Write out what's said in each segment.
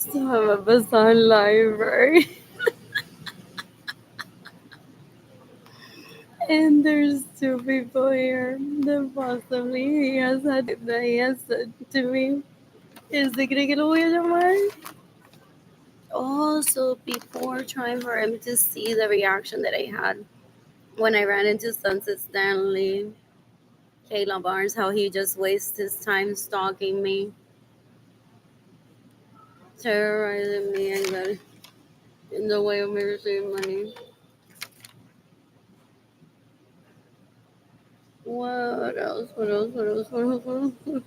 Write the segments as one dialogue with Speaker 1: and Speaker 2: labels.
Speaker 1: So I'm a Bazaar library. And there's two people here that possibly he has had that he has said to me. ¿Este cree que lo voy a llamar? Also, people were trying for him to see the reaction that I had when I ran into Sunset Stanley, Kayla Barnes, how he just wastes his time stalking me, terrorizing me, and got in the way of me receiving money. What else? What else? What else? What else? What else? What else?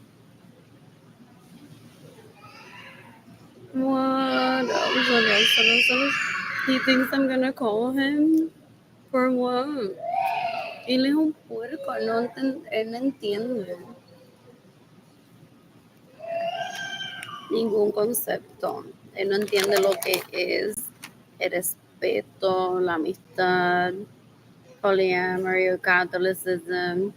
Speaker 1: What else? What else? What else? He thinks I'm gonna call him for what? Él es un puerco, él no entiende ningún concepto. Él no entiende lo que es el respeto, la amistad, polyamory, Catholicism.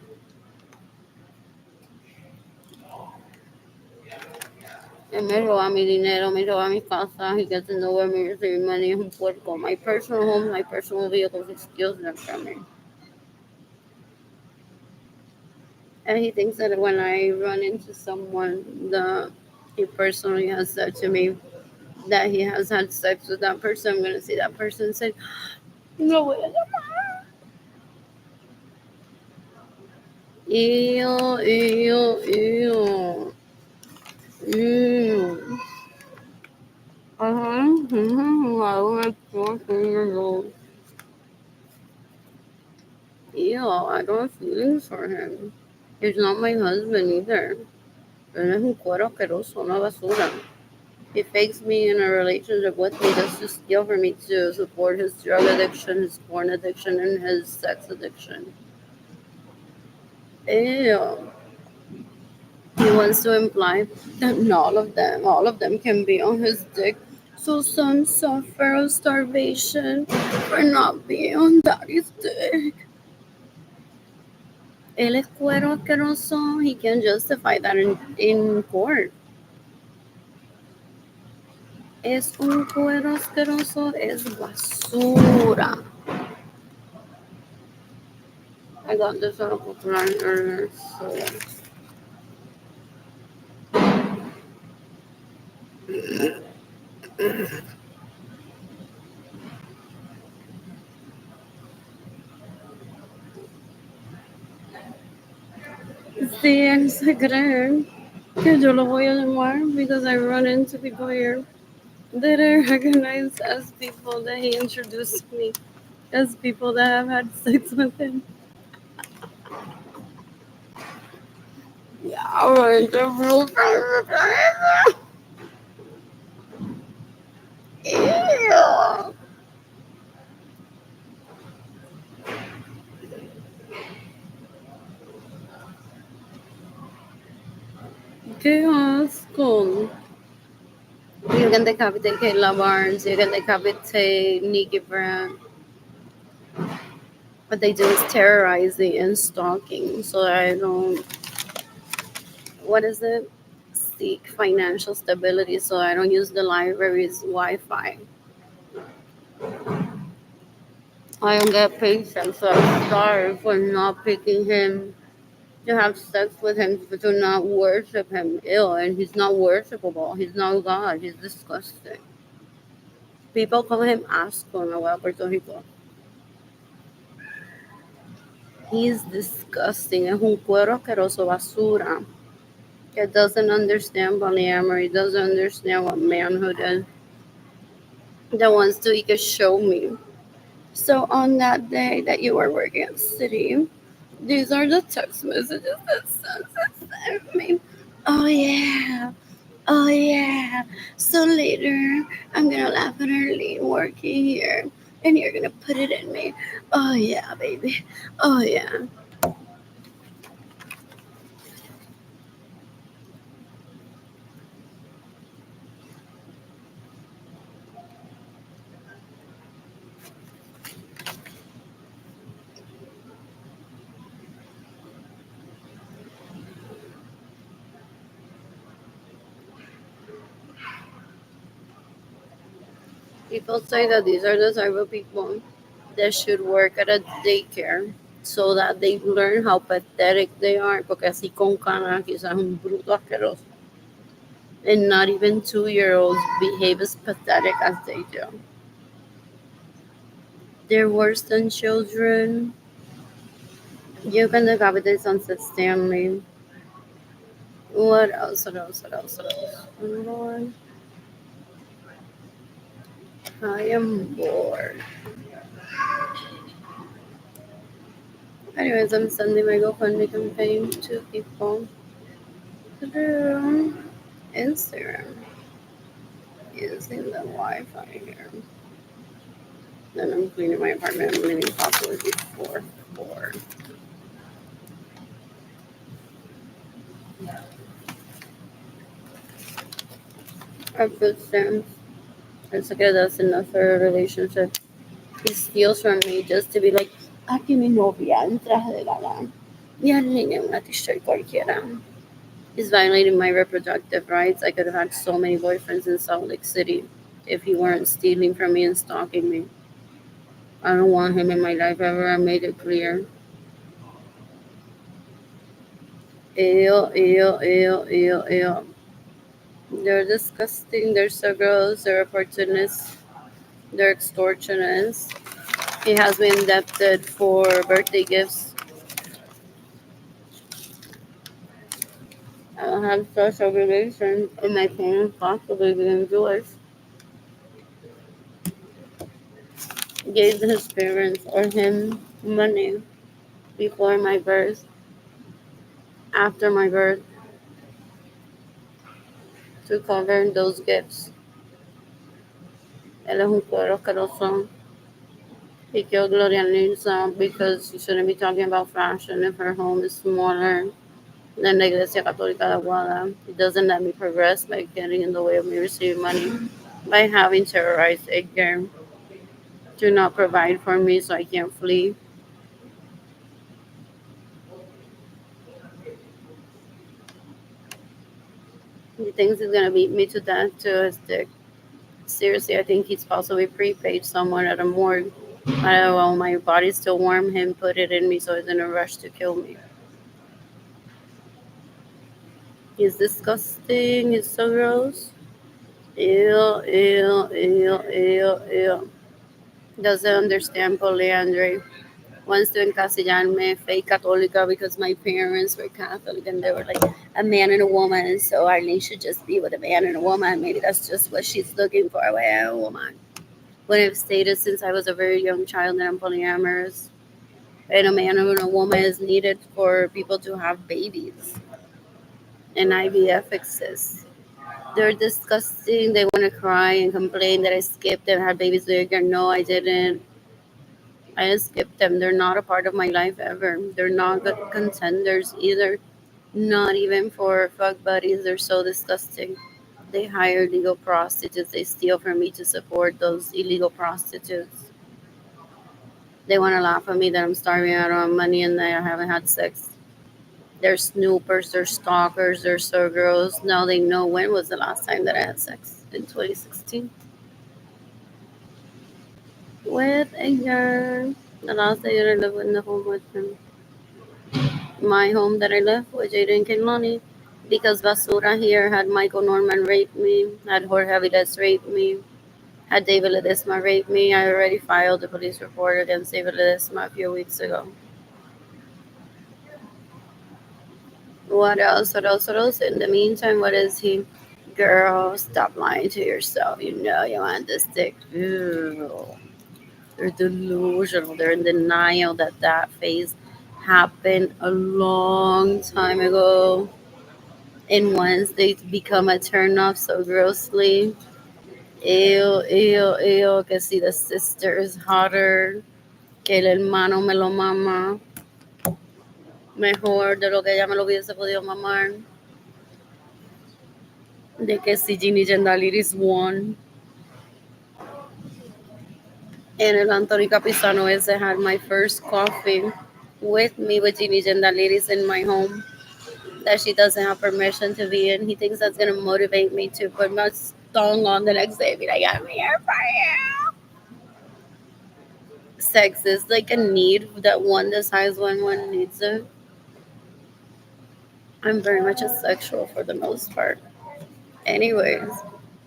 Speaker 1: Él me roba mi dinero, me roba mis casas, he gets in the way of me receiving money, es un puerco. My personal home, my personal vehicles, he steals them from me. And he thinks that when I run into someone that he personally has said to me that he has had sex with that person, I'm going to see that person and say, no voy a llamar. Ew, ew, ew. Ew. I was 14 years old. Ew, I don't have feelings for him. He's not my husband either. Él es un cuero asqueroso, una basura. He fakes me in a relationship with me just to steal from me to support his drug addiction, his porn addiction, and his sex addiction. Ew. He wants to imply that not all of them can be on his dick. So some suffer of starvation for not being on daddy's dick. Él es cuero asqueroso. He can justify that in court. Es un cuero asqueroso, es basura. I got this on a popular earlier, so sí, él se cree que yo lo voy a llamar because I run into people here that I recognize as people that he introduced me as people that have had sex with him. Yeah, right, the real Ew. Qué asco. You can decapitate Kayla Barnes, you can decapitate Nikki Brand. What they do is terrorizing and stalking. So I don't, what is it? Seek financial stability. So I don't use the library's Wi Fi. I don't get patience. So I'm sorry for not picking him to have sex with him, but to not worship him. Ew, and he's not worshipable. He's not God. He's disgusting. People call him asco en la Puerto Rico. He's disgusting. Es un cuero asqueroso basura. That doesn't understand polyamory, doesn't understand what manhood is, that wants to he could show me. So on that day that you were working at City, these are the text messages that Sunset sent me. Oh yeah. Oh yeah. So later I'm gonna laugh at Arlene working here and you're gonna put it in me. Oh yeah, baby. Oh yeah. People say that these are the type of people that should work at a daycare so that they learn how pathetic they are, porque así con cara quizás un bruto asqueroso. And not even 2-year-olds behave as pathetic as they do. They're worse than children. You can decapitate Sunset Stanley. What else? What else? What else? What else? Lord, I am bored. Anyways, I'm sending my GoFundMe campaign to people through Instagram using the Wi-Fi here. Then I'm cleaning my apartment. I'm leaving possibly before 4. Our food stamps. It's okay, that's enough for a relationship. He steals from me just to be like, aquí mi novia, en traje de gala. Y al niño una t-shirt cualquiera. He's violating my reproductive rights. I could have had so many boyfriends in Salt Lake City if he weren't stealing from me and stalking me. I don't want him in my life ever. I made it clear. Ew, ew, ew, ew, ew. They're disgusting. They're so gross. They're opportunists. They're extortionists. He has me indebted for birthday gifts. I don't have such obligations, and my parents possibly being Jewish gave his parents or him money before my birth, after my birth, to cover those gifts. Él es un cuero asqueroso. He killed Gloria Lisa because she shouldn't be talking about fashion if her home is smaller than the Iglesia Católica de Aguada. He doesn't let me progress by getting in the way of me receiving money, by having terrorized Edgar to not provide for me so I can't flee. He thinks he's gonna beat me to death to his dick. Seriously, I think he's possibly prepaid someone at a morgue. I don't know, my body's still warm. Him put it in me so he's in a rush to kill me. He's disgusting. He's so gross. Ew, ew, ew, ew, ew. Doesn't understand polyandry. Wants to encasillarme fake católica because my parents were Catholic and they were like a man and a woman. So Arlene should just be with a man and a woman. Maybe that's just what she's looking for, a woman. When I've stated since I was a very young child that I'm polyamorous, and a man and a woman is needed for people to have babies, and IVF exists. They're disgusting. They want to cry and complain that I skipped and had babies later. No, I didn't. I just skipped them. They're not a part of my life ever. They're not good contenders either. Not even for fuck buddies. They're so disgusting. They hire legal prostitutes. They steal from me to support those illegal prostitutes. They want to laugh at me that I'm starving out of money and that I haven't had sex. They're snoopers, they're stalkers, they're so gross. Now they know when was the last time that I had sex. In 2016. With a girl. The last day that I lived in the home with him. My home that I left with Jaden Kinlani. Because Basura here had Michael Norman rape me, had Jorge Aviles rape me, had David Ledesma rape me. I already filed a police report against David Ledesma a few weeks ago. What else? What else? What else? In the meantime, what is he? Girl, stop lying to yourself. You know you want this dick. Ew. They're delusional. They're in denial that that phase happened a long time ago. And once they become a turnoff so grossly, ew, ew, ew, que si the sister is hotter, que el hermano me lo mama mejor de lo que ella me lo hubiese podido mamar. De que si Ginny Jendaliris won. And el Anthony Capizano ese had my first coffee with me with Ginny Jendaliris in my home that she doesn't have permission to be in. He thinks that's going to motivate me to put thong on the next day. Be like, I'm here for you. Sex is like a need that one decides when one needs it. I'm very much asexual for the most part. Anyways,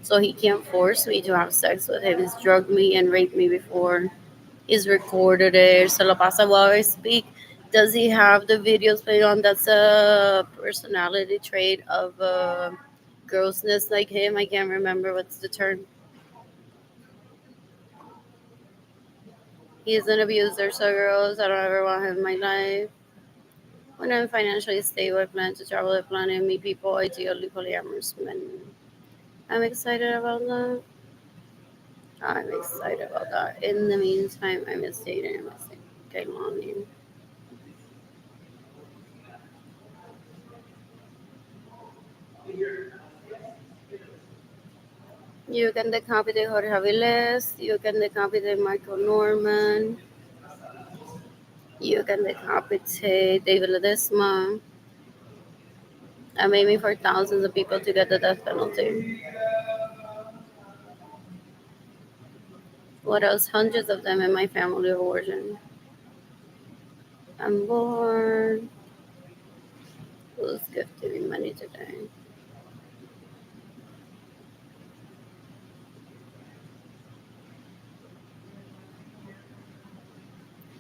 Speaker 1: so he can't force me to have sex with him. He's drugged me and raped me before. He's recorded it. Se lo pasa while I speak. Does he have the videos played on? That's a personality trait of grossness like him. I can't remember what's the term. He's an abuser, so girls, I don't ever want him in my life. When I'm financially stable, I plan to travel, I plan to meet people, ideally polyamorous men. I'm excited about that. I'm excited about that. In the meantime, I'm just dating and missing Kaylani. You can decapitate Jorge Aviles. You can decapitate Michael Norman. You can decapitate David Ledesma. I'm aiming for thousands of people to get the death penalty. What else? Hundreds of them in my family of origin. I'm bored. Who's gifting me money today?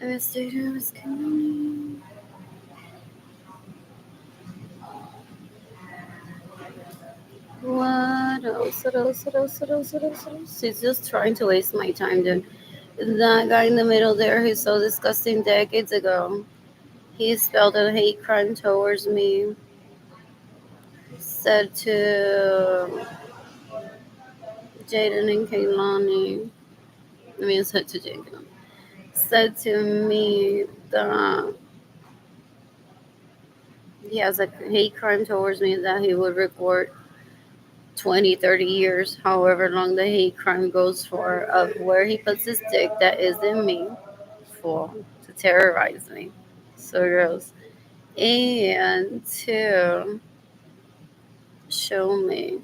Speaker 1: I was dating, I was killing. What else? What else? What else? What else? What else? What else? He's just trying to waste my time, dude. That guy in the middle there, he's so disgusting. Decades ago, he spelled a hate crime towards me. Said to Jaden and Kaylani. I mean, said to Jaden. Said to me that he has a hate crime towards me that he would record 20, 30 years, however long the hate crime goes for, of where he puts his dick that is in me for to terrorize me. So gross. And to show me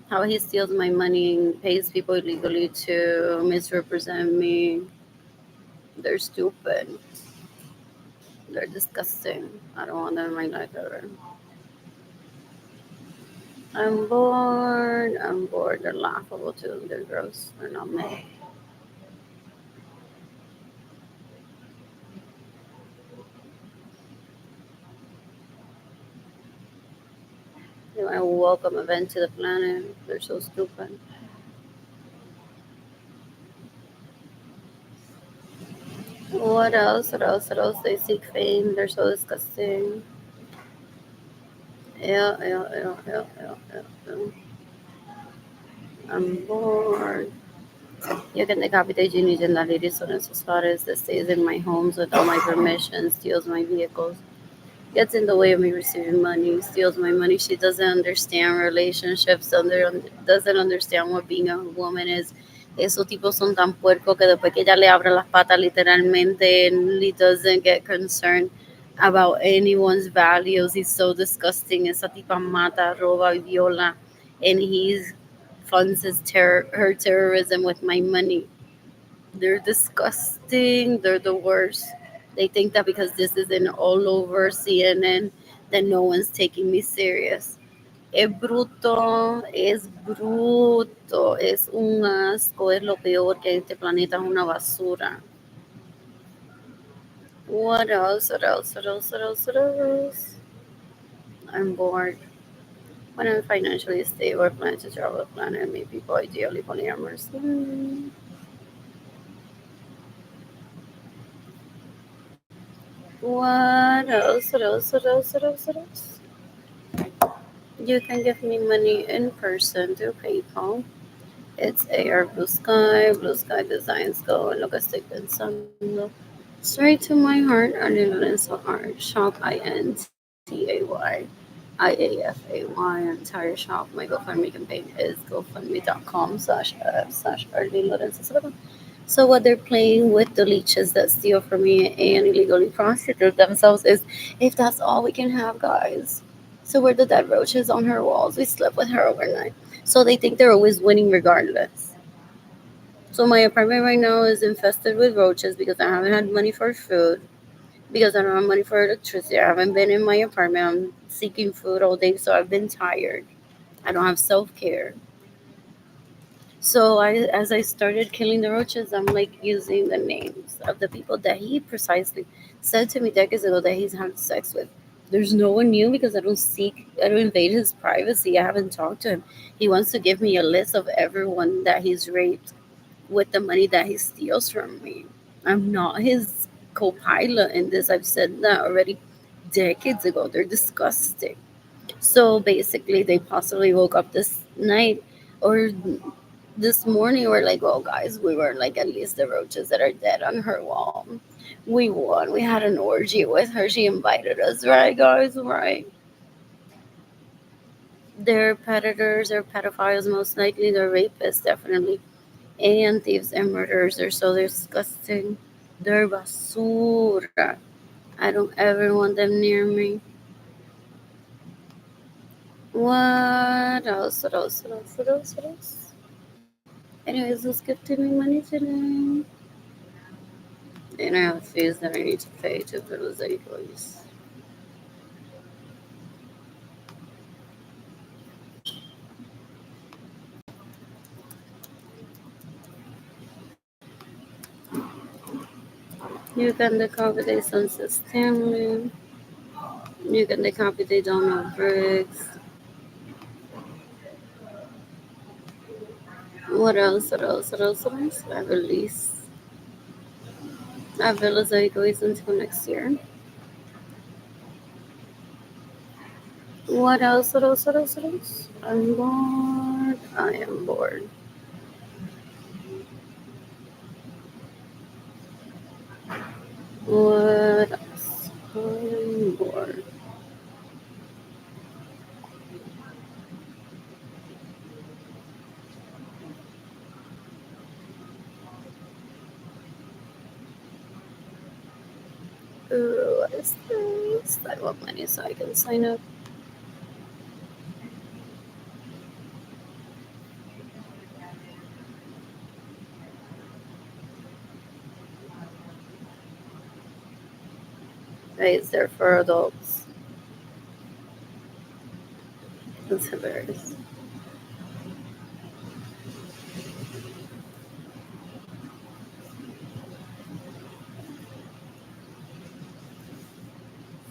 Speaker 1: how he steals my money and pays people illegally to misrepresent me. They're stupid. They're disgusting. I don't want them in my life ever. I'm bored. I'm bored. They're laughable too. They're gross. They're not me. They want a welcome event to the planet. They're so stupid. What else? What else? What else? They seek fame. They're so disgusting. Yeah, yeah, yeah, yeah, yeah, yeah, yeah. I'm bored. You can decapitate Ginny Lady Soren Suarez that stays in my homes without my permission, steals my vehicles, gets in the way of me receiving money, steals my money. She doesn't understand relationships, doesn't understand what being a woman is. Esos tipos son tan puercos que después que ella le abre las patas literalmente, and he doesn't get concerned about anyone's values. He's so disgusting. Esa tipa mata, roba y viola, and he funds her terrorism with my money. They're disgusting. They're the worst. They think that because this is in all over CNN, that no one's taking me serious. Es bruto, es bruto, es un asco, es lo peor que este planeta es una basura. What else? What else? What else? What else? What else? I'm bored. When I'm financially stable, I plan to travel the planet and meet people ideally polyamorous. What else? What else? What else? What else? What else? You can give me money in person through PayPal. It's AR Blue Sky Designs Go en lo que estoy pensando. Straight to my heart, Arlene Art. Shop INTAY entire shop. My GoFundMe campaign is gofundme.com/Arlene Lorenzo. So what they're playing with the leeches that steal from me and illegally prostitute themselves is if that's all we can have, guys. So where the dead roaches on her walls, we slept with her overnight. So they think they're always winning regardless. So my apartment right now is infested with roaches because I haven't had money for food, because I don't have money for electricity. I haven't been in my apartment. I'm seeking food all day, so I've been tired. I don't have self care. So as I started killing the roaches, I'm like using the names of the people that he precisely said to me decades ago that he's had sex with. There's no one new because I don't invade his privacy. I haven't talked to him. He wants to give me a list of everyone that he's raped with the money that he steals from me. I'm not his co-pilot in this. I've said that already decades ago. They're disgusting. So basically, they possibly woke up this night or this morning. We're like, oh, guys, we were like, at least the roaches that are dead on her wall. We won. We had an orgy with her. She invited us, right, guys? Right. They're predators, they're pedophiles, most likely. They're rapists, definitely. And thieves and murderers. They're so disgusting. They're basura. I don't ever want them near me. What else? What else? What else? What else? What else? Anyways, who's gifting me money today? And I have fees that I need to pay to those employees. You can the copy they Sunset Stanley. You can the copy they Donald Briggs. What else? What else? What else? What else? I have a lease. I have villas that goes until next year. What else? What else? What else? What else? I'm bored. I am bored. What else? I'm bored. Ooh, what is this? I want money so I can sign up. Hey, it's there for adults. That's hilarious.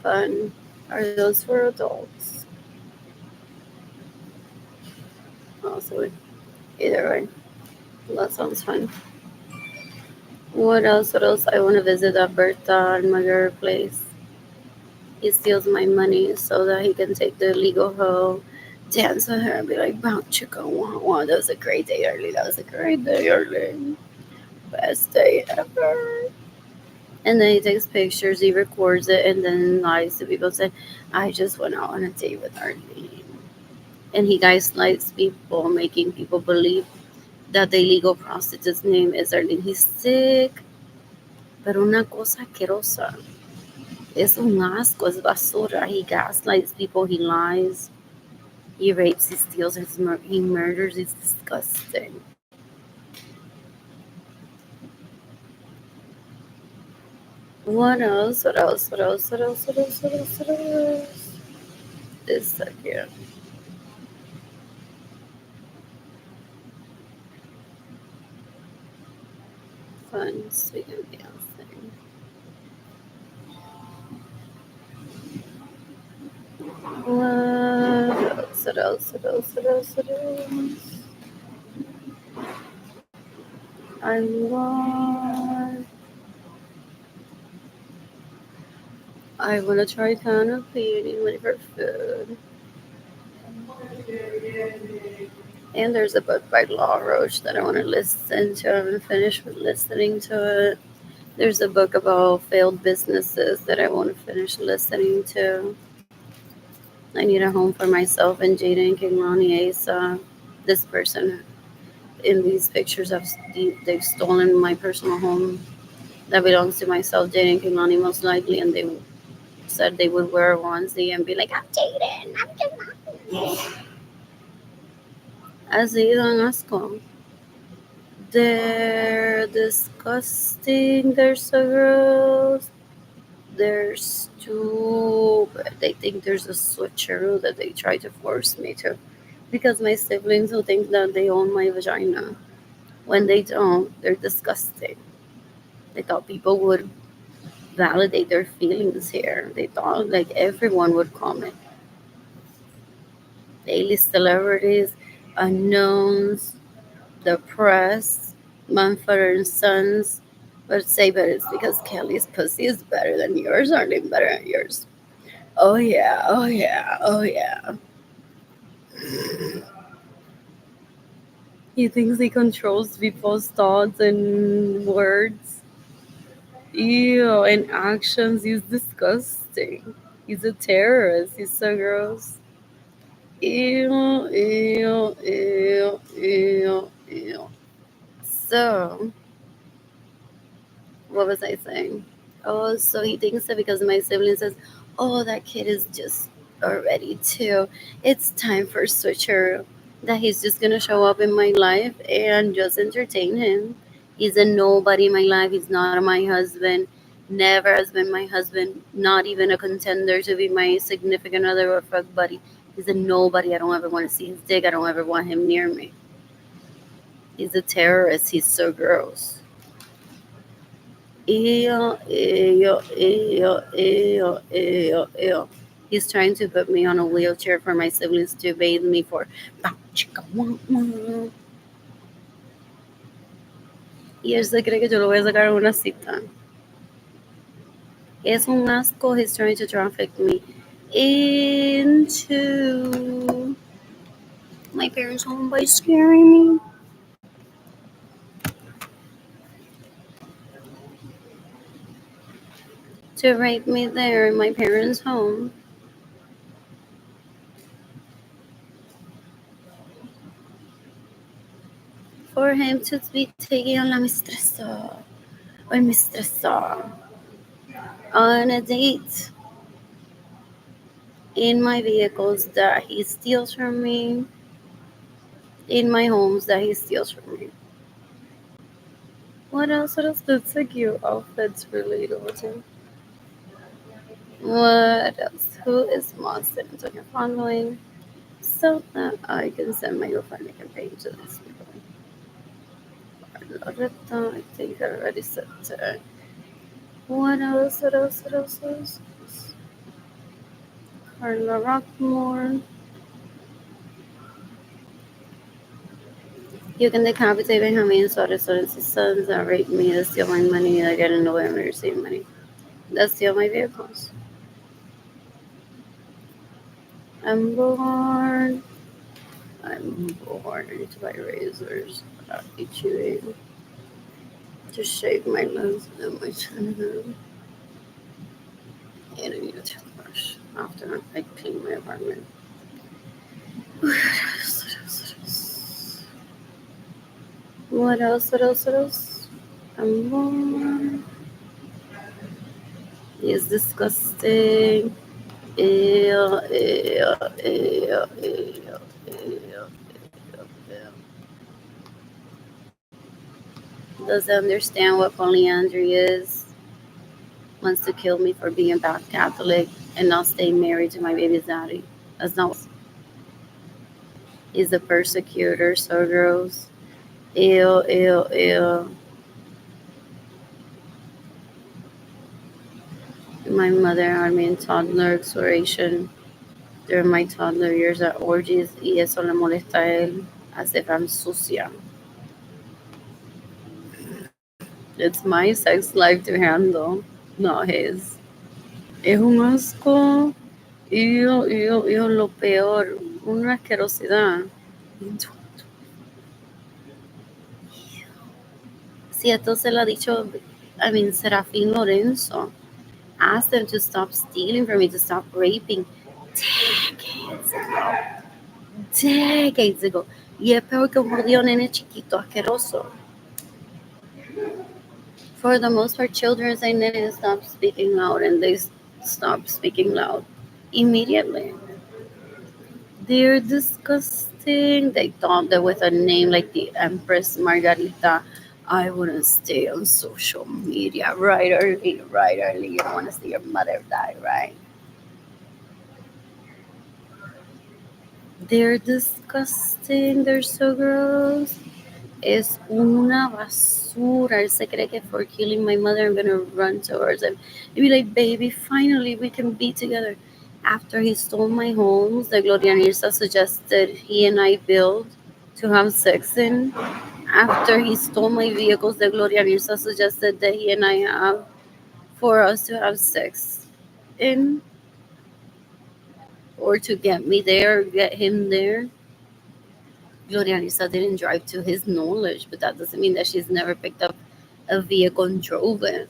Speaker 1: Fun. Are those for adults? Oh, so either way. That sounds fun. What else? What else? I want to visit Alberta and Mother place. He steals my money so that he can take the legal hoe, dance with her, and be like, "Bow chicka wah wah." That was a great day early. That was a great day early. Best day ever. And then he takes pictures, he records it, and then lies to people saying, "I just went out on a date with Arlene." And he gaslights people, making people believe that the illegal prostitute's name is Arlene. He's sick, pero una cosa asquerosa. Es un asco, es basura. He gaslights people, he lies, he rapes, he steals, he murders. It's disgusting. What else? What else? What else? What else? What else? What else? What else? This second. Fun, sweet, and dancing. What else? What else? What else? What else? What else? I want. I want to try canopy and eat her food. And there's a book by Law Roach that I want to listen to. I haven't finished listening to it. There's a book about failed businesses that I want to finish listening to. I need a home for myself and Jaden Kinglani Asa. This person in these pictures have they've stolen my personal home that belongs to myself, Jaden Kinglani most likely, and they upset, they would wear a onesie and be like, I'm cheating, I'm just así dan asco. They're disgusting, they're so gross. They're stupid. They think there's a switcheroo that they try to force me to. Because my siblings who think that they own my vagina. When they don't, they're disgusting. They thought people would validate their feelings here. They thought like everyone would comment. Daily celebrities, unknowns, the press, Mumford and Sons would say, but it's because Kelly's pussy is better than yours, Arlene, better than yours. Oh yeah, oh yeah, oh yeah. He thinks he controls people's thoughts and words. Ew, and actions. He's disgusting. He's a terrorist. He's so gross. Ew, ew, ew, ew, ew. So, what was I saying? Oh, so he thinks that because my sibling says, oh, that kid is just already two. It's time for switcher. That he's just gonna show up in my life and just entertain him. He's a nobody in my life. He's not my husband. Never has been my husband. Not even a contender to be my significant other or fuck buddy. He's a nobody. I don't ever want to see his dick. I don't ever want him near me. He's a terrorist. He's so gross. Ew, ew, ew, ew, ew, ew. He's trying to put me on a wheelchair for my siblings to bathe me for. Y él se cree que yo lo voy a sacar en una cita. Es un asco. He's trying to traffic me into my parents' home by scaring me. To rape me there in my parents' home. For him to be taking on la mistressa or mistressa on a date in my vehicles that he steals from me, in my homes that he steals from me. What else? What else? That's a cute outfits relatable to. What else? Who is Monster Antonio following? So that I can send my GoFundMe campaign to these people. Loretta, I think I already said today. What else? What else? What else? What else? Carla Rockmore. You can decapitate Benjamin Suarez and his sons and rape me and steal my money and I get in the way of me receiving money. That's steal my vehicles. I'm born. I'm born to buy razors. I'll be chewing. To shave my nose and my chin. And I need a toothbrush after I clean my apartment. What else? What else? What else? What else? I'm born. It's disgusting. Ew, ew, ew, ew, ew, ew. Doesn't understand what polyandry is. Wants to kill me for being a bad Catholic and not stay married to my baby's daddy. That's not. He's a persecutor, so gross. Ew, ew, ew. My mother had me in toddler exploration during my toddler years at orgies y eso le molesta a él. As if I'm sucia. It's my sex life to handle, not his. Es un asco. Yo, lo peor. Una asquerosidad. Si esto se lo ha dicho, Serafín Lorenzo. Asked them to stop stealing from me, to stop raping decades ago. Y es peor que un jodido nene chiquito asqueroso. For the most part, children say nene stop speaking out and they Stop speaking loud immediately. They're disgusting. They thought that with a name like the Empress Margarita, I wouldn't stay on social media right early, right early. You don't want to see your mother die, right? They're disgusting. They're so gross. Es una basura. Él se cree que for killing my mother, I'm gonna run towards him and be like, baby, finally we can be together. After he stole my homes that Gloria Nirsa suggested he and I build to have sex in, after he stole my vehicles that Gloria Nirsa suggested that he and I have for us to have sex in, or to get me there, or get him there. Gloria Nirsa didn't drive to his knowledge, but that doesn't mean that she's never picked up a vehicle and drove it.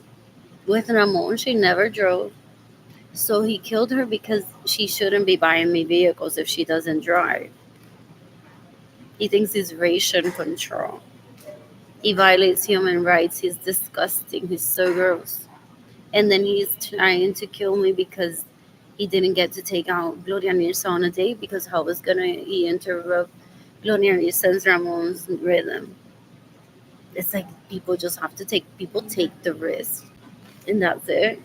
Speaker 1: With Ramon, she never drove. So he killed her because she shouldn't be buying me vehicles if she doesn't drive. He thinks he's ration control. He violates human rights. He's disgusting. He's so gross. And then he's trying to kill me because he didn't get to take out Gloria Nirsa on a date because how was gonna he interrupt Gloria Nirsa's Ramon's rhythm. It's like people just have to take the risk, and that's it.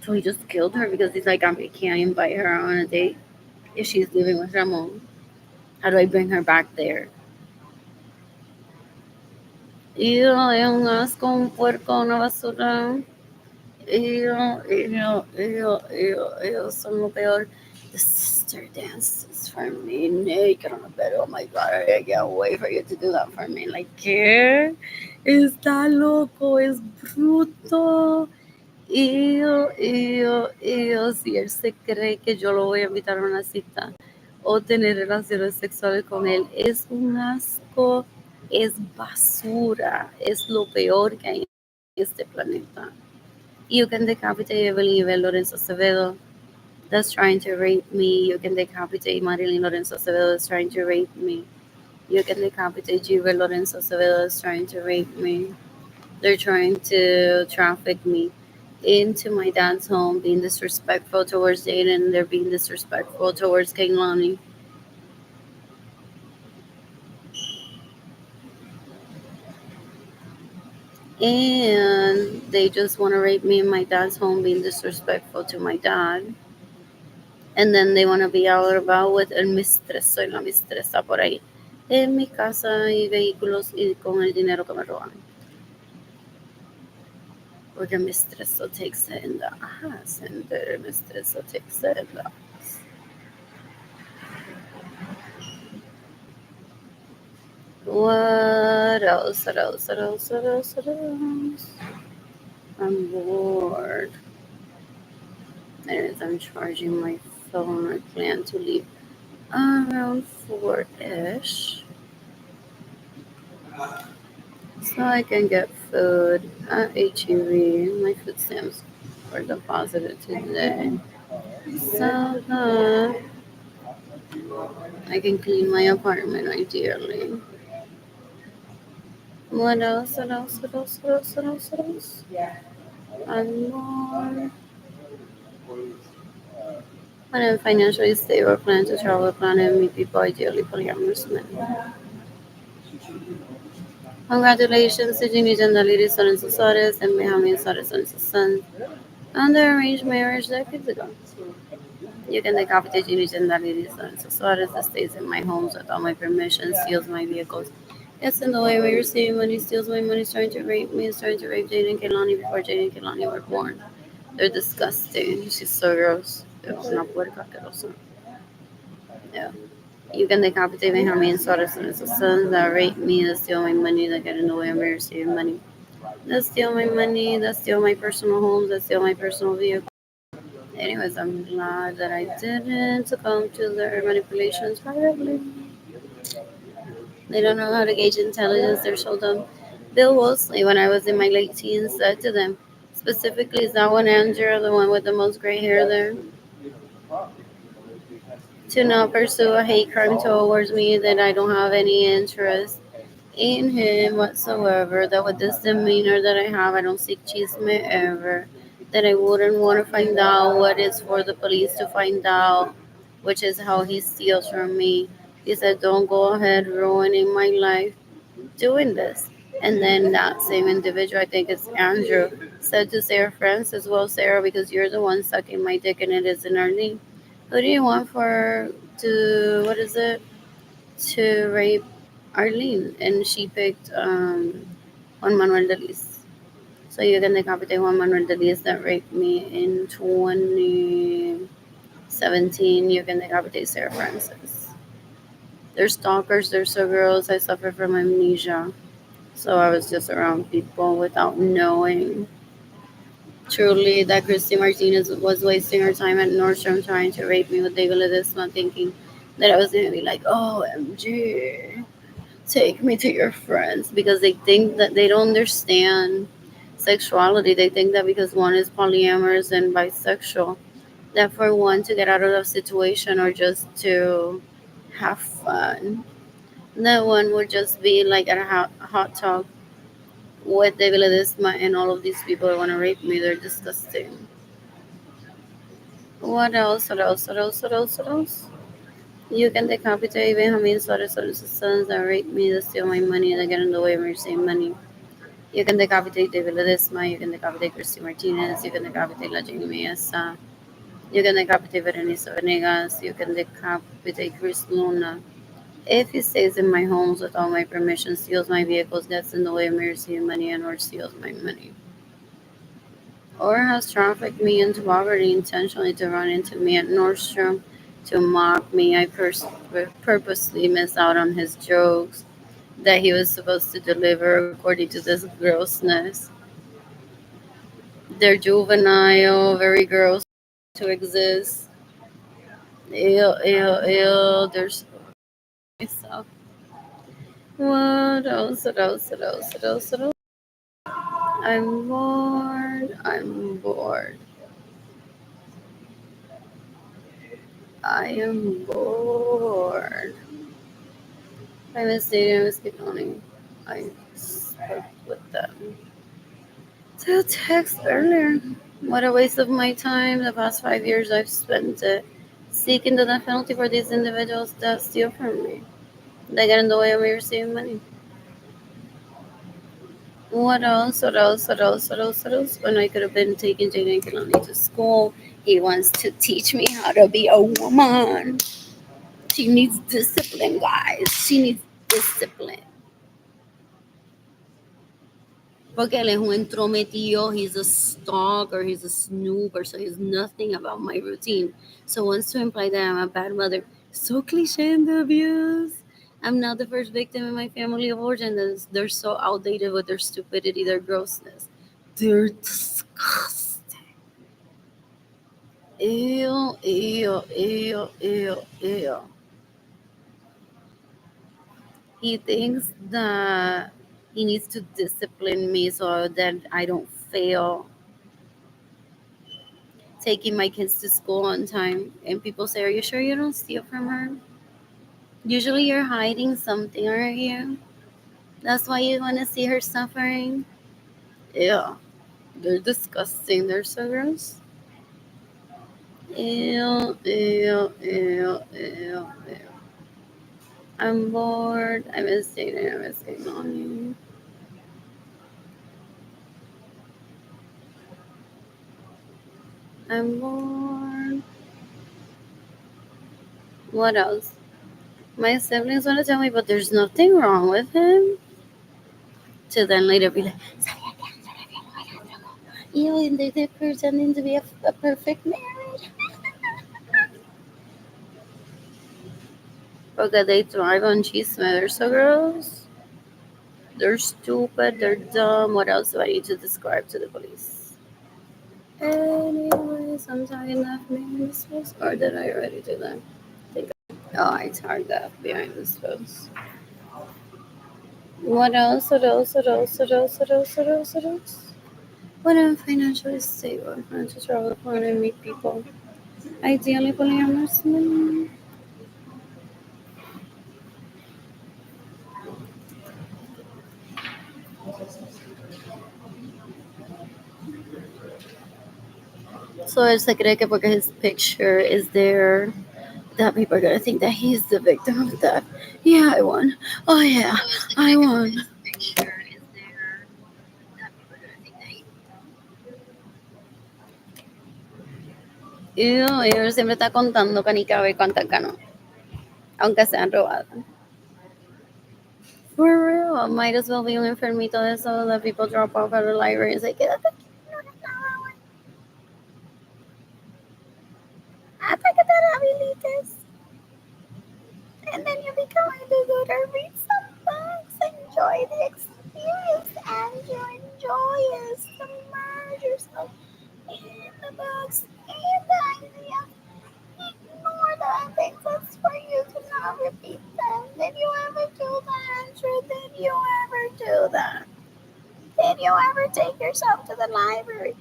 Speaker 1: So he just killed her because he's like, I can't invite her on a date if she's living with Ramon. How do I bring her back there? Ew, es un asco, un puerco, una basura. Ew, ew, ew, ew, ew, son lo peor. The sister dances for me naked on the bed. Oh my god, I can't wait for you to do that for me. Like, ¿qué? Está loco, es bruto. Si él se cree que yo lo voy a invitar a una cita o tener relaciones sexuales con él, es un asco, es basura, es lo peor que hay en este planeta. You can decapitate Evelyn Lorenzo Acevedo that's trying to rape me. You can decapitate Marilyn Lorenzo Acevedo that's trying to rape me. You can decapitate Gilbert Lorenzo Acevedo that's trying to rape me. They're trying to traffic me into my dad's home, being disrespectful towards Jaden. They're being disrespectful towards Kaylani. And they just want to rape me in my dad's home, being disrespectful to my dad. And then they want to be out about with el mistress, soy la mistresa por ahí. En mi casa y vehículos y con el dinero que me roban. Porque mistreso takes it in the ass, and the mistreso takes it in the ass. What else? What else? What else? What else? What else? I'm bored. Anyways, I'm charging my phone. I plan to leave around 4-ish. So I can get food at HEB. My food stamps were deposited today. So that I can clean my apartment ideally. What else? What else? What else? What else? What else? What else? And more. When I'm financially stable, plan to travel, plan and meet people, ideally polyamorous men. Congratulations to Ginny Jandaliri Sorensen Suarez and Benjamin Suarez Sorensen sons on their arranged marriage decades ago. You can decapitate Ginny Jandaliri Sorensen Suarez that stays in my homes without my permission, steals my vehicles. Gets in the way we're receiving money, steals my money, is trying to rape me, is trying to rape Jane and Kehlani before Jane and Kehlani were born. They're disgusting. She's so gross. Es una puerca asquerosa. Yeah. You can decapitate Benjamin Suarez and his sons that rape me, that steal my money, that get in the way of me receiving money. That steal my money, that steal my personal homes, that steal my personal vehicle. Anyways, I'm glad that I didn't succumb to their manipulations privately. They don't know how to gauge intelligence, they're so dumb. Bill Wolseley, when I was in my late teens, said to them, specifically, is that one Andrew, the one with the most gray hair there? To not pursue a hate crime towards me, that I don't have any interest in him whatsoever, that with this demeanor that I have, I don't seek chisme ever. that I wouldn't want to find out what is for the police to find out, which is how he steals from me. He said, "Don't go ahead ruining my life doing this." And then that same individual, I think it's Andrew, said to Sarah Francis, "Well, Sarah, because you're the one sucking my dick and it isn't Arlene, who do you want for to what is it to rape Arlene?" And she picked Juan Manuel de Lis. So you can decapitate Juan Manuel de Lis that raped me in 2017. You can decapitate Sarah Francis. They're stalkers, they're so girls. I suffer from amnesia. So I was just around people without knowing truly that Christy Martinez was wasting her time at Nordstrom trying to rape me with David Ledesma, thinking that I was going to be like, "Oh, MG, take me to your friends," because they think that they don't understand sexuality. They think that because one is polyamorous and bisexual, that for one to get out of the situation or just to have fun, that one would just be like at a hot tub with David Ledesma and all of these people that want to rape me. They're disgusting. What else? What else? What else? What else? What else? You can decapitate Benjamin Suarez sons that rape me, that steal my money, that get in the way of me receiving money. You can decapitate David Ledesma. You can decapitate Christy Martinez. You can decapitate La Jenny Mesa. You can decapitate Berenice Venegas. You can decapitate Chris Luna. If he stays in my homes without my permission, steals my vehicles, gets in the way of me receiving money, and or steals my money, or has trafficked me into poverty intentionally to run into me at Nordstrom to mock me, I purposely miss out on his jokes that he was supposed to deliver according to this grossness. They're juvenile, very gross to exist. Ew, ew, ew. There's myself. What else? What else? What else? What else? What else? I'm bored. I'm bored. I am bored. I miss dating. I miss Kikoni. I spoke with them to text earlier. What a waste of my time. The past 5 years I've spent it seeking the death penalty for these individuals that steal from me. They get in the way of me receiving money. What else? What else? What else? What else? What else? When I could have been taking Jaden Kilani to school, he wants to teach me how to be a woman. She needs discipline, guys. She needs discipline. Porque él es un entrometido, he's a stalker, he's a snooper, so he's nothing about my routine. So wants to imply that I'm a bad mother. So cliche in the abuse. I'm not the first victim in my family of origin. They're so outdated with their stupidity, their grossness. They're disgusting. Ew, ew, ew, ew, ew. He thinks that he needs to discipline me so that I don't fail taking my kids to school on time. And people say, "Are you sure you don't steal from her? Usually you're hiding something, aren't you? That's why you want to see her suffering." Yeah, they're disgusting. They're so gross. Ew, ew, ew, ew, ew. I'm bored. I miss dating. I miss getting on you. I'm bored. What else? My siblings want to tell me, but there's nothing wrong with him. To then later be like, "You and they're pretending to be a perfect marriage." Because they thrive on cheese they're so gross. They're stupid, they're dumb. What else do I need to describe to the police? Anyways, I'm talking enough behind this post. Or did I already do that? I tagged that behind this post. What else? What else? What else? What else? What else? What else? What else? When I'm financially stable, I'm going to travel the world and meet people. Ideally, polyamorous men. So él se cree que porque his picture is there, that people are gonna think that he's the victim of that. Yeah, I won. Oh yeah, I won. Y él siempre está contando canica a ver cuántas ganó, aunque sean robadas. For real, might as well be un enfermito de eso that people drop off at the library and say, quédate aquí, no eres nada, güey. Hasta que te rehabilites. And then you become able to go to read some books, enjoy the experience, and you enjoy it, submerge yourself in the books and the idea. Ignore the things for you to not repeat them. Did you ever do that, Andrew? Did you ever do that? Did you ever take yourself to the library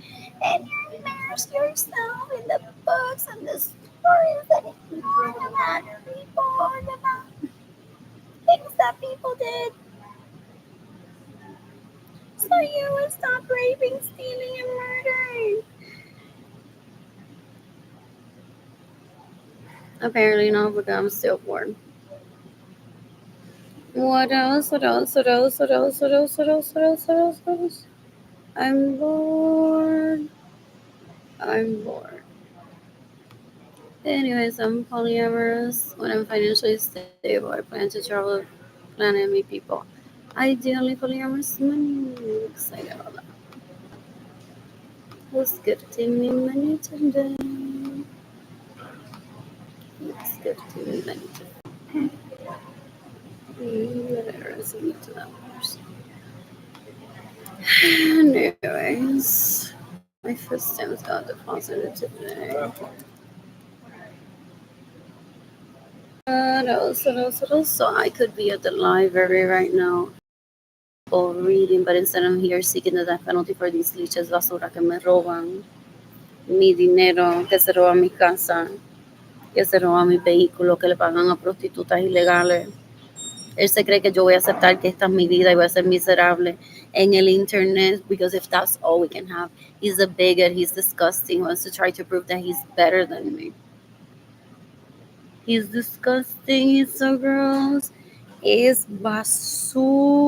Speaker 1: and you immerse yourself in the books and the stories and ignore the bad people or the bad things that people did? So you will stop raping, stealing, and murdering. Apparently not, because I'm still born. What else? What else? What else? What else? What else? What else? What else? What else? What else? I'm bored. I'm bored. Anyways, I'm polyamorous. When I'm financially stable, I plan to travel, plan and meet people. Ideally, polyamorous. Excited about that. Who's gifting me money today? Who's gifting me money today? Whatever is me to that person. Anyways, my first time's got deposited today. What else? What else? What else? So I could be at the library right now or reading, but instead I'm here seeking the death penalty for these liches basura que me roban mi dinero, que se roban mi casa, que se roban mi vehículo, que le pagan a prostitutas ilegales. Él se cree que yo voy a aceptar que esta es mi vida y voy a ser miserable en el internet, because if that's all we can have, he's a bigot, he's disgusting, wants to try to prove that he's better than me. He's disgusting, he's so gross. Es basura.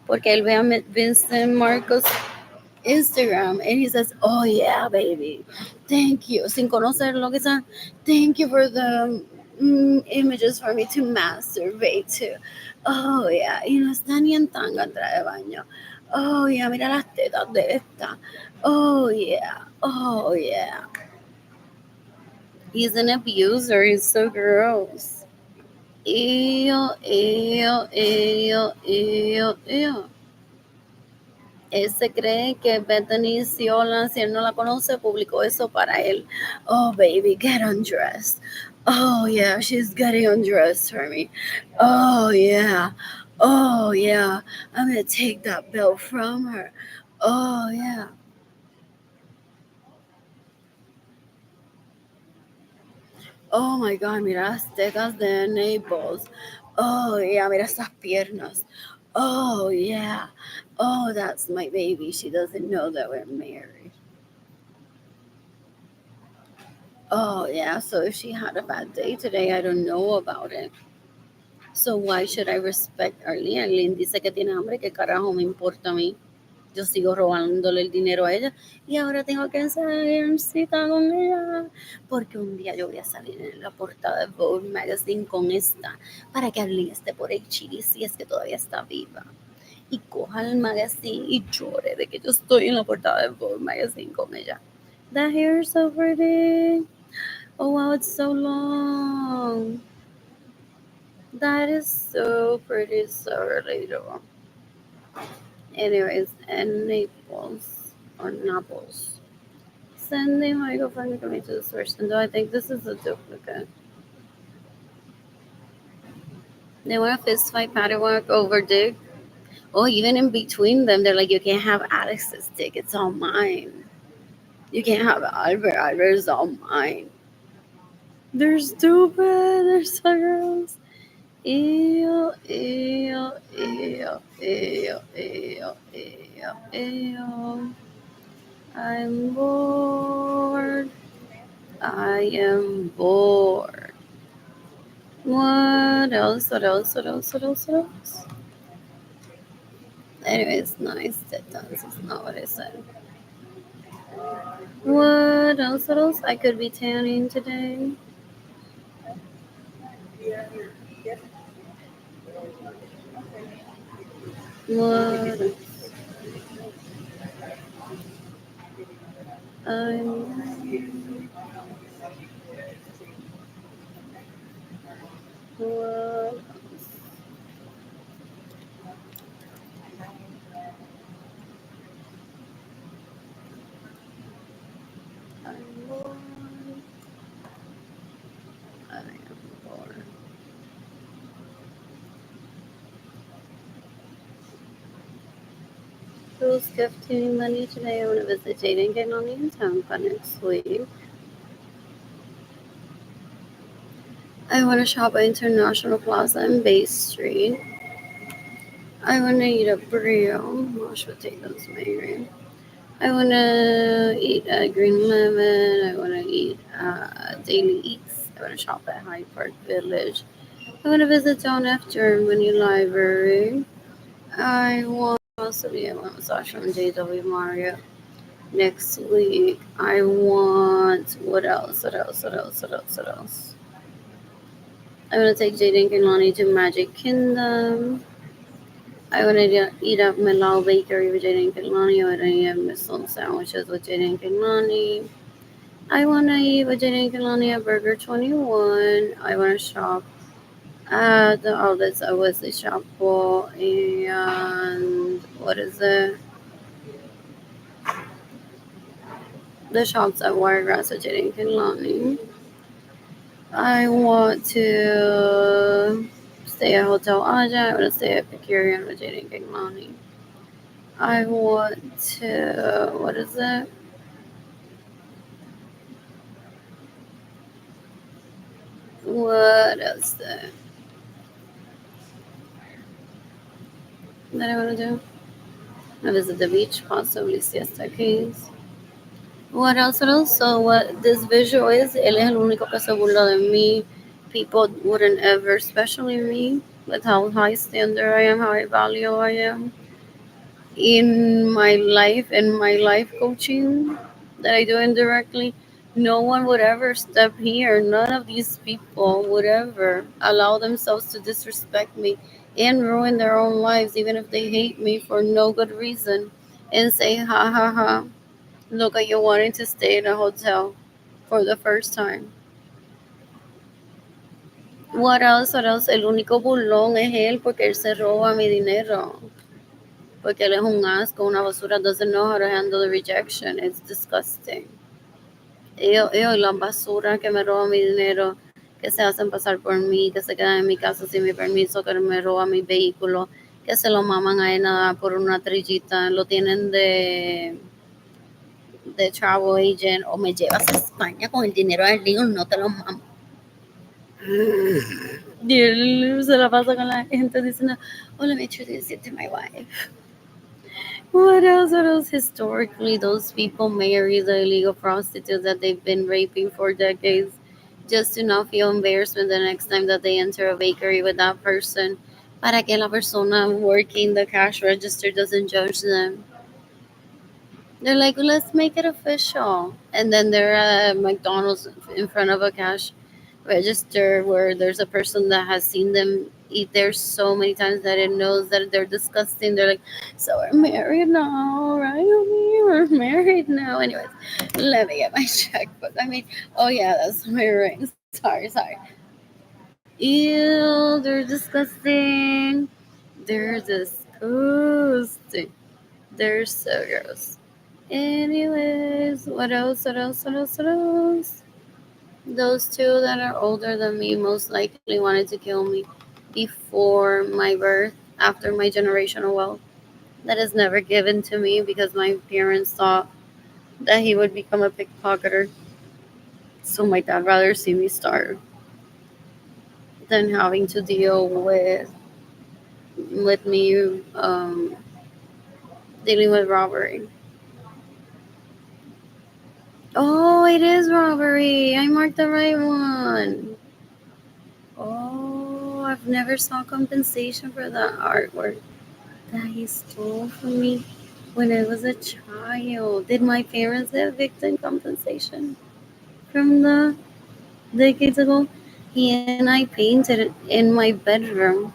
Speaker 1: Porque él ve a Vincent Marcos Instagram and he says, oh yeah, baby, thank you. Sin conocerlo, que sea, thank you for the images for me to masturbate to. Oh yeah, y no está ni en tanga atrás de baño. Oh yeah, mira las tetas de esta. Oh yeah, oh yeah. He's an abuser, he's so gross. Ew, ew, ew, ew, ew. Él se cree que Bethany Ciola, si él no la conoce, publicó eso para él. Oh, baby, get undressed. Oh, yeah, she's getting undressed for me. Oh, yeah. Oh, yeah. I'm going to take that belt from her. Oh, yeah. Oh, my God, mira las tetas de Naples. Oh, yeah, mira esas piernas. Oh, yeah. Oh, that's my baby. She doesn't know that we're married. Oh, yeah. So if she had a bad day today, I don't know about it. So why should I respect Arlene? Arlene dice que tiene hambre, ¿qué carajo me importa a mí? Yo sigo robándole el dinero a ella y ahora tengo que salir cita con ella porque un día yo voy a salir en la portada de Vogue Magazine con esta para que Arlene esté por ahí chili si es que todavía está viva y coja el magazine y llore de que yo estoy en la portada de Vogue Magazine con ella. That hair is so pretty. Oh wow, it's so long. That is so pretty, so relatable. Anyways, and Naples or Naples. Sending my girlfriend coming to the source, and though I think this is a duplicate. They want a fist fight paddywhack over Dick. Oh, even in between them, they're like, you can't have Alex's dick, it's all mine. You can't have Albert, Albert is all mine. They're stupid, they're so gross. Ew, ew, ew, ew, ew, ew, ew. I'm bored. I am bored. What else? What else? What else? What else? What else? Anyways, nice that dance is not what I said. What else? What else? I could be tanning today. What else? I'm what else? I'm bored. I am bored. Who's gifting money today? I want to visit Jaden getting on in Tampa next week. I want to shop at International Plaza and Bay Street. I want to eat a burrito, mashed potatoes, maybe. I want to eat at Green Lemon. I want to eat Daily Eats. I want to shop at Hyde Park Village. I want to visit John F. Germany Library. I want possibly I want massage from JW Marriott next week. I want what else? What else? What else? What else? What else? I want to take Jaden Kinlani to Magic Kingdom. I want to eat at Milao Bakery with Jaden Kinlani. I want to eat some sandwiches with Jaden Kinlani. I want to eat with Jaden Kinlani at Burger 21. I want to shop at the outlets at Wesley Chapel and what is it? The shops at Wiregrass with Jaden Kinlani. I want to stay at Hotel Aja. I want to stay at Picurian with Jaden Kinlani. I want to, what is it? What else that I want to do? I visit the beach, possibly Siesta Keys. What else? What else? So what this visual is, él es el único que se burla de mí. People wouldn't ever, especially me, with how high standard I am, how high value I am in my life coaching that I do indirectly. No one would ever step here. None of these people would ever allow themselves to disrespect me and ruin their own lives, even if they hate me for no good reason, and say, ha ha ha. Look at you wanting to stay in a hotel for the first time. What else? What else? El único burlón es él porque él se roba mi dinero. Porque él es un asco, una basura. Doesn't know how to handle the rejection. It's disgusting. Ellos las basuras que me roban mi dinero, que se hacen pasar por mí, que se quedan en mi casa sin mi permiso, que me roban mi vehículo, que se lo maman a él nada por una trillita, lo tienen de travel agent o me llevas a España con el dinero del lío, no te lo mamo. Y él se la pasa con la gente diciendo, oh, let me introduce you to my wife. What else? What else? Historically, those people marry the illegal prostitutes that they've been raping for decades just to not feel embarrassment the next time that they enter a bakery with that person. Para que la persona working the cash register doesn't judge them. They're like, let's make it official. And then they're at McDonald's in front of a cash register where there's a person that has seen them eat there so many times that it knows that they're disgusting. They're like, so we're married now, right? We're married now. Anyways, let me get my checkbook. I mean, oh yeah, that's my ring. Sorry, sorry. Ew, they're disgusting. They're disgusting. They're so gross. Anyways, what else? What else? What else? What else? Those two that are older than me most likely wanted to kill me before my birth, after my generational wealth. That is never given to me because my parents thought that he would become a pickpocketer. So my dad rather see me starve than having to deal with me dealing with robbery. Oh, it is robbery. I marked the right one. Oh, I've never saw compensation for that artwork that he stole from me when I was a child. Did my parents get victim compensation from the decades ago? He and I painted it in my bedroom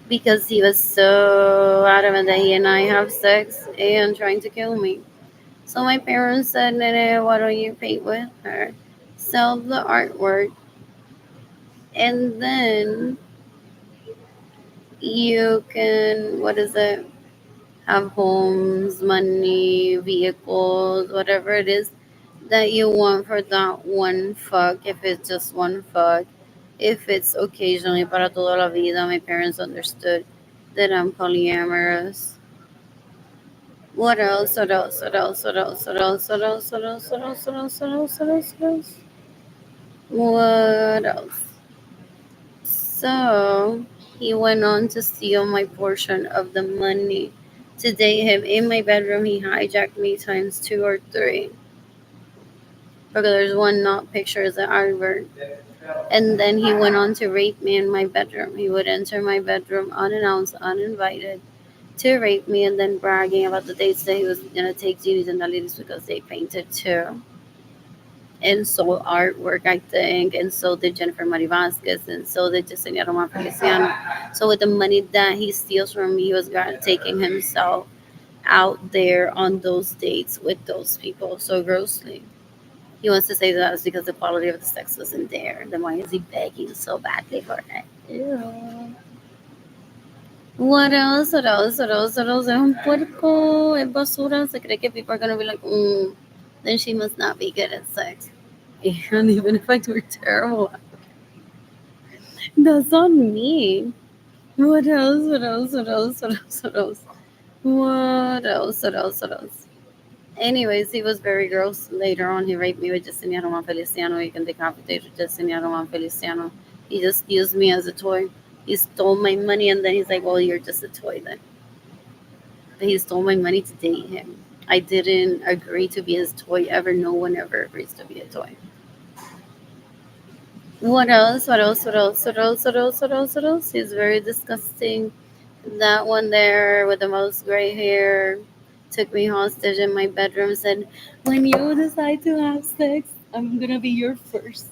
Speaker 1: because he was so adamant that he and I have sex and trying to kill me. So my parents said, Nene, why don't you paint with her? Sell the artwork, and then you can, what is it? Have homes, money, vehicles, whatever it is that you want for that one fuck. If it's just one fuck, if it's occasionally para toda la vida, my parents understood that I'm polyamorous. What else? What else? What else? What else? What else? What else? What else? What else? What else? What else? What else? What else? What else? So he went on to steal my portion of the money. To date him in my bedroom, he hijacked me times two or three. Because there's one not pictures that artwork. And then he went on to rape me in my bedroom. He would enter my bedroom unannounced, uninvited, to rape me, and then bragging about the dates that he was gonna take Genies and the ladies because they painted too. And sold artwork, I think, and so did Jennifer Marie Vasquez, and so did Yesenia Roman Feliciano. So with the money that he steals from me, he was taking himself out there on those dates with those people so grossly. He wants to say that was because the quality of the sex wasn't there. Then why is he begging so badly for it? Ew. What else? What else? What else? What else? Es un puerco, es basura. Se cree que people are gonna be like, then she must not be good at sex. And even if I do terrible, that's on me. What else? What else? What else? What else? What else? What else? What else? What else? Anyways, he was very gross. Later on, he raped me with Justiniano Roman Feliciano. You can decapitate with Justiniano Roman Feliciano. He just used me as a toy. He stole my money, and then he's like, well, you're just a toy then. But he stole my money to date him. I didn't agree to be his toy ever. No one ever agrees to be a toy. What else? What else? What else? What else? What else? What else? What else? He's very disgusting. That one there with the most gray hair took me hostage in my bedroom. Said, "When you decide to have sex, I'm gonna be your first.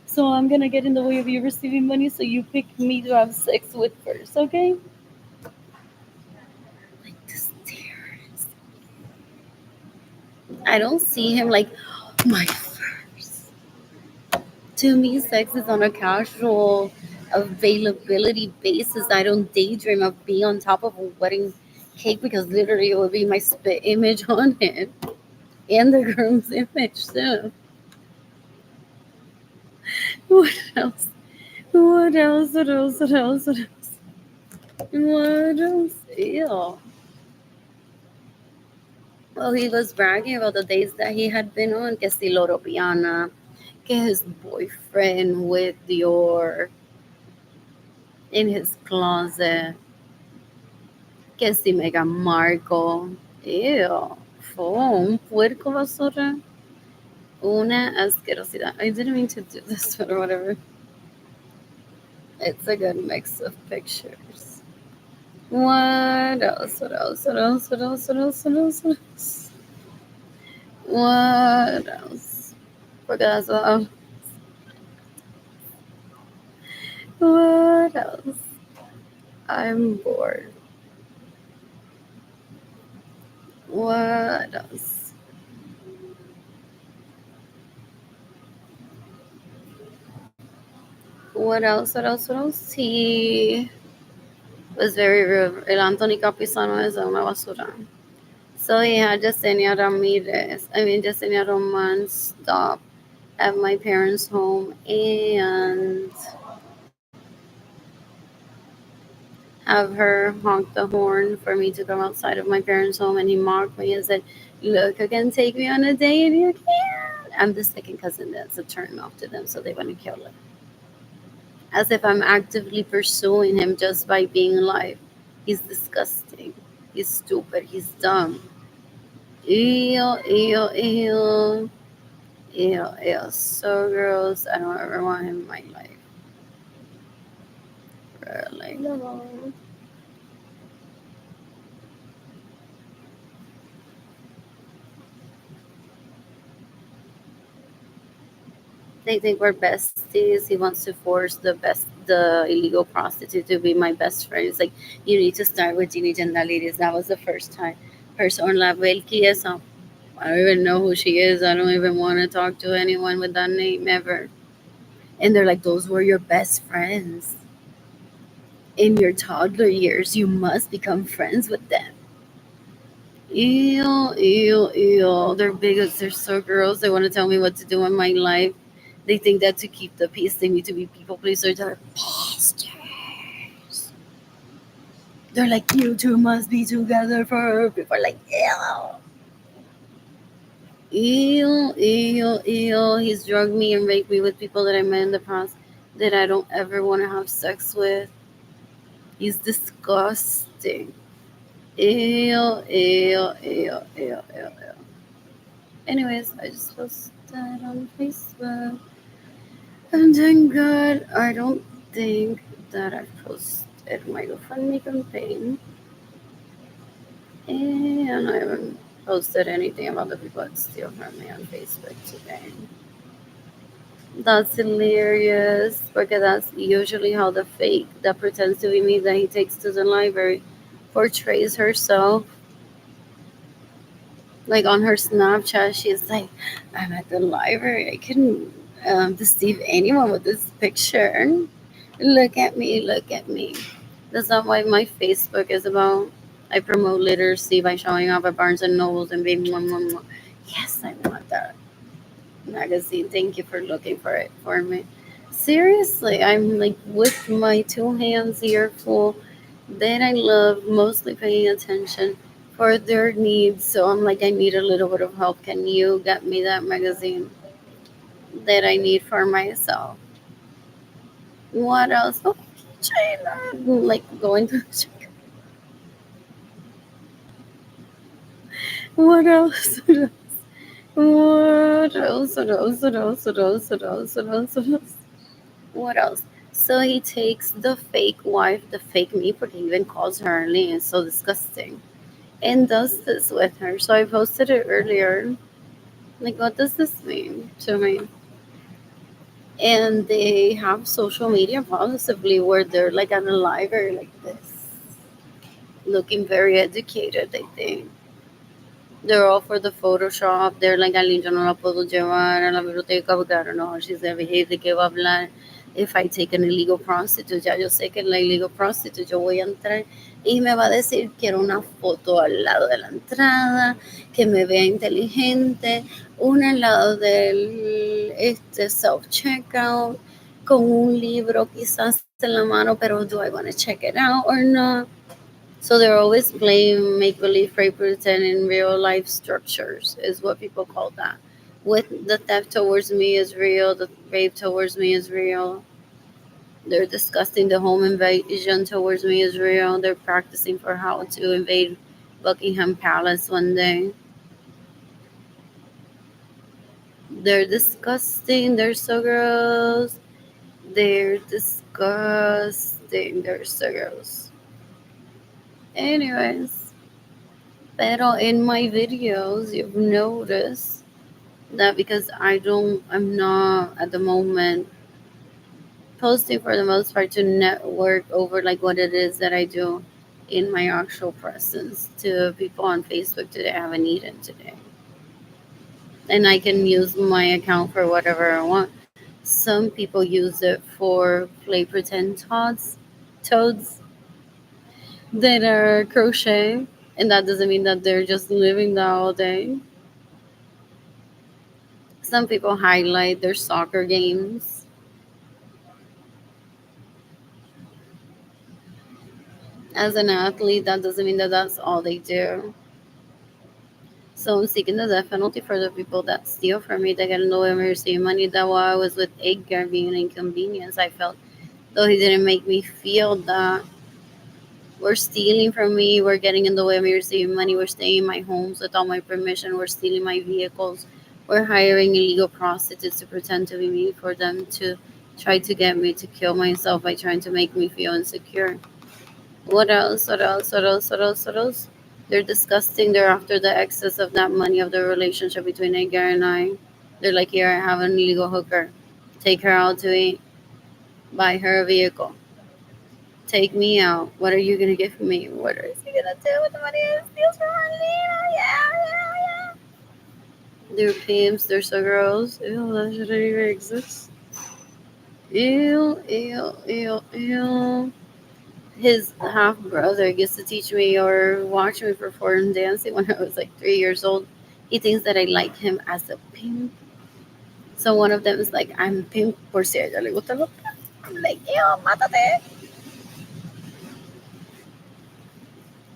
Speaker 1: So I'm gonna get in the way of you receiving money. So you pick me to have sex with first, okay?" Like this terrorist. I don't see him like my first. To me, sex is on a casual availability basis. I don't daydream of being on top of a wedding cake because literally it would be my spit image on it and the groom's image too. What else? What else? What else? What else? What else? What else? Ew. Well, he was bragging about the days that he had been on, que si Loro Piana, que his boyfriend with Dior in his closet, que si Meghan Markle. Ew. Fue un puerco basura. Una asquerosidad. I didn't mean to do this, but whatever. It's a good mix of pictures. What else? What else? What else? What else? What else? What else? What else? What else? Porque that's what else? I'm bored. What else? What else? What else? What else? He was very rude. El Anthony Capisano es una basura. So he had Yesenia Ramirez, Yesenia Roman stop at my parents' home and have her honk the horn for me to come outside of my parents' home. And he mocked me and said, "Look, I can take me on a date and you can't." I'm the second cousin that's a turn off to them, so they want to kill him. As if I'm actively pursuing him just by being alive. He's disgusting. He's stupid. He's dumb. Ew, ew, ew. Ew, ew. So gross. I don't ever want him in my life. Really. No. They think we're besties. He wants to force the illegal prostitute to be my best friend. It's like, you need to start with Gini Jandalides. That was the first time. Person la Velki esa. I don't even know who she is. I don't even want to talk to anyone with that name ever. And they're like, those were your best friends. In your toddler years, you must become friends with them. Ew, ew, ew. They're bigots. They're so gross. They want to tell me what to do in my life. They think that to keep the peace, they need to be people pleasers. They're bastards. They're like, you two must be together for. People are like, ew. Ew, ew, ew. He's drugged me and raped me with people that I met in the past that I don't ever want to have sex with. He's disgusting. Ew, ew, ew, ew, ew, ew. Anyways, I just posted that on Facebook. I'm doing good. I don't think that I've posted my GoFundMe campaign. And I haven't posted anything about the people that steal from me on Facebook today. That's hilarious because that's usually how the fake that pretends to be me that he takes to the library portrays herself. Like on her Snapchat, she's like, I'm at the library. I couldn't deceive anyone with this picture. Look at me, look at me. That's not what my Facebook is about. I promote literacy by showing up at Barnes and Nobles and being mwah, mwah, mwah. Yes, I want that magazine. Thank you for looking for it for me. Seriously, I'm like with my two hands here full that I love, mostly paying attention for their needs. So I'm like, I need a little bit of help. Can you get me that magazine that I need for myself? What else? Oh, China. Like going to what else? What else? What else? What else? What else? What else? What else? What else? What else? So he takes the fake wife, the fake me, because he even calls her Arlene. It's so disgusting. And does this with her. So I posted it earlier. Like, what does this mean to me? And they have social media possibly where they're like at a library like this, looking very educated, I think. They're all for the Photoshop. They're like, Alin, yo no la puedo llevar a la biblioteca porque I don't know how she's gonna behave, de qué va a hablar. If I take an illegal prostitute, ya yo sé que en la illegal prostitute yo voy a entrar y me va a decir quiero una foto al lado de la entrada, que me vea inteligente, una al lado del self-checkout, con un libro quizás en la mano, pero do I want to check it out or not? So they're always playing make believe, pray, pretend in real life structures, is what people call that. With the theft towards me is real, the rape towards me is real. They're discussing the home invasion towards me is real. They're practicing for how to invade Buckingham Palace one day. They're disgusting. They're so gross. They're disgusting. They're so gross. Anyways, pero in my videos, you've noticed that because I'm not at the moment posting for the most part to network over like what it is that I do in my actual presence to people on Facebook today. I haven't eaten today. And I can use my account for whatever I want. Some people use it for play pretend toads that are crochet. And that doesn't mean that they're just living that all day. Some people highlight their soccer games. As an athlete, that doesn't mean that that's all they do. So I'm seeking the death penalty for the people that steal from me, that get no way receive money. That while I was with Edgar being an inconvenience, I felt though he didn't make me feel that We're stealing from me. We're getting in the way of me receiving money. We're staying in my homes without my permission. We're stealing my vehicles. We're hiring illegal prostitutes to pretend to be me for them to try to get me to kill myself by trying to make me feel insecure. What else? What else? What else? What else? What else? They're disgusting. They're after the excess of that money of the relationship between Edgar and I. They're like, here, I have an illegal hooker. Take her out to eat. Buy her a vehicle. Take me out. What are you gonna give me? What is he gonna do with the money he steals from Marlena? Yeah, yeah, yeah. They're pimps. They're so gross. Ew, that shouldn't even exist. Ew, ew, ew, ew. His half brother gets to teach me or watch me perform dancing when I was like 3 years old. He thinks that I like him as a pimp. So one of them is like, I'm pimp por si a ella le gusta lo. I'm like, ew, mátate.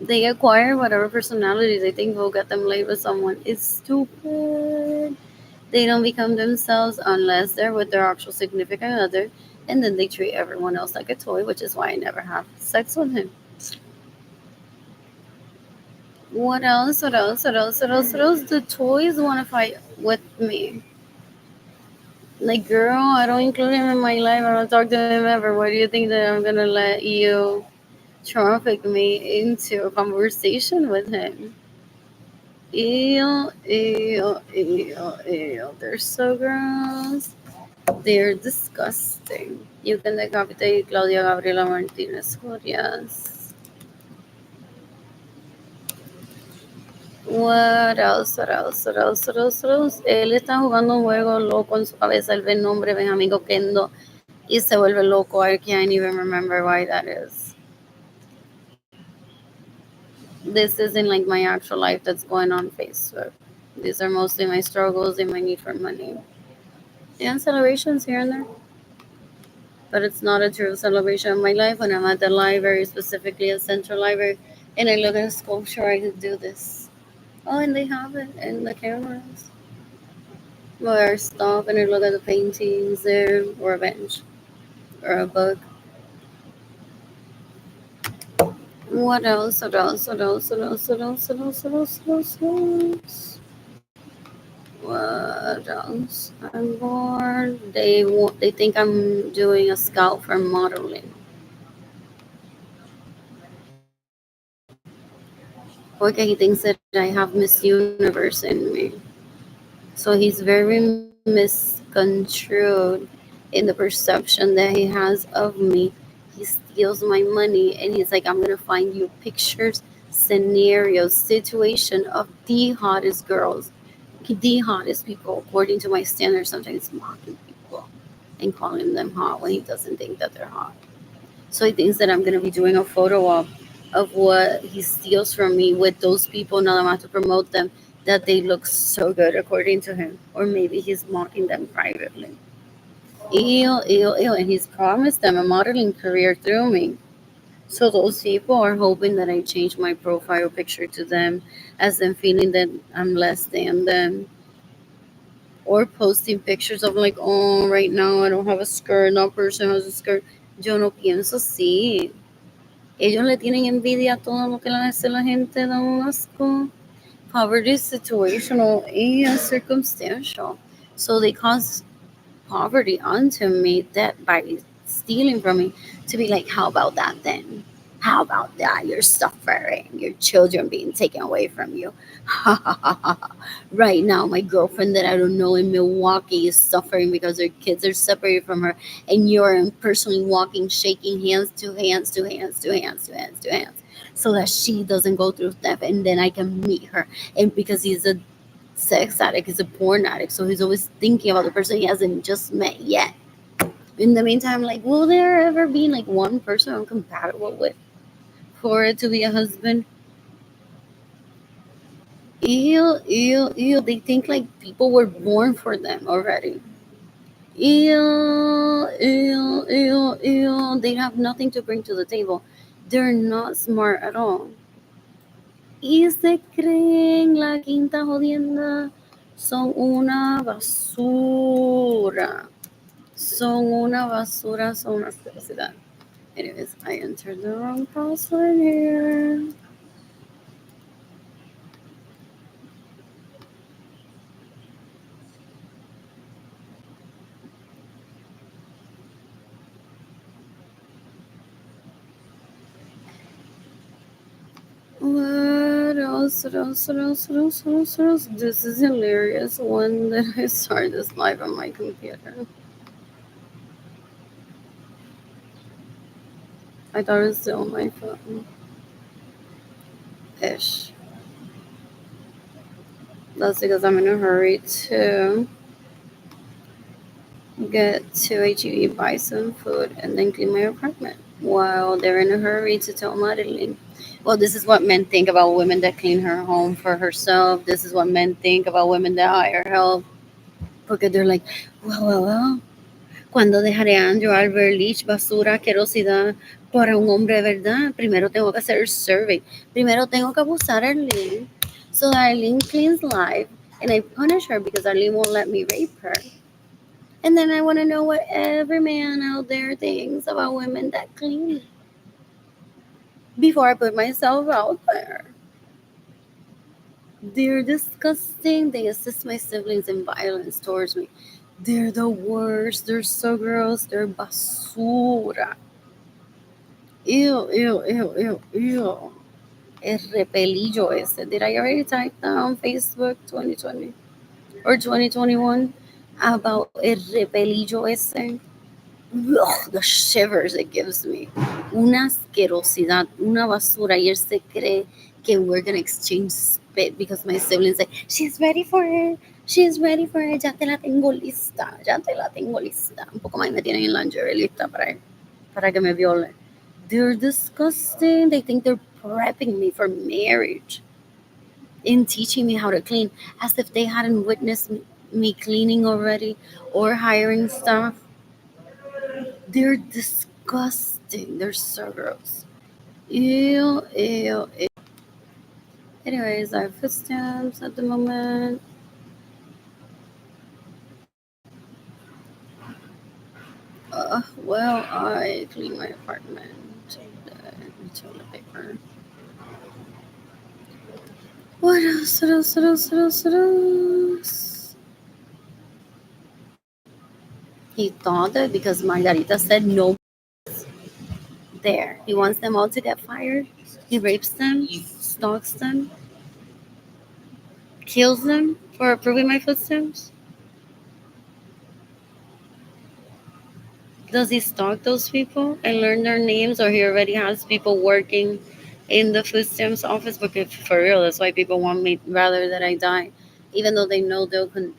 Speaker 1: They acquire whatever personality they think will get them laid with someone. It's stupid. They don't become themselves unless they're with their actual significant other, and then they treat everyone else like a toy, which is why I never have sex with him. What else? What else? What else? What else? What else? The toys want to fight with me. Like, girl, I don't include him in my life. I don't talk to him ever. Why do you think that I'm gonna let you traffic me into a conversation with him? Ew, ew, ew, ew. They're so gross. They're disgusting. You can decapitate Claudia Gabriela Martinez Curias. What else? What else? What else? What else? What else? Él está jugando un juego loco en su cabeza. Él ve el nombre Benjamín Oquendo y se vuelve loco. I can't even remember why that is. This isn't like my actual life that's going on Facebook. These are mostly my struggles and my need for money. And celebrations here and there. But it's not a true celebration of my life. When I'm at the library, specifically a central library, and I look at a sculpture, I could do this. Oh, and they have it in the cameras. Where I stop and I look at the paintings there, or a bench, or a book. What else? What else? What else? What else? What else? What else? What else? What else? What else? What else? I'm bored. They think I'm doing a scout for modeling. Porque he thinks that I have Miss Universe in me. So he's very misconstrued in the perception that he has of me. He steals my money and he's like, I'm gonna find you pictures, scenarios, situation of the hottest girls, the hottest people, according to my standards, sometimes mocking people and calling them hot when he doesn't think that they're hot. So he thinks that I'm gonna be doing a photo op of what he steals from me with those people, nada más to promote them, that they look so good according to him. Or maybe he's mocking them privately. Ew, ew, ew. And he's promised them a modeling career through me. So those people are hoping that I change my profile picture to them, as them feeling that I'm less than them. Or posting pictures of like, oh, right now I don't have a skirt, no person has a skirt. Yo no pienso así. Ellos le tienen envidia a todo lo que le hace la gente, da un asco. Poverty is situational and circumstantial. So they cause poverty onto me that by stealing from me to be like, how about that then? How about that? You're suffering, your children being taken away from you. Right now, my girlfriend that I don't know in Milwaukee is suffering because her kids are separated from her, and you're personally walking, shaking hands to hands to hands to hands to hands to hands, so that she doesn't go through theft, and then I can meet her. And because he's a sex addict, he's a porn addict, so he's always thinking about the person he hasn't just met yet. In the meantime, like, will there ever be like one person I'm compatible with for it to be a husband? Ew, ew, ew. They think like people were born for them already. Ew, ew, ew, ew. They have nothing to bring to the table. They're not smart at all. Y se creen la quinta jodienda. Son una basura. Son una basura, son una asquerosidad. Anyways, I entered the wrong password here. What else? What else? What else? What else? What else? What else? This is hilarious. When did I start this live on my computer? I thought it was still on my phone. Ish. That's because I'm in a hurry to get to HEB, buy some food, and then clean my apartment. While they're in a hurry to tell Madeline. Well, this is what men think about women that clean her home for herself. This is what men think about women that hire help. Porque they're like, well, ¿cuándo dejarán yo al ver leach, basura, asquerosidad para un hombre de verdad? Primero tengo que hacer el survey. Primero tengo que abusar a Arlene so that Arlene cleans live and I punish her because Arlene won't let me rape her. And then I want to know what every man out there thinks about women that clean before I put myself out there. They're disgusting. They assist my siblings in violence towards me. They're the worst. They're so gross. They're basura. Ew, ew, ew, ew, ew. El repelillo ese. Did I already type that on Facebook 2020 or 2021 about el repelillo ese? Ugh, the shivers it gives me. Una asquerosidad, una basura. Y él se cree que we're gonna exchange spit because my siblings say, she's ready for it. She's ready for it. Ya te la tengo lista. Ya te la tengo lista. Un poco más me tienen en lingerie lista para que me viole. They're disgusting. They think they're prepping me for marriage in teaching me how to clean as if they hadn't witnessed me cleaning already or hiring staff. They're disgusting. They're so gross. Ew, ew, ew. Anyways, I have food stamps at the moment. Well, I clean my apartment. The toilet paper. What else? What else? What else? What else? What else? He thought that because Margarita said no there, he wants them all to get fired. He rapes them, stalks them, kills them for approving my footsteps. Does he stalk those people and learn their names, or he already has people working in the food stamps office? Because for real, that's why people want me rather that I die, even though they know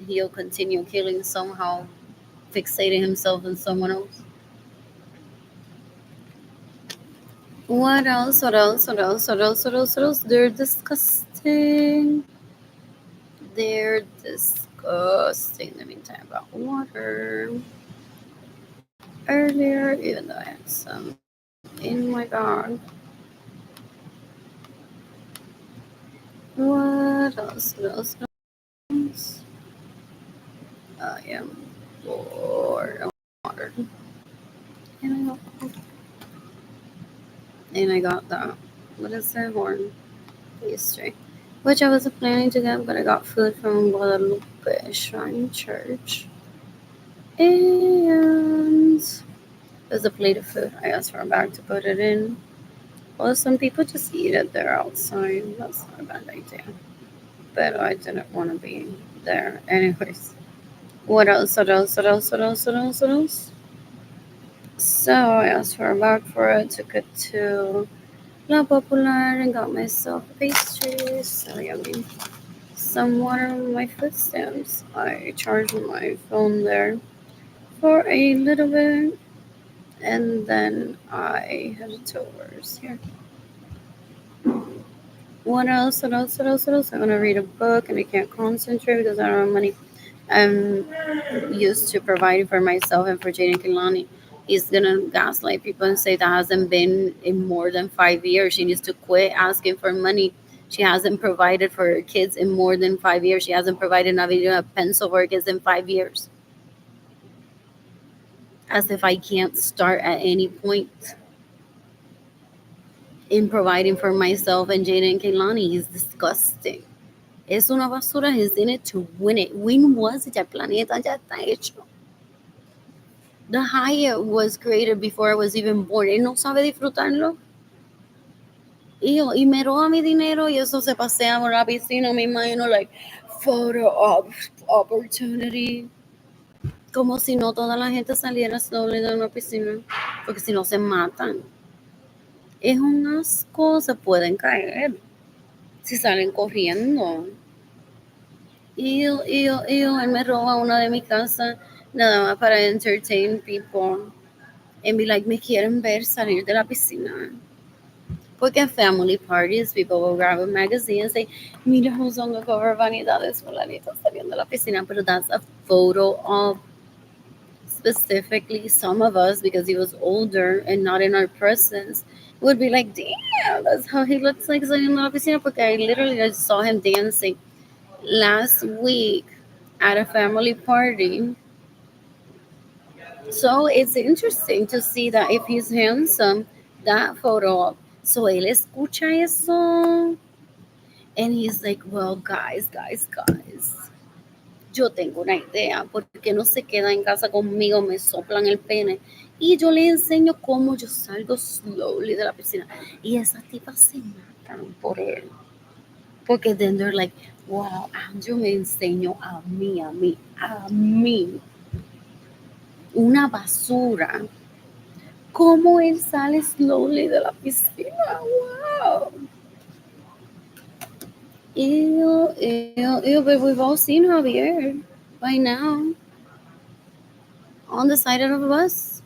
Speaker 1: he'll continue killing somehow, fixating himself on someone else. What else? What else? What else? What else? What else? What else? They're disgusting. They're disgusting. Let me talk about water earlier, even though I had some in my bag. What else? What else? What else? I am bored of water. And I got that. What is that horn? Pastry. Which I wasn't planning to get, but I got food from Guadalupe Shrine Church. And there's a plate of food. I asked for a bag to put it in. Well, some people just eat it there outside. That's not a bad idea. But I didn't want to be there. Anyways. What else? What else? What else? What else? What else? What else? So I asked for a bag for it, took it to La Popular and got myself a pastry. So yummy. Some water on my food stamps. I charged my phone there for a little bit. And then I headed towards here. What else? What else? What else? What else? I'm gonna read a book and I can't concentrate because I don't have money. I'm used to providing for myself and for Jaden Kilani. He's gonna gaslight people and say that hasn't been in more than 5 years. She needs to quit asking for money. She hasn't provided for her kids in more than 5 years. She hasn't provided not even a pencil for her kids in 5 years. As if I can't start at any point. in providing for myself and Jada and Kehlani. He's disgusting. Es una basura. He's in it to win it. Win was it? El planeta ya está hecho. The Hyatt was created before I was even born. Él no sabe disfrutarlo. Y me roba mi dinero y eso se pasea por la piscina, me imagino, like, photo opportunity. Como si no toda la gente saliera slowly de una piscina, porque si no se matan. Es un asco, se pueden caer si salen corriendo. Él me roba una de mi casa nada más para entertain people. And be like, me quieren ver salir de la piscina. Porque at family parties, people will grab a magazine and say, mira who's on the cover of Vanidades, fulanito saliendo de la piscina. But that's a photo of specifically some of us, because he was older and not in our presence, would be like, damn, that's how he looks like saliendo de la piscina. Porque I literally just saw him dancing last week at a family party. So it's interesting to see that if he's handsome, that photo. So él escucha eso. And he's like, well, guys. Yo tengo una idea. ¿Por qué no se queda en casa conmigo? Me soplan el pene. Y yo le enseño cómo yo salgo slowly de la piscina. Y esas tipas se matan por él. Porque then they're like, wow, Andrew me enseñó a mí. Una basura. Cómo él sale slowly de la piscina. Wow. Ew, but we've all seen Javier by now. On the side of a bus.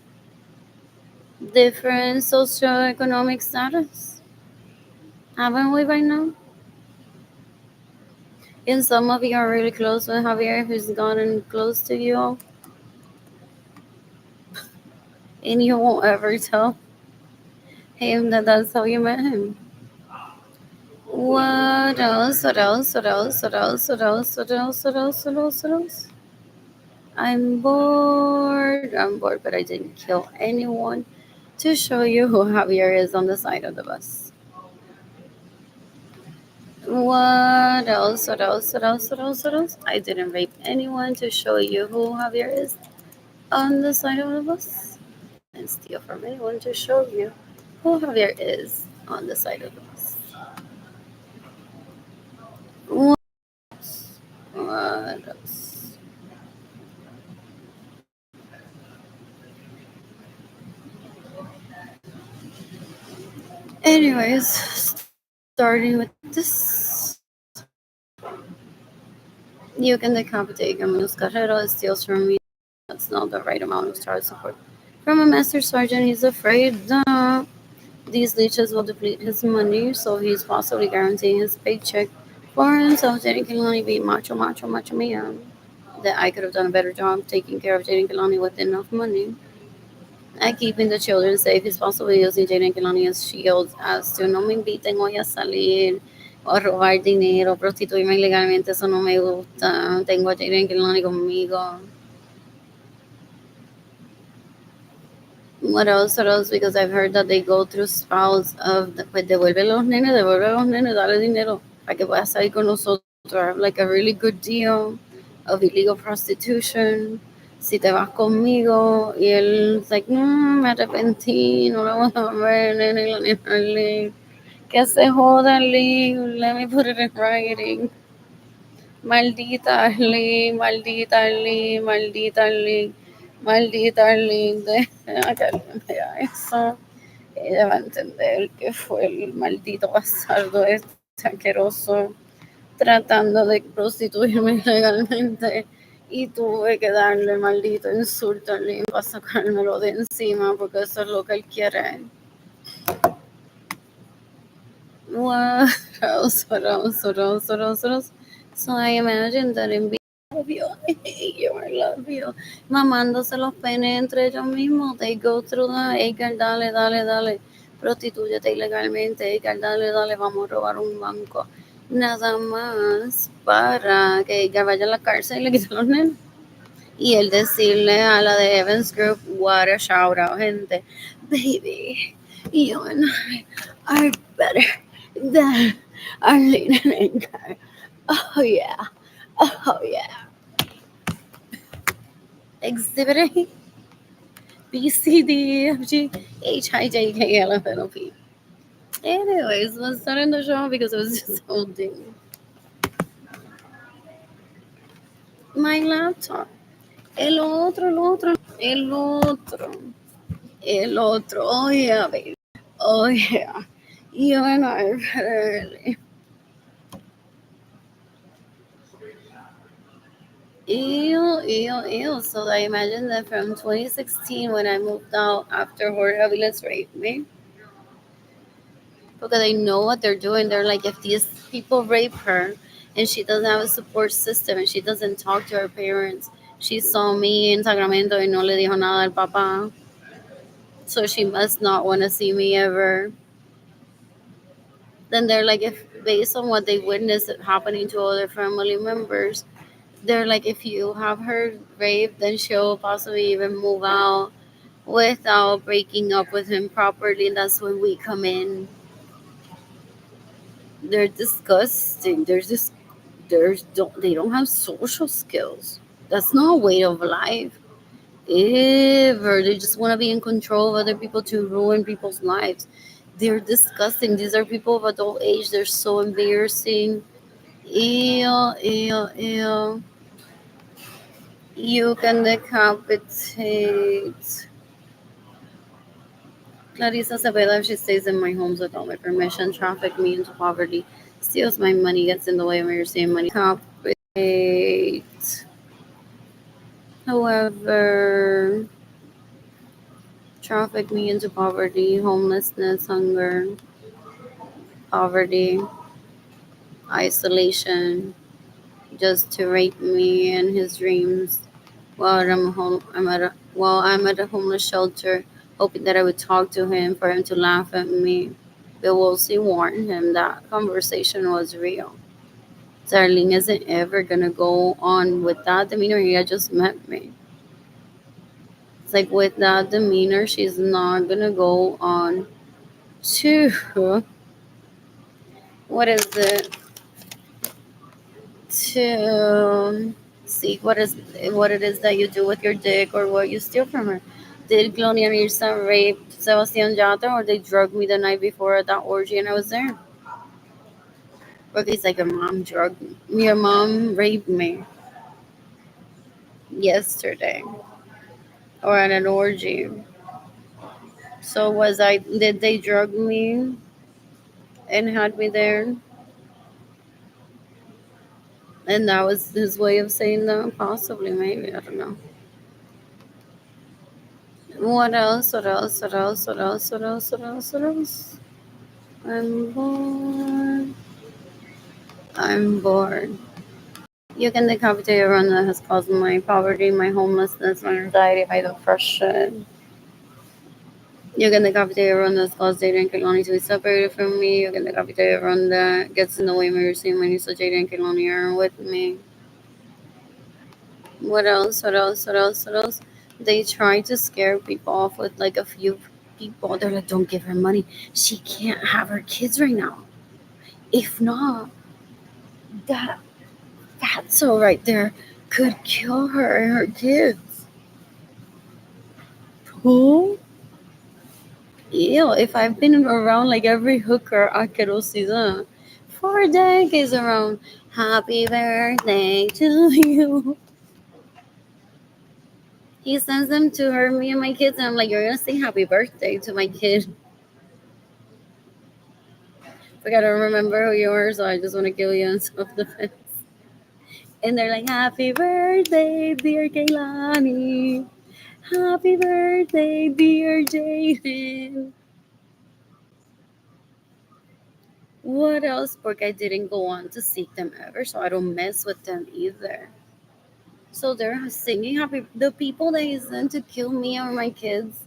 Speaker 1: Different socioeconomic status. Haven't we by now? And some of you are really close with Javier, who's gotten close to you all. And you won't ever tell him that that's how you met him. What else? I'm bored, but I didn't kill anyone to show you who Javier is on the side of the bus. What else? I didn't rape anyone to show you who Javier is on the side of the bus. I didn't steal from anyone to show you who Javier is on the side of the bus. What else? Anyways, starting with this. You can decapitate Camilo Carrero. It steals from me. That's not the right amount of child support. From a master sergeant, he's afraid that these leeches will deplete his money, so he's possibly guaranteeing his paycheck for himself. Jaden can only be macho mia. That I could have done a better job taking care of Jaden Kelani with enough money. And keeping the children safe. He's possibly using Jaden Kelani as shields as to no me inviten hoy a salir o a robar dinero, prostituirme ilegalmente, eso no me gusta. Tengo a Jaden Kelani conmigo. What else? Because I've heard that they go through spouts of, pues devuelve los nenes, dale dinero para que puedas salir con nosotros. I have like a really good deal of illegal prostitution. Si te vas conmigo, y él like, no, me arrepentí, no lo vamos a ver, nene, la nena, que se joda, Lee, let me put it in writing. Maldita Lee, maldita Lee, maldita Lee. Maldita Arlene, que alguien vea eso, ella va a entender que fue el maldito bastardo este asqueroso tratando de prostituirme ilegalmente y tuve que darle maldito insulto a Arlene para sacármelo de encima porque eso es lo que él quiere. What else? So I imagine that in love you, I hate you, I love you. Mamándose los penes entre ellos mismos. They go through that. Edgar, dale. Prostitúyete ilegalmente. Edgar, dale, vamos a robar un banco. Nada más para que Edgar vaya a la cárcel y le quite los nenes. Y él decirle a la de Evans Group, what a shout out, gente. Baby, you and I are better than Arlene and Anchor. Oh yeah. Oh yeah. Exhibit A, B, C, D, E, F, G, H, I, J, K, L, M, N, O, P. Anyways, let's start in the show because it was just holding my laptop. El otro, el otro, el otro, el otro. Oh yeah, baby. Oh yeah. You and I are better. Ew, ew, ew. So I imagine that from 2016 when I moved out after Jorge Aviles raped me, because they know what they're doing. They're like, if these people rape her and she doesn't have a support system and she doesn't talk to her parents, she saw me in Sacramento y no le dijo nada al papá, so she must not want to see me ever. Then they're like, if based on what they witnessed happening to other family members, they're like, if you have her raped, then she'll possibly even move out without breaking up with him properly. And that's when we come in. They're disgusting. They don't have social skills. That's not a way of life. Ever. They just want to be in control of other people to ruin people's lives. They're disgusting. These are people of adult age. They're so embarrassing. Ew, ew, ew. You can decapitate Clarissa Cepeda if she stays in my homes without my permission, traffic me into poverty, steals my money, gets in the way of me receiving money. Decapitate whoever traffic me into poverty, homelessness, hunger, poverty, isolation, just to rape me and his dreams while I'm at a homeless shelter, hoping that I would talk to him for him to laugh at me. Bill Wolsey warned him that conversation was real. Darlene isn't ever gonna go on with that demeanor. He had just met me. It's like with that demeanor, she's not gonna go on to what is it? To see what it is that you do with your dick or what you steal from her. Did Gloria Mirza rape Sebastian Yatra or they drugged me the night before at that orgy and I was there? Or he's like, your mom drugged me. Your mom raped me yesterday or at an orgy. So did they drug me and had me there? And that was his way of saying that? Possibly, maybe, I don't know. What else? What else? What else? What else? What else? What else? What else? I'm bored. I'm bored. You can decapitate everyone that has caused my poverty, my homelessness, my anxiety, my depression. You can decapitate everyone that's caused Jada and Kelani to be separated from me. You can decapitate everyone that gets in the way of me receiving money so Jada and Kelani are with me. What else? What else? What else? What else? They try to scare people off with like a few people. They're like, don't give her money. She can't have her kids right now. If not, that fatso right there could kill her and her kids. Who? Ew, if I've been around like every hooker asquerosidad for decades around, happy birthday to you. He sends them to her, me and my kids, and I'm like, you're gonna sing happy birthday to my kid. I gotta remember who you are, so I just wanna kill you in self defense. And they're like, happy birthday, dear Kaylani. Happy birthday, dear Jaden. What else? Porque I didn't go on to seek them ever, so I don't mess with them either. So they're singing happy. The people that he sent to kill me or my kids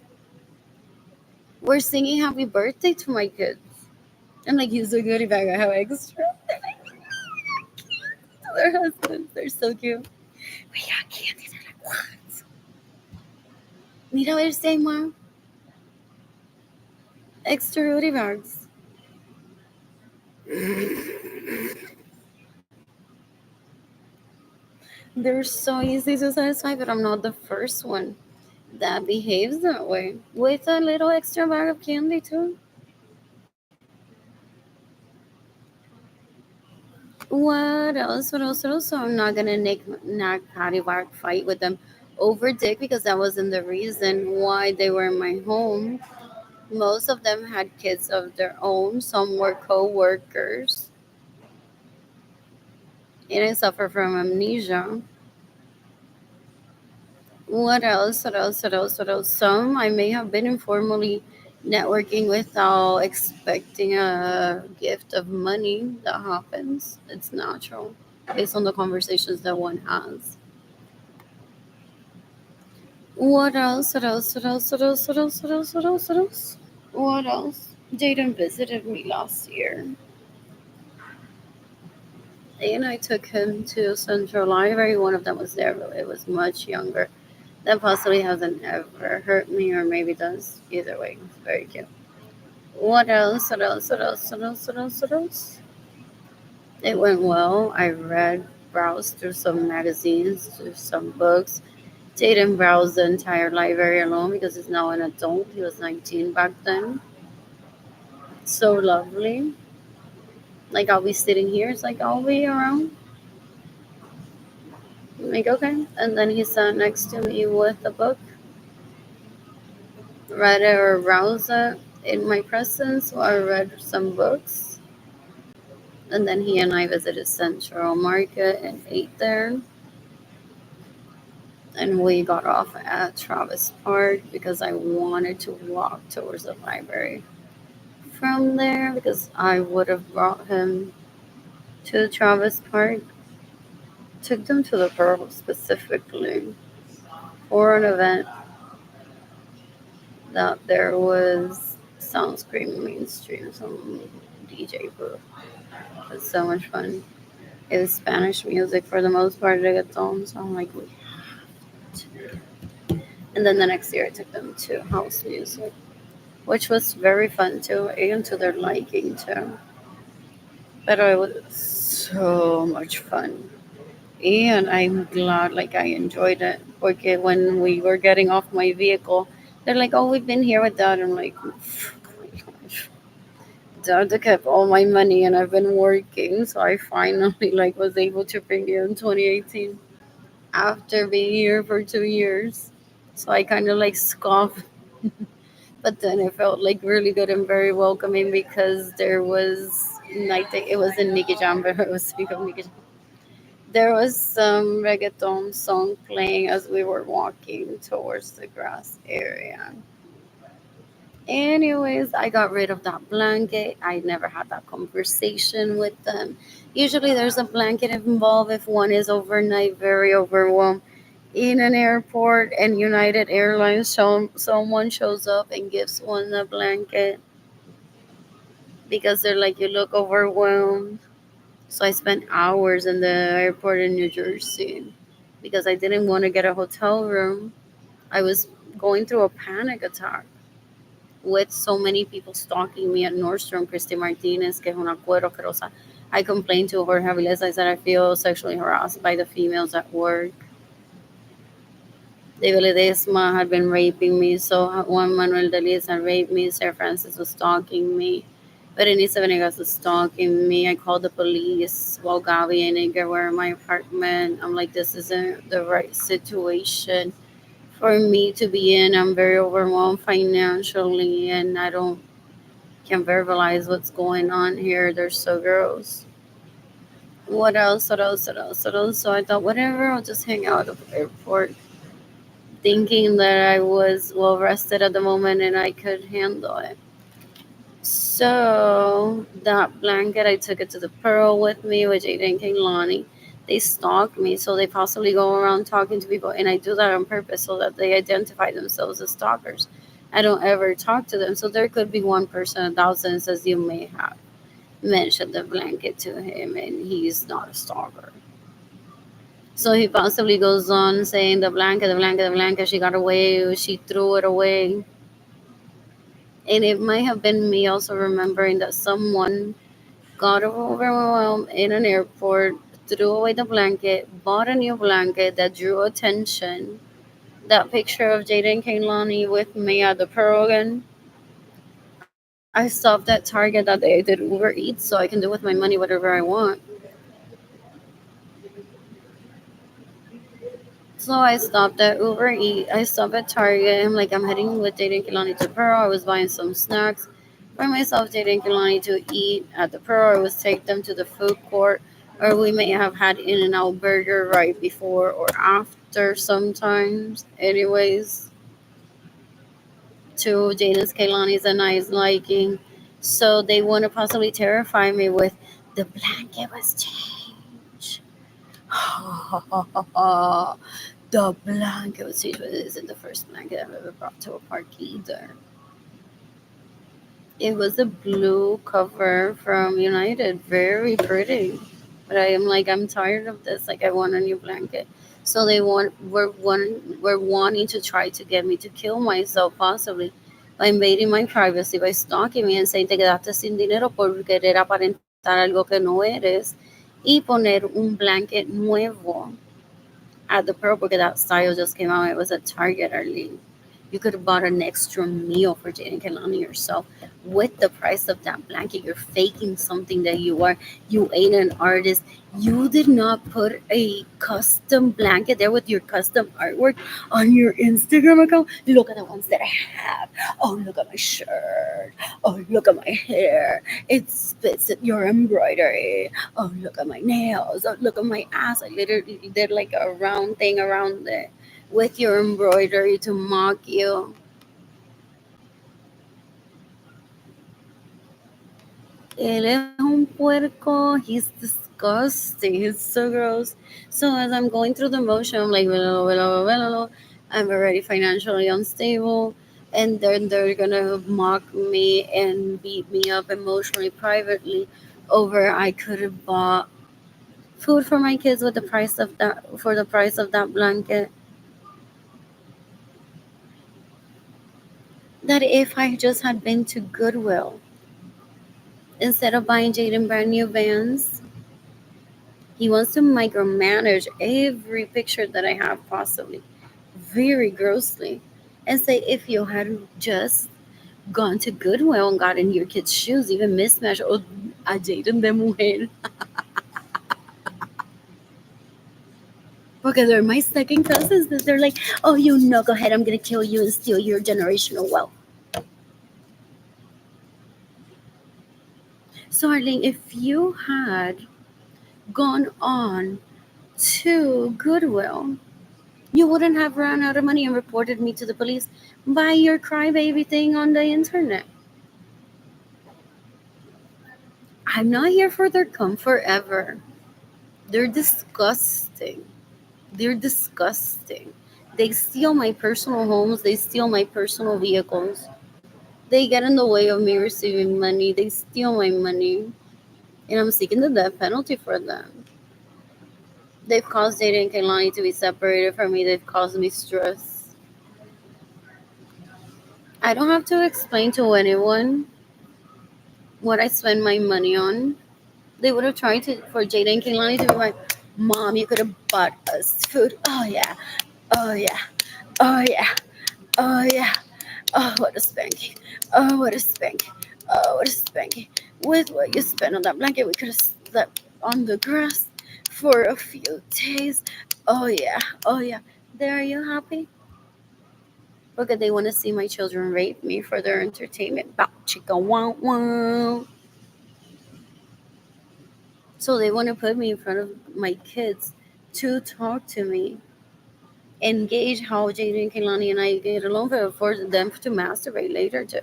Speaker 1: were singing happy birthday to my kids. I'm like, he's a goodie bag. I have extra. They're like, their husbands. They're so cute. We got candy. They're like, what? Mira a ver si hay más extra goodie bags. They're so easy to satisfy, but I'm not the first one that behaves that way. With a little extra bag of candy, too. What else? What else? What else? So I'm not gonna not patty whack fight with them over dick because that wasn't the reason why they were in my home. Most of them had kids of their own. Some were co-workers, and I suffer from amnesia. What else? What else? What else? What else? Some I may have been informally networking without expecting a gift of money. That happens. It's natural based on the conversations that one has. What else? What else? What else? What else? What else? What else? What else? What else? What else? Jaden visited me last year, and I took him to Central Library. One of them was there, but it was much younger. That possibly hasn't ever hurt me, or maybe does. Either way, it's very cute. What else? What else? What else? What else? What else? What else? It went well. I read, browsed through some magazines, through some books. Jaden browsed the entire library alone because he's now an adult. He was 19 back then. So lovely. Like I'll be sitting here. It's like I'll be around. I'm like okay. And then he sat next to me with a book, read it or browsed it in my presence. So I read some books. And then he and I visited Central Market and ate there. And we got off at Travis Park because I wanted to walk towards the library from there because I would have brought him to Travis Park. Took them to the Pearl specifically for an event that there was sound screaming mainstream, some DJ booth. It was so much fun. It was Spanish music for the most part, reggaeton, so I'm like, we have to. And then the next year I took them to house music, which was very fun too, and to their liking too. But it was so much fun. And I'm glad like I enjoyed it. Porque when we were getting off my vehicle, they're like, "Oh, we've been here with Dad." I'm like, "Oh my gosh, Dad kept all my money, and I've been working, so I finally like was able to bring you in 2018 after being here for 2 years." So I kind of like scoffed, but then it felt like really good and very welcoming because there was night. It was in Nicky Jam, but it was speak of Nicky. There was some reggaeton song playing as we were walking towards the grass area. Anyways, I got rid of that blanket. I never had that conversation with them. Usually, there's a blanket involved if one is overnight very overwhelmed in an airport, and United Airlines someone shows up and gives one a blanket because they're like, you look overwhelmed. So I spent hours in the airport in New Jersey because I didn't want to get a hotel room. I was going through a panic attack with so many people stalking me at Nordstrom. Christy Martinez, que es una cuero asquerosa. I complained to Jorge Aviles. I said I feel sexually harassed by the females at work. David Ledesma had been raping me. So Juan Manuel Deliz had raped me. Sarah Francis was stalking me. Berenice Venegas was stalking me. I called the police while Gabi and Edgar were in my apartment. I'm like, this isn't the right situation for me to be in. I'm very overwhelmed financially and I don't can verbalize what's going on here. They're so gross. What else? What else? What else? What else? So I thought, whatever, I'll just hang out at the airport, thinking that I was well rested at the moment and I could handle it. So that blanket, I took it to the Pearl with me, with Jaden and Kaylani. They stalk me, so they possibly go around talking to people, and I do that on purpose so that they identify themselves as stalkers. I don't ever talk to them, so there could be one person, a thousand, says you may have mentioned the blanket to him, and he's not a stalker. So he possibly goes on saying the blanket, the blanket, the blanket. She got away, she threw it away. And it might have been me also remembering that someone got overwhelmed in an airport, threw away the blanket, bought a new blanket that drew attention. That picture of Jaden Kaylani with me at the Pearl. I stopped at Target that day. I did Uber Eats so I can do with my money whatever I want. So I stopped at Uber Eats. I stopped at Target. I'm like, I'm heading with Jaden Kaylani to Pearl. I was buying some snacks for myself, Jaden Kaylani, to eat at the Pearl. I was take them to the food court, or we may have had In-N-Out Burger right before or after sometimes. Anyways, to Jaden's Kaylani's and I's liking. So they want to possibly terrify me with the blanket was changed. The blanket was changed, but it isn't the first blanket I've ever brought to a park either. It was a blue cover from United, very pretty. But I am like, I'm tired of this. Like, I want a new blanket. So they were wanting to try to get me to kill myself, possibly by invading my privacy, by stalking me and saying te quedaste sin dinero por querer aparentar algo que no eres y poner un blanket nuevo at the Pearl because that style just came out. It was at Target, Arlene. You could have bought an extra meal for Jaden Kelani yourself with the price of that blanket. You're faking something that you are. You ain't an artist. You did not put a custom blanket there with your custom artwork on your Instagram account. Look at the ones that I have. Oh, look at my shirt. Oh, look at my hair. It spits at your embroidery. Oh, look at my nails. Oh, look at my ass. I literally did like a round thing around it with your embroidery to mock you. Él es un puerco. He's disgusting. He's so gross. So as I'm going through the motion, I'm like, "Velo, velo, velo." I'm already financially unstable. And then they're gonna mock me and beat me up emotionally, privately, over I could have bought food for my kids with the price of that for the price of that blanket. That if I just had been to Goodwill instead of buying Jaden brand new Vans. He wants to micromanage every picture that I have, possibly, very grossly, and say if you had just gone to Goodwill and gotten your kids' shoes, even mismatched, or a Jaden de mujer, because they're my second cousins, that they're like, oh, you knucklehead, I'm gonna kill you and steal your generational wealth. So, Arlene, if you had gone on to Goodwill, you wouldn't have run out of money and reported me to the police by your crybaby thing on the internet. I'm not here for their comfort ever. They're disgusting. They're disgusting. They steal my personal homes, they steal my personal vehicles. They get in the way of me receiving money, they steal my money, and I'm seeking the death penalty for them. They've caused Data and Kailani to be separated from me, they've caused me stress. I don't have to explain to anyone what I spend my money on. They would have tried to for Jada and Kehlani to be like, Mom, you could have bought us food. Oh yeah, oh yeah, oh yeah, oh yeah. Oh what a spanky. Oh what a spanky. Oh what a spanky. With what you spent on that blanket, we could have slept on the grass for a few days. Oh yeah, oh yeah. There, are you happy? Because they want to see my children rape me for their entertainment. Bow chicka wow wow. So they want to put me in front of my kids to talk to me, engage how Jaden, Kaylani, and I get along for them to masturbate later too.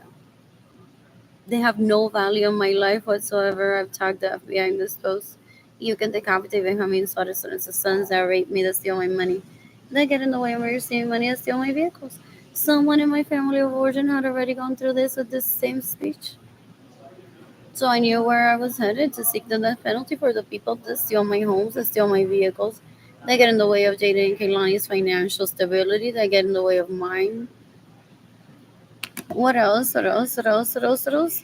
Speaker 1: They have no value in my life whatsoever. I've tagged the FBI in this post. You can decapitate Benjamin Suarez and his sons that rape me, that steal my money. They get in the way of me receiving money and steal my vehicles. Someone in my family of origin had already gone through this with this same speech. So I knew where I was headed to seek the death penalty for the people that steal my homes, that steal my vehicles. They get in the way of Jaden and Kaylani's financial stability. They get in the way of mine. What else? What else? What else? What else? What else?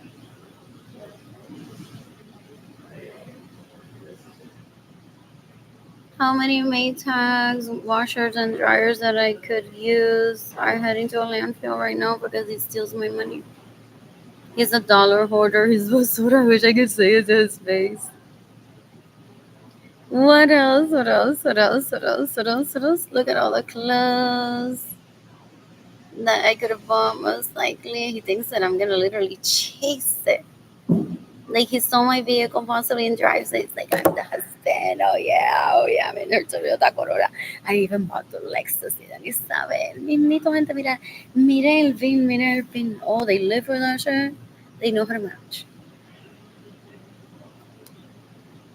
Speaker 1: How many Maytags, washers, and dryers that I could use are heading to a landfill right now because he steals my money. He's a dollar hoarder. He's basura. I wish I could say it to his face. What else? What else? What else? What else? What else? What else? Look at all the clothes that I could have bought. Most likely, he thinks that I'm gonna literally chase it. Like he stole my vehicle possibly and drives it. It's like I'm the husband. Oh yeah, me there's Toyota Corolla. I even bought the Lexus. Y sabe, mismito gente, mira, mira el VIN, mira el PIN. Oh, they live for that shit. They know how to match.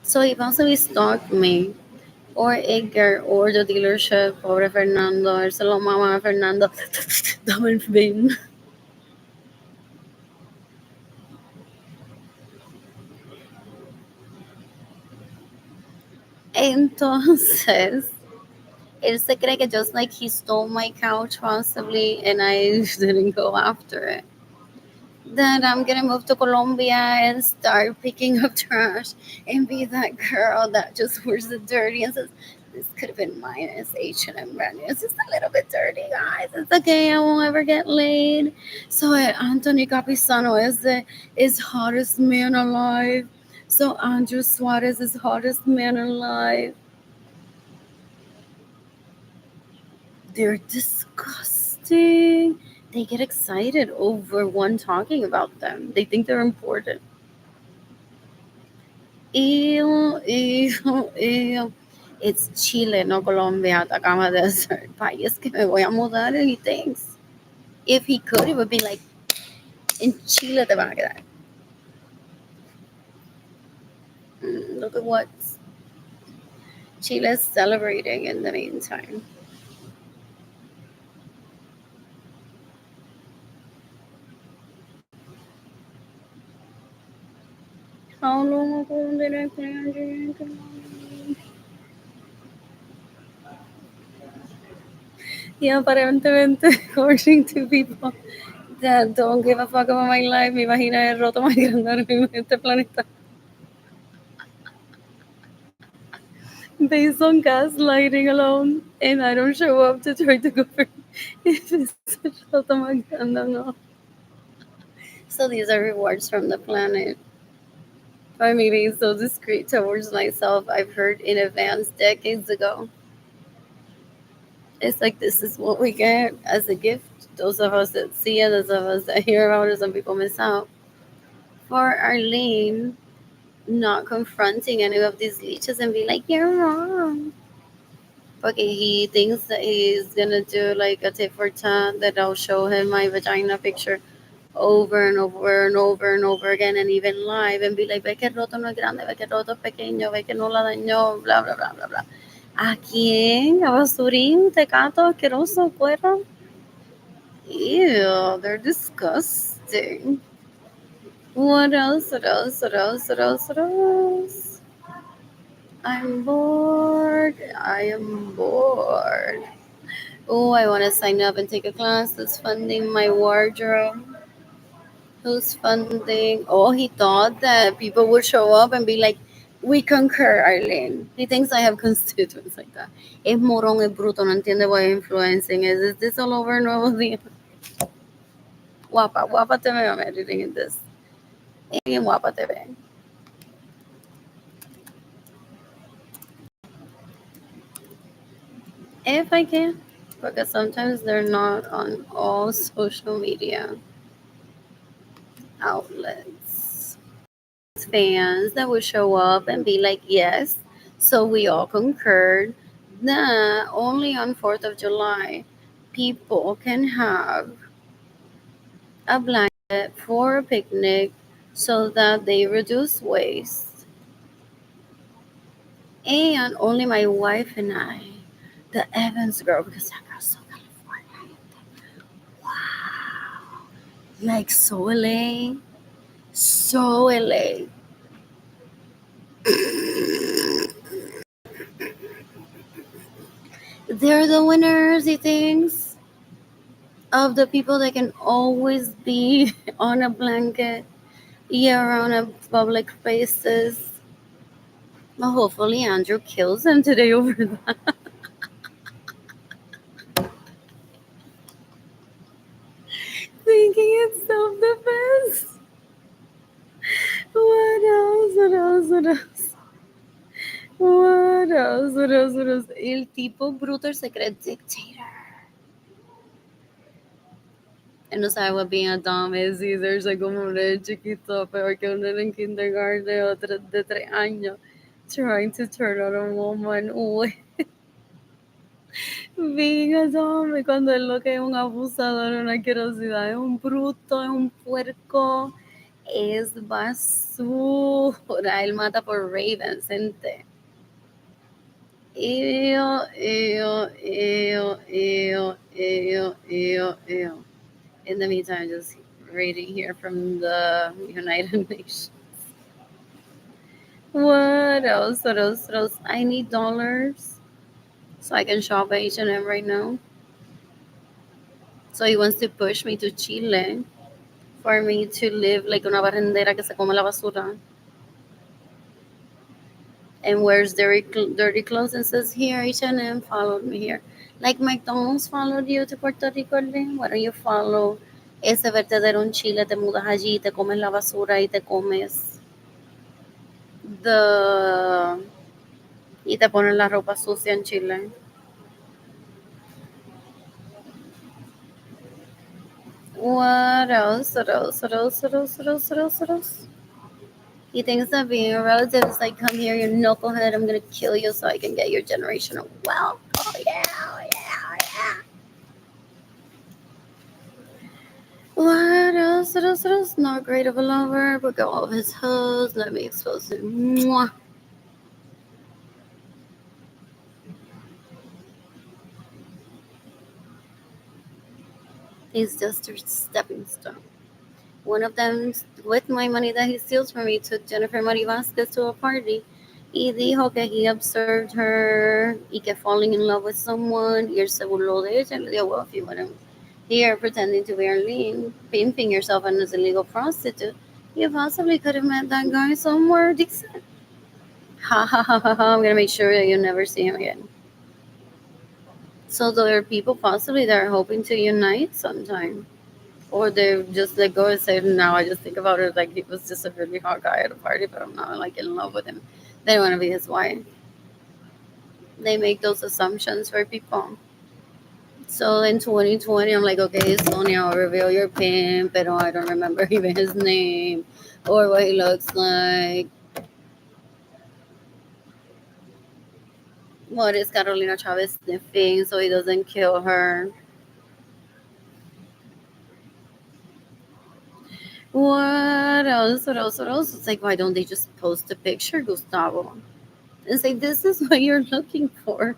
Speaker 1: So he possibly stalked me. Or Edgar, or the dealership, pobre Fernando, él se lo mama a Fernando. Dame el VIN. Entonces, él se cree que just like he stole my couch possibly and I didn't go after it, that I'm gonna move to Colombia and start picking up trash and be that girl that just wears the dirty and says, this could have been mine. It's H&M brand new. It's just a little bit dirty, guys. It's okay. I won't ever get laid. So Anthony Capisano is hottest man alive. So Andrew Suarez is hottest man alive. They're disgusting. They get excited over one talking about them. They think they're important. Ew, ew, ew. It's Chile, no Colombia. Te acabas de hacer país que me voy a mudar. And he thinks if he could, it would be like in Chile te van a quedar. Look at what Chile is celebrating in the meantime. How long ago did I plan to? Yeah, aparentemente, according to people that don't give a fuck about my life, mi vagina es roto más grande ahora mismo en este planeta. Based on gaslighting alone, and I don't show up to try to govern if it's roto más grande or not. So these are rewards from the planet. By me being so discreet towards myself, I've heard in advance decades ago. It's like this is what we get as a gift. Those of us that see it, those of us that hear about it, some people miss out. For Arlene, not confronting any of these leeches and be like, you're wrong. Okay, he thinks that he's gonna do like a tit for tat that I'll show him my vagina picture over and over and over and over again and even live and be like, ve que el roto no es grande, ve que el roto es pequeño, ve que no la dañó, bla, bla, bla, bla, bla. ¿A quién? ¿A Basurín? ¿Tecato? ¿Asqueroso? ¿Cuero? Ew, they're disgusting. What else? What else? What else? What else? What else? I'm bored. I am bored. Oh, I want to sign up and take a class that's funding my wardrobe. Who's funding? Oh, he thought that people would show up and be like, we concur, Arlene. He thinks I have constituents like that. Es morón, es bruto, no entiende what influencing is. Is this all over Nuevo Día? Guapa, guapa te veo, I'm editing in this. Bien guapa te ve. If I can, because sometimes they're not on all social media outlets. Fans that would show up and be like, yes, so we all concurred that only on 4th of July people can have a blanket for a picnic so that they reduce waste. And only my wife and I, the Evans girl, because that girl's so California. Wow. Like so LA. So LA. They're the winners, he thinks, of the people that can always be on a blanket year round at public places. Well, hopefully Andrew kills him today over that. Thinking it's self-defense. What else? What else? What else? What else? What else? What else? El tipo bruto, el secret dictator. Él no sabe what being a dom is either. Soy como un nene chiquito, peor que un nene en kindergarten o de 3 años. Trying to turn on a woman. Uy. Being a dom, cuando él lo que es un abusador, una asquerosidad, es un bruto, es un puerco, es basura. Él mata por Ravens, gente. Ew, ew, ew, ew, ew, ew, ew. In the meantime, just reading here from the United Nations. What else? What else? What else? I need dollars so I can shop at H&M right now. So he wants to push me to Chile for me to live like una barrendera que se come la basura and wears dirty clothes and says, here, H&M followed me here. Like McDonald's followed you to Puerto Rico, Lee? Why don't you follow ese vertedero en Chile? Te mudas allí, te comes la basura y te comes the... y te pones la ropa sucia en Chile. What else? What else? What else? What else? What else? What else? What else? He thinks that being a relative is like, come here, you knucklehead, I'm gonna kill you so I can get your generational wealth. Oh yeah, oh yeah, oh yeah. What else? What else? What else? Not great of a lover, but got all of his hoes. Let me expose him. Mwah. He's just a stepping stone. One of them, with my money that he steals from me, took Jennifer Marie Vasquez to a party. Y dijo que he observed her y que falling in love with someone. Y él se burló de ella. Le dijo, well, if you want to here pretending to be Arlene, pimping yourself as a legal prostitute, you possibly could have met that guy somewhere decent. Ha ha ha ha ha. I'm going to make sure that you never see him again. So there are people possibly that are hoping to unite sometime. Or they just let go and say, now I just think about it like he was just a really hot guy at a party, but I'm not like in love with him. They don't want to be his wife. They make those assumptions for people. So in 2020, I'm like, okay, Sonia, I'll reveal your pimp, but I don't remember even his name or what he looks like. What is Carolina Chavez sniffing so he doesn't kill her? What else? What else? What else? It's like, why don't they just post a picture, Gustavo? And say, this is what you're looking for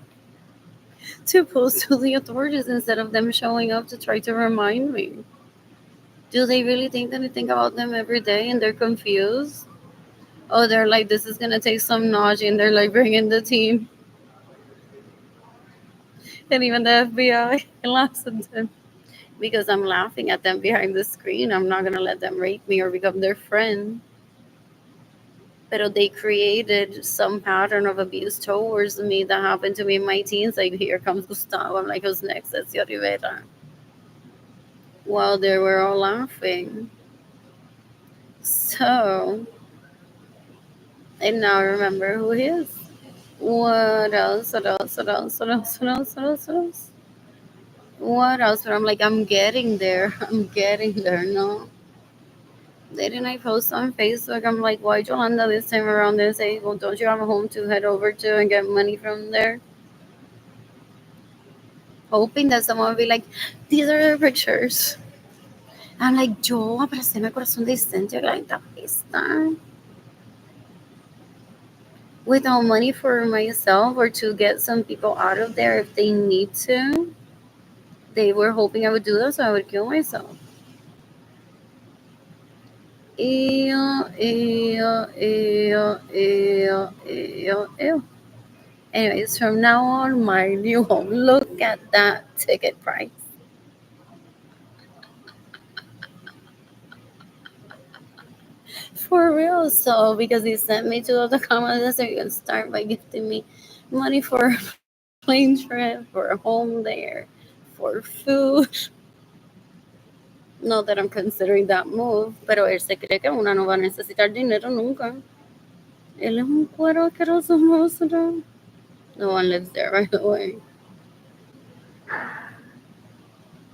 Speaker 1: to post to the authorities instead of them showing up to try to remind me. Do they really think that I think about them every day and they're confused? Oh, they're like, this is gonna take some nudging. They're like bringing the team and even the FBI laughs at them because I'm laughing at them behind the screen. I'm not gonna let them rape me or become their friend. But they created some pattern of abuse towards me that happened to me in my teens. Like, here comes Gustavo. I'm like, who's next? That's Rivera. While they were all laughing. So, and now I remember who he is. What else? What else? What else? What else? What else? What else? What else? What else? But I'm like, I'm getting there. I'm getting there. No. Didn't I post on Facebook? I'm like, why Yolanda this time around didn't say, well, don't you have a home to head over to and get money from there? Hoping that someone would be like, these are their pictures. I'm like, yo abracé mi corazón decente like that without money for myself or to get some people out of there if they need to. They were hoping I would do that so I would kill myself. Ew, ew, ew, ew, ew, ew. Anyways, from now on, my new home. Look at that ticket price. For real. So because he sent me to Atacama Desert, you can start by gifting me money for a plane trip, for a home there, for food. Not that I'm considering that move, pero él se cree que una no va a necesitar dinero nunca. Él es un cuero asqueroso monstruo. No one lives there, by the way.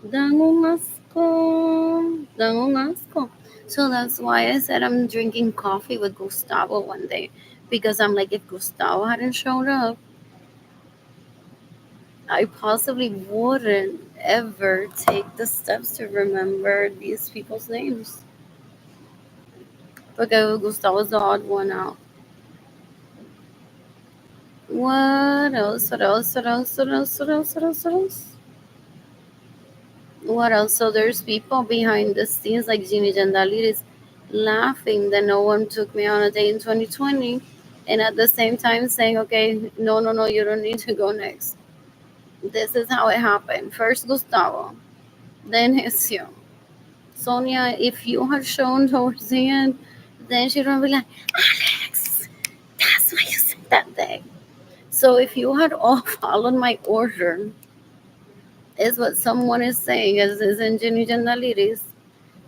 Speaker 1: Dan un asco. Dan un asco. So that's why I said I'm drinking coffee with Gustavo one day. Because I'm like, if Gustavo hadn't shown up, I possibly wouldn't ever take the steps to remember these people's names. Because Gustavo's the odd one out. What else? What else? What else? What else? What else? What else? What else? What else? So there's people behind the scenes like Jimmy Jandaliris laughing that no one took me on a date in 2020, and at the same time saying, okay, no, no, no, you don't need to go next. This is how it happened. First Gustavo, then Hesio. Sonia, if you had shown towards the end, then she'd be like, Alex, that's why you said that day. So if you had all followed my order, is what someone is saying, as is in Jenny Jandaliris,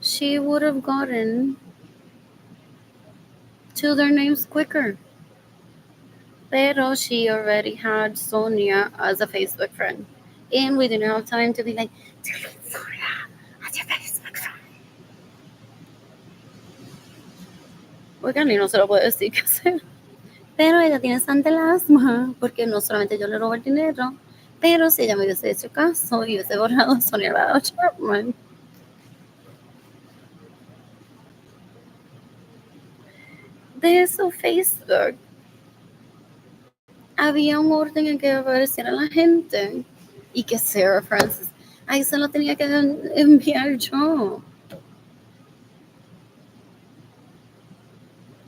Speaker 1: she would have gotten to their names quicker. Pero she already had Sonia as a Facebook friend. And we didn't have time to be like, delete Sonia as your Facebook friend. Oigan, y no se lo puedo decir qué hacer. Pero ella tiene santa asma, porque no solamente yo le robo el dinero, pero si ella me hubiese hecho caso y hubiese borrado a Sonia Rado Chapman. De eso, Facebook, había un orden en que apareciera la gente y que Sarah Francis, ahí se lo tenía que enviar yo.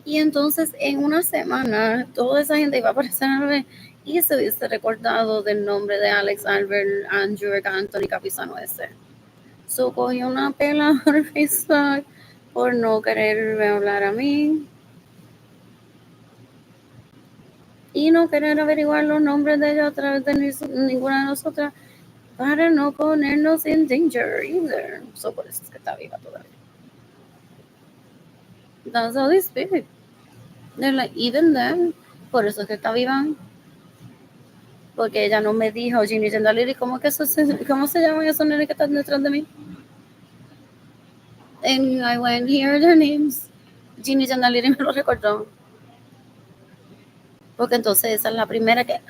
Speaker 1: Y entonces en una semana toda esa gente iba a aparecer y se hubiese recordado del nombre de Alex Albert Andrew Anthony Capizano ese. So cogí una pela por Facebook por no quererme hablar a mí y no querer averiguar los nombres de ella a través de ninguna de nosotras para no ponernos en danger either. So por eso es que está viva todavía. That's how they speak. They're like, even then, por eso es que está viva. Porque ella no me dijo, Ginny Jandaliri, ¿cómo se llaman esos nenes que están detrás de mí? And I went, here are their names. Ginny Jandaliri me lo recordó. Porque entonces esa es la primera que...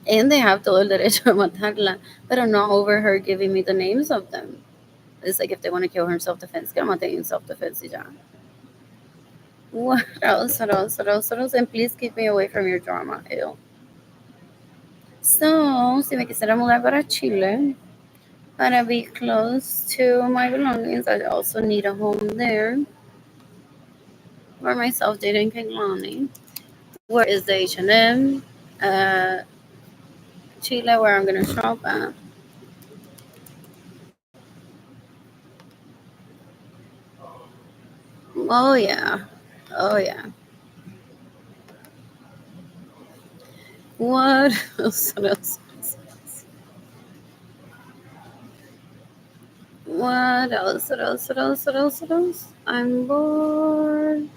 Speaker 1: And they have todo el derecho de matarla, pero not over her giving me the names of them. It's like if they want to kill her in self-defense, que la maten in self-defense y ya. What else? What else? What else? What else? And please keep me away from your drama. Ew. So, si me quisiera mudar para Chile, para be close to my belongings, I also need a home there. For myself, dating Keglani. Where is the H&M? Chile, where I'm gonna shop at. Oh yeah. Oh yeah. What else? What else? What else? What else? What else? What else? What else? I'm bored.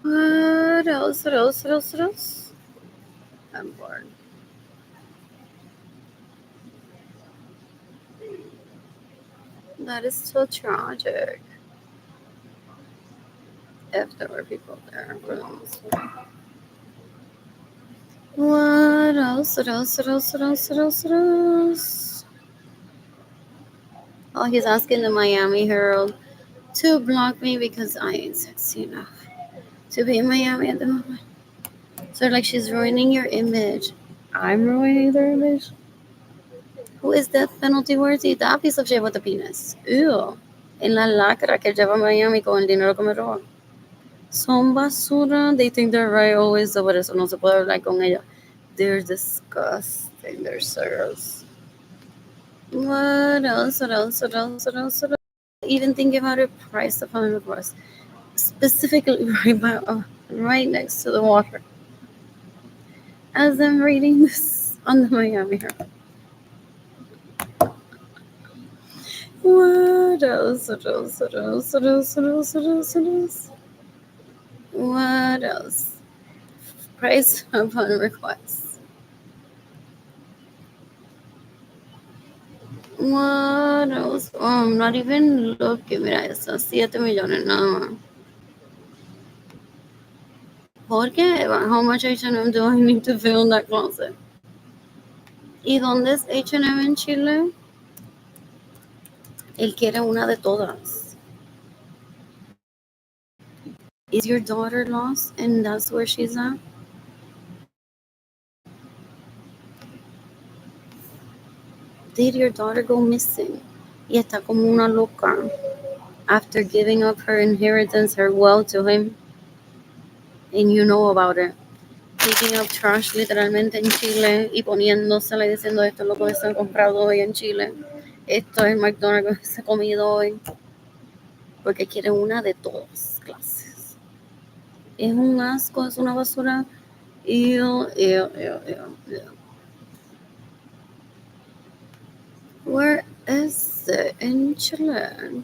Speaker 1: What else? What else? What else? What else? I'm bored. That is so tragic. If there were people there for this. What else? What else? What else? What else? What else? What else? Oh, he's asking the Miami Herald to block me because I ain't sexy enough to be in Miami at the moment. So like she's ruining your image. I'm ruining their image. Who is death penalty worthy? That piece of shit with the penis. Ew. En la lacra que lleva a Miami con el dinero que me roba. Son basura. They think they're right always. So por eso no se puede hablar con ellos. They're disgusting. They're serious. What else? What else? What else? What else? What else? Even think about it. Price of $100, specifically right next to the water. As I'm reading this on the Miami Herald. What else? What else? What else? What else? What else? What else? What else? What else? Price upon request. What else? Oh, I'm not even looking. Mira, eso, 7 millones nada más. ¿Por qué? How much H&M do I need to fill in that closet? ¿Y dónde es H&M en Chile? Él quiere una de todas. Is your daughter lost and that's where she's at? Did your daughter go missing? Y está como una loca. After giving up her inheritance, her wealth to him, and you know about it. Picking up trash literalmente en Chile y poniéndosela y diciendo esto es lo que se han comprado hoy en Chile. Esto es McDonald's que se ha comido hoy. Porque quiere una de todas clases. Es un asco, es una basura. Ew, ew, ew, ew, ew. Where is it in Chile?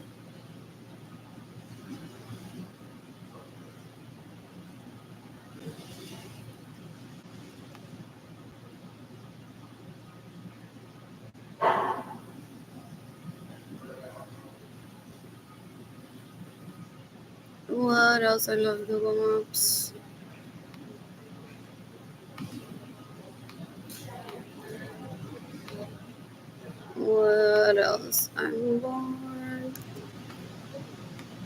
Speaker 1: What else? I love Google Maps. What else? I'm bored.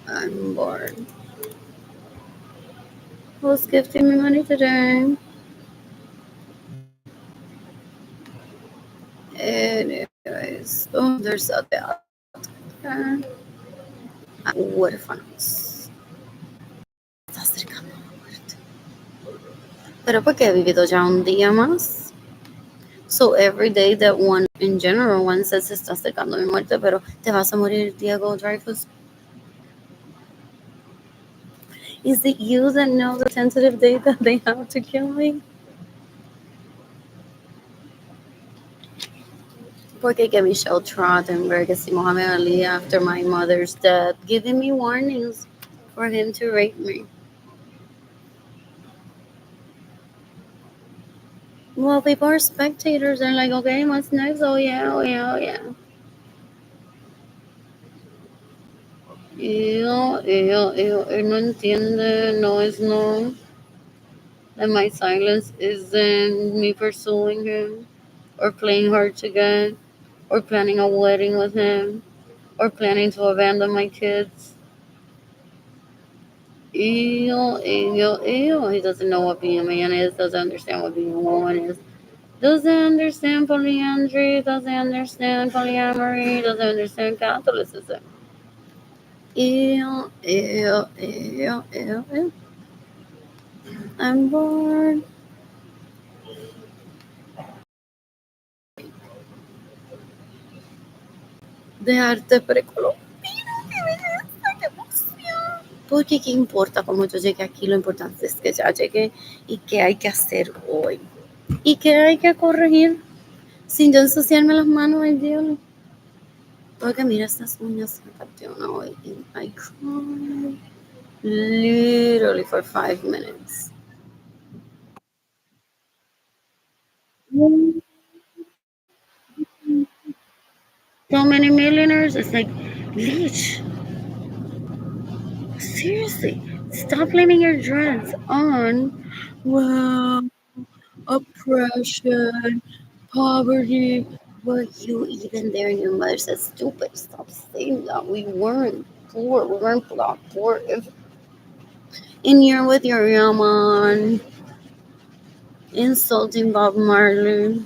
Speaker 1: I'm bored. Who's gifting me money today? Anyways, oh, there's a bell. Huérfanos. Está acercando la muerte. Pero porque he vivido ya un día más. So every day that one, in general, one says se está acercando mi muerte, pero te vas a morir, Diego Dreyfus. Is it you that know the tentative date that they have to kill me? Porque que Michelle Trachtenberg and Muhammad Ali after my mother's death giving me warnings for him to rape me. Well, people are spectators. They're like, okay, what's next? Oh, yeah, oh, yeah, oh, yeah. Él no entiende, no es no. And my silence isn't me pursuing him or playing hard to get or planning a wedding with him or planning to abandon my kids. He doesn't know what being a man is, doesn't understand what being a woman is, doesn't understand polyandry, doesn't understand polyamory, doesn't understand Catholicism. I'm bored. De arte precolombino, qué belleza, qué emoción. Porque qué importa cómo yo llegué aquí, lo importante es que ya llegué y qué hay que hacer hoy. Y qué hay que corregir sin yo ensuciarme las manos, ay Dios. Porque mira estas uñas que Tatiana hoy. I cried literally for 5 minutes. So many millionaires. It's like, Leech, seriously, stop blaming your dreads on, well, oppression, poverty. Were you even there? And your mother said, stupid. Stop saying that. We weren't poor. We weren't black poor. If in you're with your yaman, insulting Bob Marley,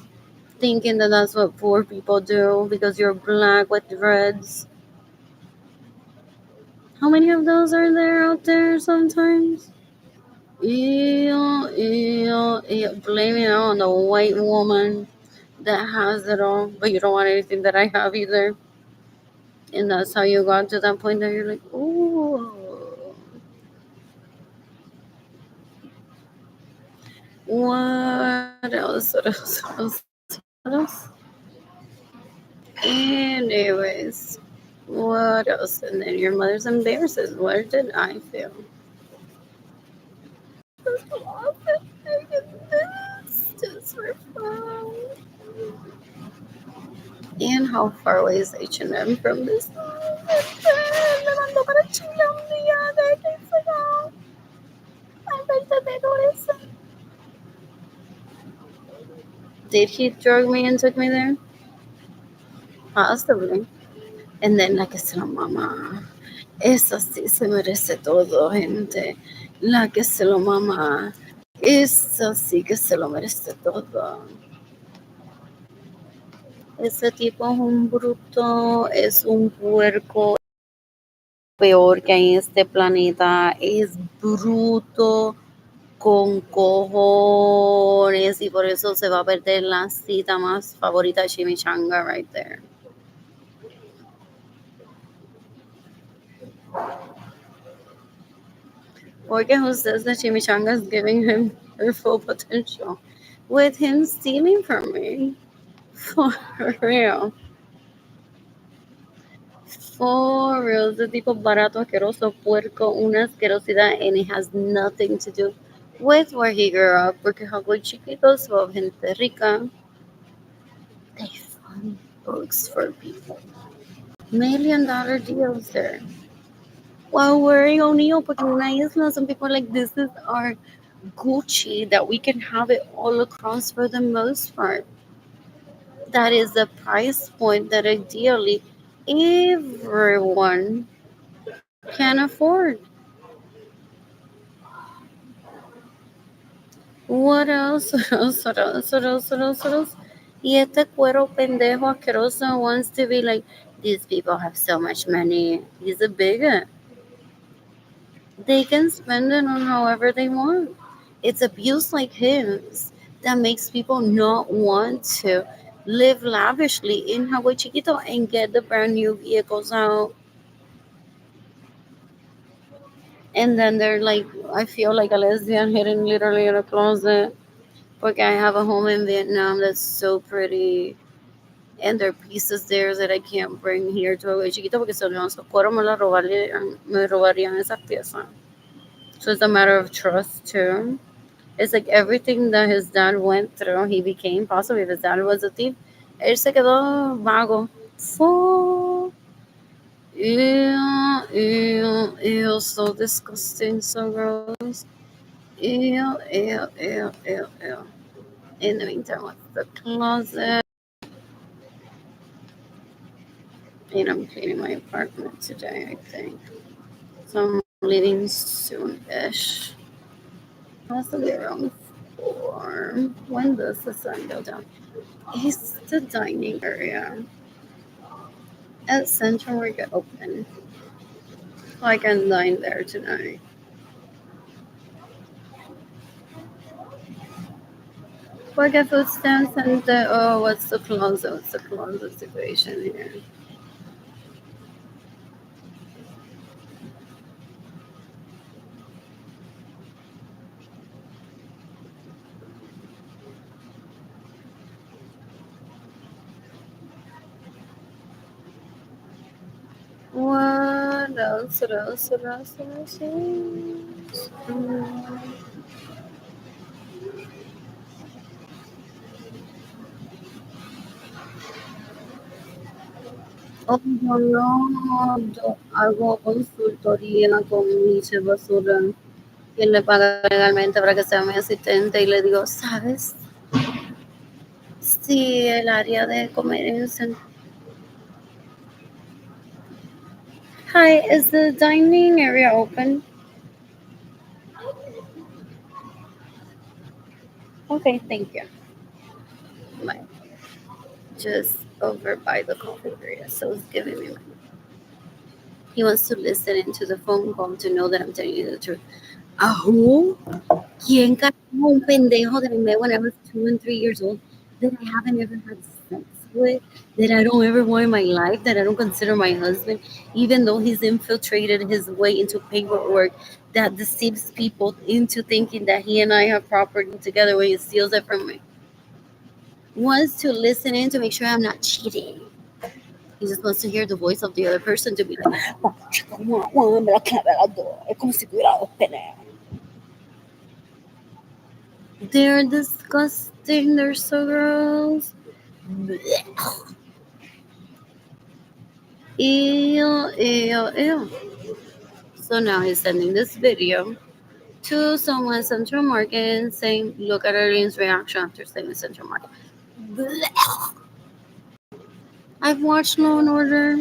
Speaker 1: thinking that that's what poor people do because you're black with dreads. How many of those are there out there sometimes? Blaming it on the white woman. that has it all, but you don't want anything that I have either. And that's how you got to that point that you're like, ooh. What else? What else? What else? What else? Anyways, what else? And then your mother's embarrassed. Where did I fail? Just for fun. And how far away is H&M from this? Me mandó para Chile un día de que se va. Al vertedero ese. Did he drug me and took me there? Possibly. And then, like I said, mamá, esa sí se merece todo, gente. La que se lo mama. Esa sí que se lo merece todo. Ese tipo es un bruto, es un puerco, peor que hay en este planeta, es bruto con cojones y por eso se va a perder la cita más favorita de Chimichanga right there. Porque who says that Chimichanga is giving him her full potential with him stealing from me? For real. For real, ese tipo barato, asqueroso, puerco, una asquerosidad, and it has nothing to do with where he grew up, porque Hagway chiquitos of gente rica, they fund books for people. $1 million deals there. While wearing O'Neill, porque en una isla, some people are like, this is our Gucci, that we can have it all across for the most part. That is the price point that ideally everyone can afford. What else? What else? What else? What else? What else? What else? Y este cuero pendejo asqueroso wants to be like, these people have so much money. He's a bigot. They can spend it on however they want. It's abuse like his that makes people not want to live lavishly in Hawaii Chiquito and get the brand new vehicles out. And then they're like, I feel like a lesbian hidden literally in a closet. Porque I have a home in Vietnam that's so pretty. And there are pieces there that I can't bring here to Hawaii Chiquito porque si no, socorro me robarían esas piezas. So it's a matter of trust too. It's like everything that his dad went through, he became possible. If his dad was a thief, él se quedó vago. So, ew, ew, ew, so disgusting, so gross. Ew, ew, ew, ew, ew. In the meantime, what's the closet? And I'm cleaning my apartment today, I think. So I'm leaving soon-ish. Possibly around 4. When does the sun go down? It's the dining area at Central Market open. So I can dine there tonight. We'll get food stamps and what's the closet? What's the closet situation here? What else? What else? What else? What else? Oh, no, yo hago consultoría con Michelle Basura, quien le paga legalmente para que sea mi asistente y le digo, ¿sabes? Sí, el área de comer en el centro. Hi, is the dining area open? Okay, thank you. Bye. Just over by the cafeteria, so it's giving me money. He wants to listen into the phone call to know that I'm telling you the truth. Aho? ¿Quién carajo un pendejo that I met when I was 2 and 3 years old that I haven't ever had sex with, that I don't ever want in my life, that I don't consider my husband, even though he's infiltrated his way into paperwork that deceives people into thinking that he and I have property together when he steals it from me. Wants to listen in to make sure I'm not cheating. He just wants to hear the voice of the other person to be like, "Oh, chica, me la clavé a las dos. Es como si tuviera dos penes." They're disgusting. They're so gross. Blech. Ew, ew, ew. So now he's sending this video to someone at Central Market saying, look at Arlene's reaction after saying Central Market. Blech. I've watched Law and Order.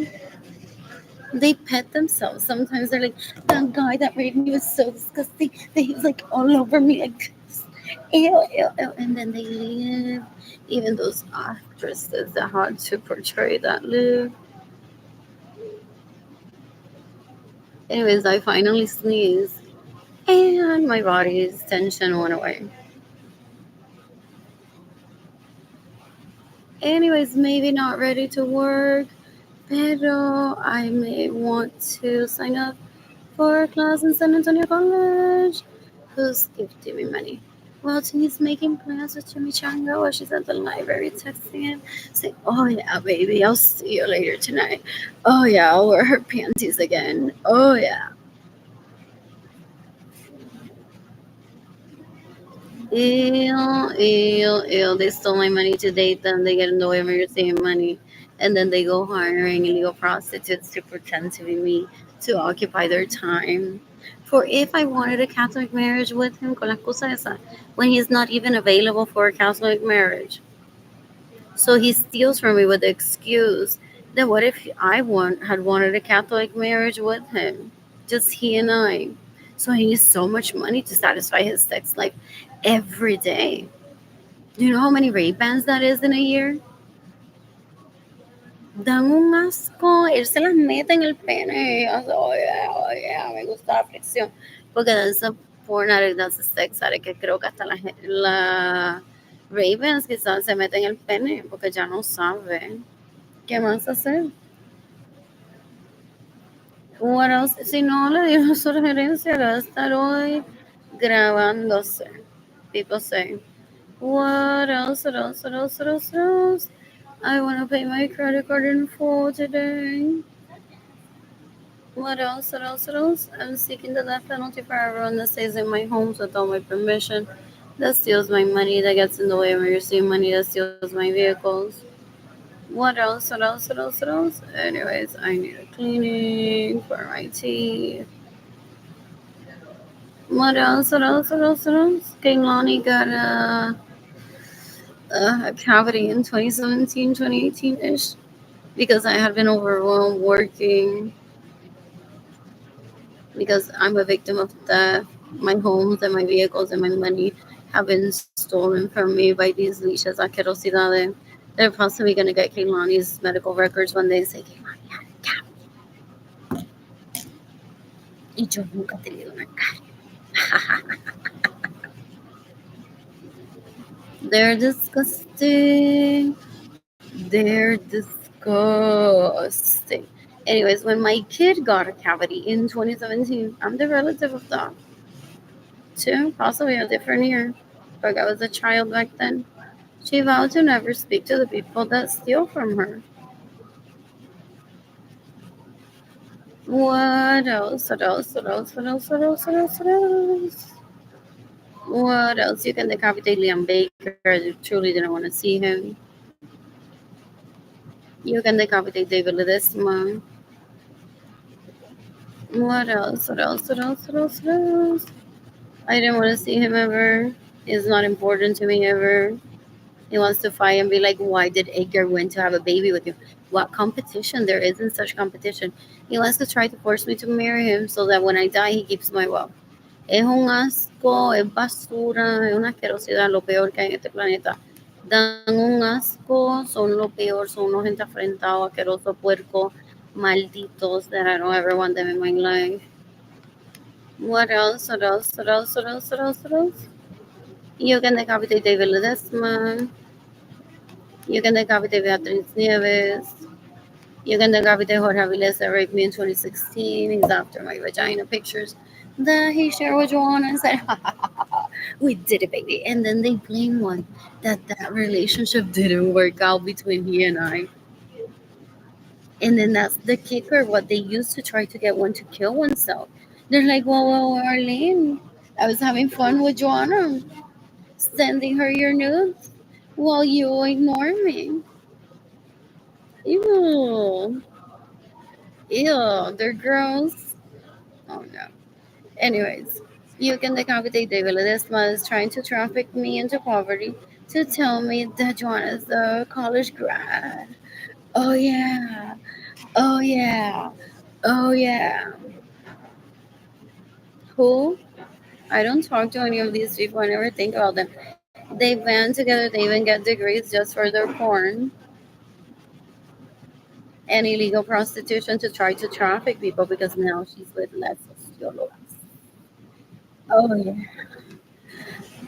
Speaker 1: They pet themselves. Sometimes they're like, that guy that raped me was so disgusting that he was like all over me like this. Ew, ew, ew. And then they leave. Even those actresses that had to portray that live. Anyways, I finally sneezed and my body's tension went away. Anyways, maybe not ready to work, pero I may want to sign up for a class in San Antonio College. Who's gifting me money? Well, he's making plans with Chimichanga while she's at the library texting him, saying, oh yeah, baby, I'll see you later tonight. Oh yeah, I'll wear her panties again. Oh yeah. Ew, ew, ew. They stole my money to date them. They get in the way of me receiving money. And then they go hiring illegal prostitutes to pretend to be me to occupy their time. For if I wanted a Catholic marriage with him, con la excusa esa, when he's not even available for a Catholic marriage. So he steals from me with the excuse that what if had wanted a Catholic marriage with him? Just he and I. So he needs so much money to satisfy his sex life every day. Do you know how many Ray-Bans that is in a year? Dan un asco. Él se las mete en el pene. Y hace, oh yeah, me gusta la fricción. Porque that's a porn addict, that's a sex addict, que creo que hasta la Ray-Bans quizás se mete en el pene porque ya no sabe qué más hacer. What else? Si no le dio sugerencia, va a estar hoy grabándose. People say, what else, what else, what else, what else, what else? I want to pay my credit card in full today. What else, what else, what else? I'm seeking the death penalty for everyone that stays in my homes without my permission, that steals my money, that gets in the way of me receiving money, that steals my vehicles. What else, what else, what else, what else? Anyways, I need a cleaning for my teeth. What else, what else, what else, what else? King Lonnie got a cavity in 2017, 2018-ish because I had been overwhelmed working because I'm a victim of theft. My homes and my vehicles and my money have been stolen from me by these leashes asquerosidades. They're possibly going to get Kehlani's medical records when they say Kehlani had a cavity. Y yo nunca he tenido una carie. They're disgusting. They're disgusting. Anyways, when my kid got a cavity in 2017, I'm the relative of that. Too, possibly a different year. But I was a child back then. She vowed to never speak to the people that steal from her. What else? What else? What else? What else? What else? What else? What else? What else? You can decapitate Liam Baker. You truly didn't want to see him. You can decapitate David Ledesma. What else? What else? What else? What else? What else? I didn't want to see him ever. He's not important to me ever. He wants to fight and be like, why did Edgar win to have a baby with you? What competition? There isn't such competition. He wants to try to force me to marry him so that when I die, he keeps my wealth. Es un asco, es basura, es una asquerosidad, lo peor que hay en este planeta. Dan un asco, son lo peor, son unos gente afrentados, asquerosos, puercos, malditos, that I don't ever want them in my life. What else? What else? What else? What else? What else? What else? You can decapitate David Ledesma. You can decapite Beatriz Nieves. You can decapite Jorge Aviles that raped me in 2016. He's after my vagina pictures that he shared with Joanna and said, ha, ha, ha, ha, ha, we did it, baby. And then they blame one that relationship didn't work out between he and I. And then that's the kicker, what they use to try to get one to kill oneself. They're like, well, Arlene, I was having fun with Joanna, sending her your nudes while you ignore me. Ew. Ew, they're gross. Oh no. Anyways, you can decapitate David Ledesma is trying to traffic me into poverty to tell me that Joanna's a college grad. Oh yeah. Oh yeah. Oh yeah. Who? I don't talk to any of these people. I never think about them. They band together. They even get degrees just for their porn and illegal prostitution to try to traffic people because now she's with less sociólogos. Oh yeah.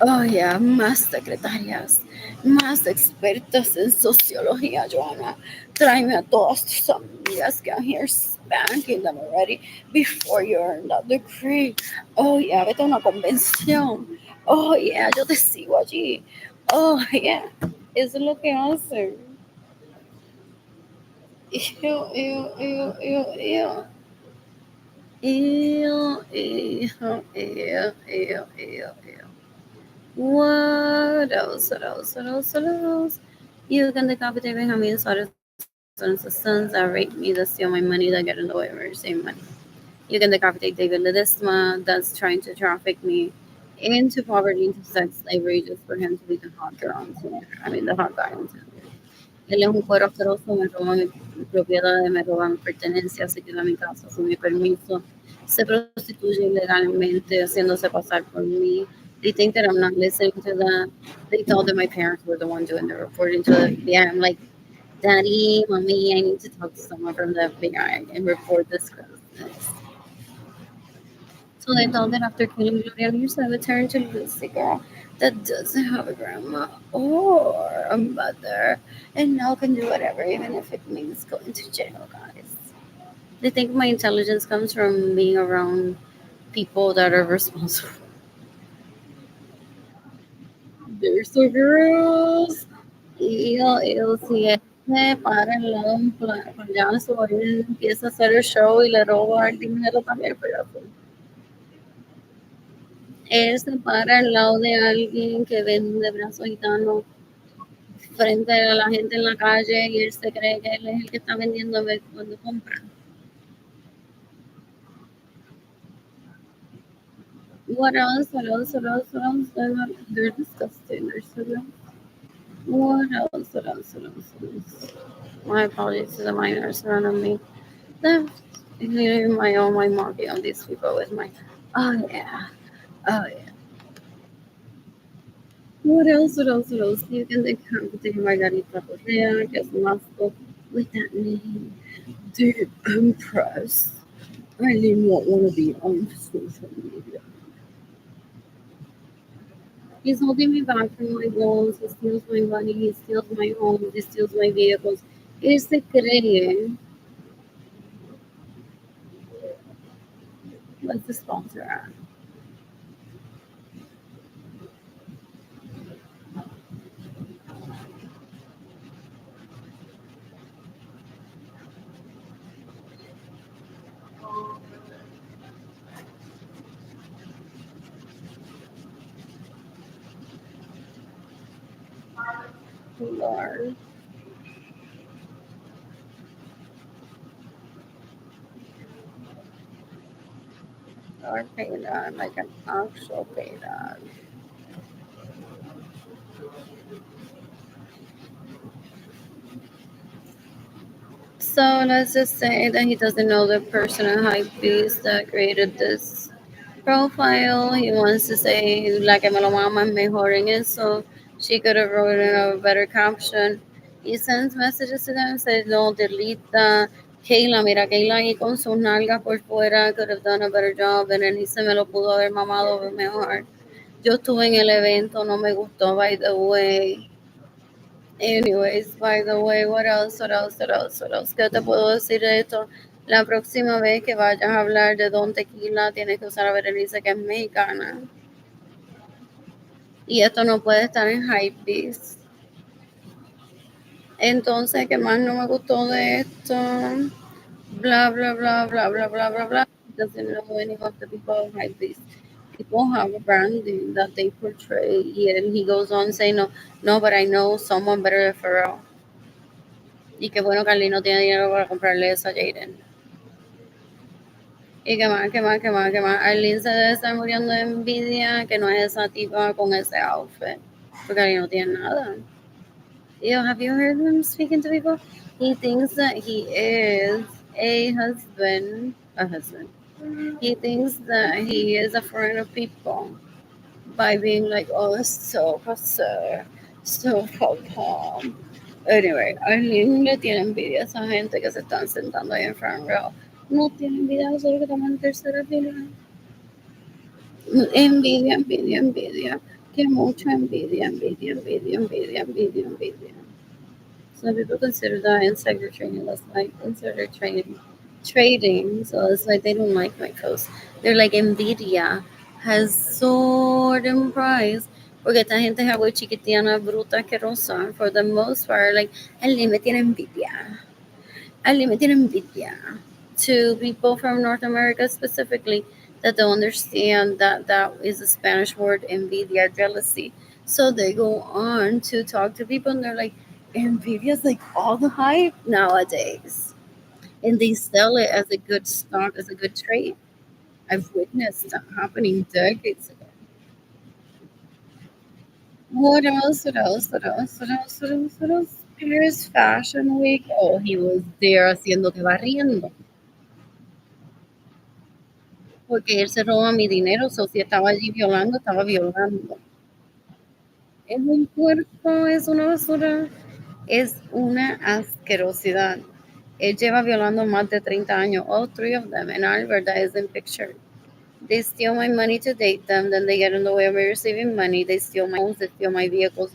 Speaker 1: Oh yeah. Más secretarias. Más expertas en sociología, Joanna. Tráeme a todas tus amigas. Get here spanking them already before you earn that degree. Oh yeah. Vete a una convención. Oh yeah. Yo te sigo allí. Oh yeah. Eso es lo que hacen. Ew, ew, ew, ew, ew. Ew, ew, ew, ew, ew, ew. What else? What else? What else? What else? You can decapitate Benjamin Suarez and his sons that rape me, that steal my money, that get in the way of receiving money. You can decapitate David Ledesma, that's trying to traffic me into poverty, into sex slavery, just for him to be the hot girl on Tinder. I mean, the hot guy on Tinder. Él es un cuero asqueroso, me roban mi propiedades, me roban pertenencias, se queda en mi casa sin mi permiso, se prostituye ilegalmente haciéndose pasar por mí. They think that I'm not listening to that. They thought that my parents were the one doing the reporting to the FBI. I'm like, Daddy, Mommy, I need to talk to someone from the FBI and report this grossness. So they thought that after killing Gloria Lisa, I would turn to Lucy girl that doesn't have a grandma or a mother and now can do whatever, even if it means going to jail, guys. They think my intelligence comes from being around people that are responsible. They're so gross. Y si este para al lado de un payaso, él empieza a hacer el show y le roba el dinero también, pero él se para al lado de alguien que vende brazos gitanos frente a la gente en la calle y él se cree que él es el que está vendiendo cuando compra. What else? What else? What else? What else? They're disgusting. They're so gross. What else? What else? What else? What else? My apologies to the minors around me. They're my mocking on these people with my oh yeah. Oh yeah. What else? What else? What else? You can decapitate Margarita Correa, just muscle with that name. The Empress. I didn't want to be on social media. He's holding me back from my goals. He steals my money. He steals my homes. He steals my vehicles. Él se cree. What's the sponsor at? Lord. Lord, pay that like an actual pay that. So let's just say that he doesn't know the person at Hypebeast that created this profile. He wants to say la que me lo mama es mejor en eso. She could have written a better caption. He sends messages to them and says, no, delete that. Kayla, mira, Kayla ahí con sus nalgas por fuera could have done a better job. And then he se me lo pudo haber mamado mejor. Yo estuve en el evento, no me gustó, by the way. Anyways, by the way, what else, what else, what else, what else? ¿Qué te puedo decir de esto? La próxima vez que vayas a hablar de Don Tequila, tienes que usar a Berenice, que es mexicana. Y esto no puede estar en Hypebeast. Entonces, ¿qué más no me gustó de esto? Blah, blah, blah, blah, blah, blah, blah, blah. Doesn't know any of the people in Hypebeast. People have a branding that they portray. And he goes on saying, no, but I know someone better than Pharrell. Y qué bueno que Ali no tiene dinero para comprarle eso a Jaden. Y qué más, qué más, qué más, qué más. Arlene se debe estar muriendo de envidia que no es esa tipa con ese outfit. Porque Ali no tiene nada. Yo, have you heard him speaking to people? He thinks that he is a husband. He thinks that he is a friend of people by being like, oh, so passer, so calm. Anyway, Arlene le tiene envidia a esa gente que se están sentando ahí en front row. No tiene envidia, solo que estamos en tercera fila. Envidia, envidia, envidia. Que mucha envidia, envidia, envidia, envidia, envidia, envidia. Some people consider that insider trading. That's like insider trading. So it's like they don't like my post. They're like Nvidia has soared in price. Porque esta gente es algo chiquitiana, bruta, asquerosa. For the most part, like, el me tiene envidia. El me tiene envidia. To people from North America specifically that don't understand that that is a Spanish word, envidia, jealousy. So they go on to talk to people and they're like, Nvidia's like all the hype nowadays. And they sell it as a good stock, as a good trade. I've witnessed that happening decades ago. What else? What else? What else? What else? What else? What else? Paris Fashion Week. Oh, he was there haciendo que barriendo. Porque él se roba mi dinero, so si estaba allí violando, estaba violando. Es un puerco, es una basura, es una asquerosidad. Él lleva violando más de 30 años, all three of them, and Albert that is in picture. They steal my money to date them, then they get in the way of me receiving money, they steal my homes, they steal my vehicles,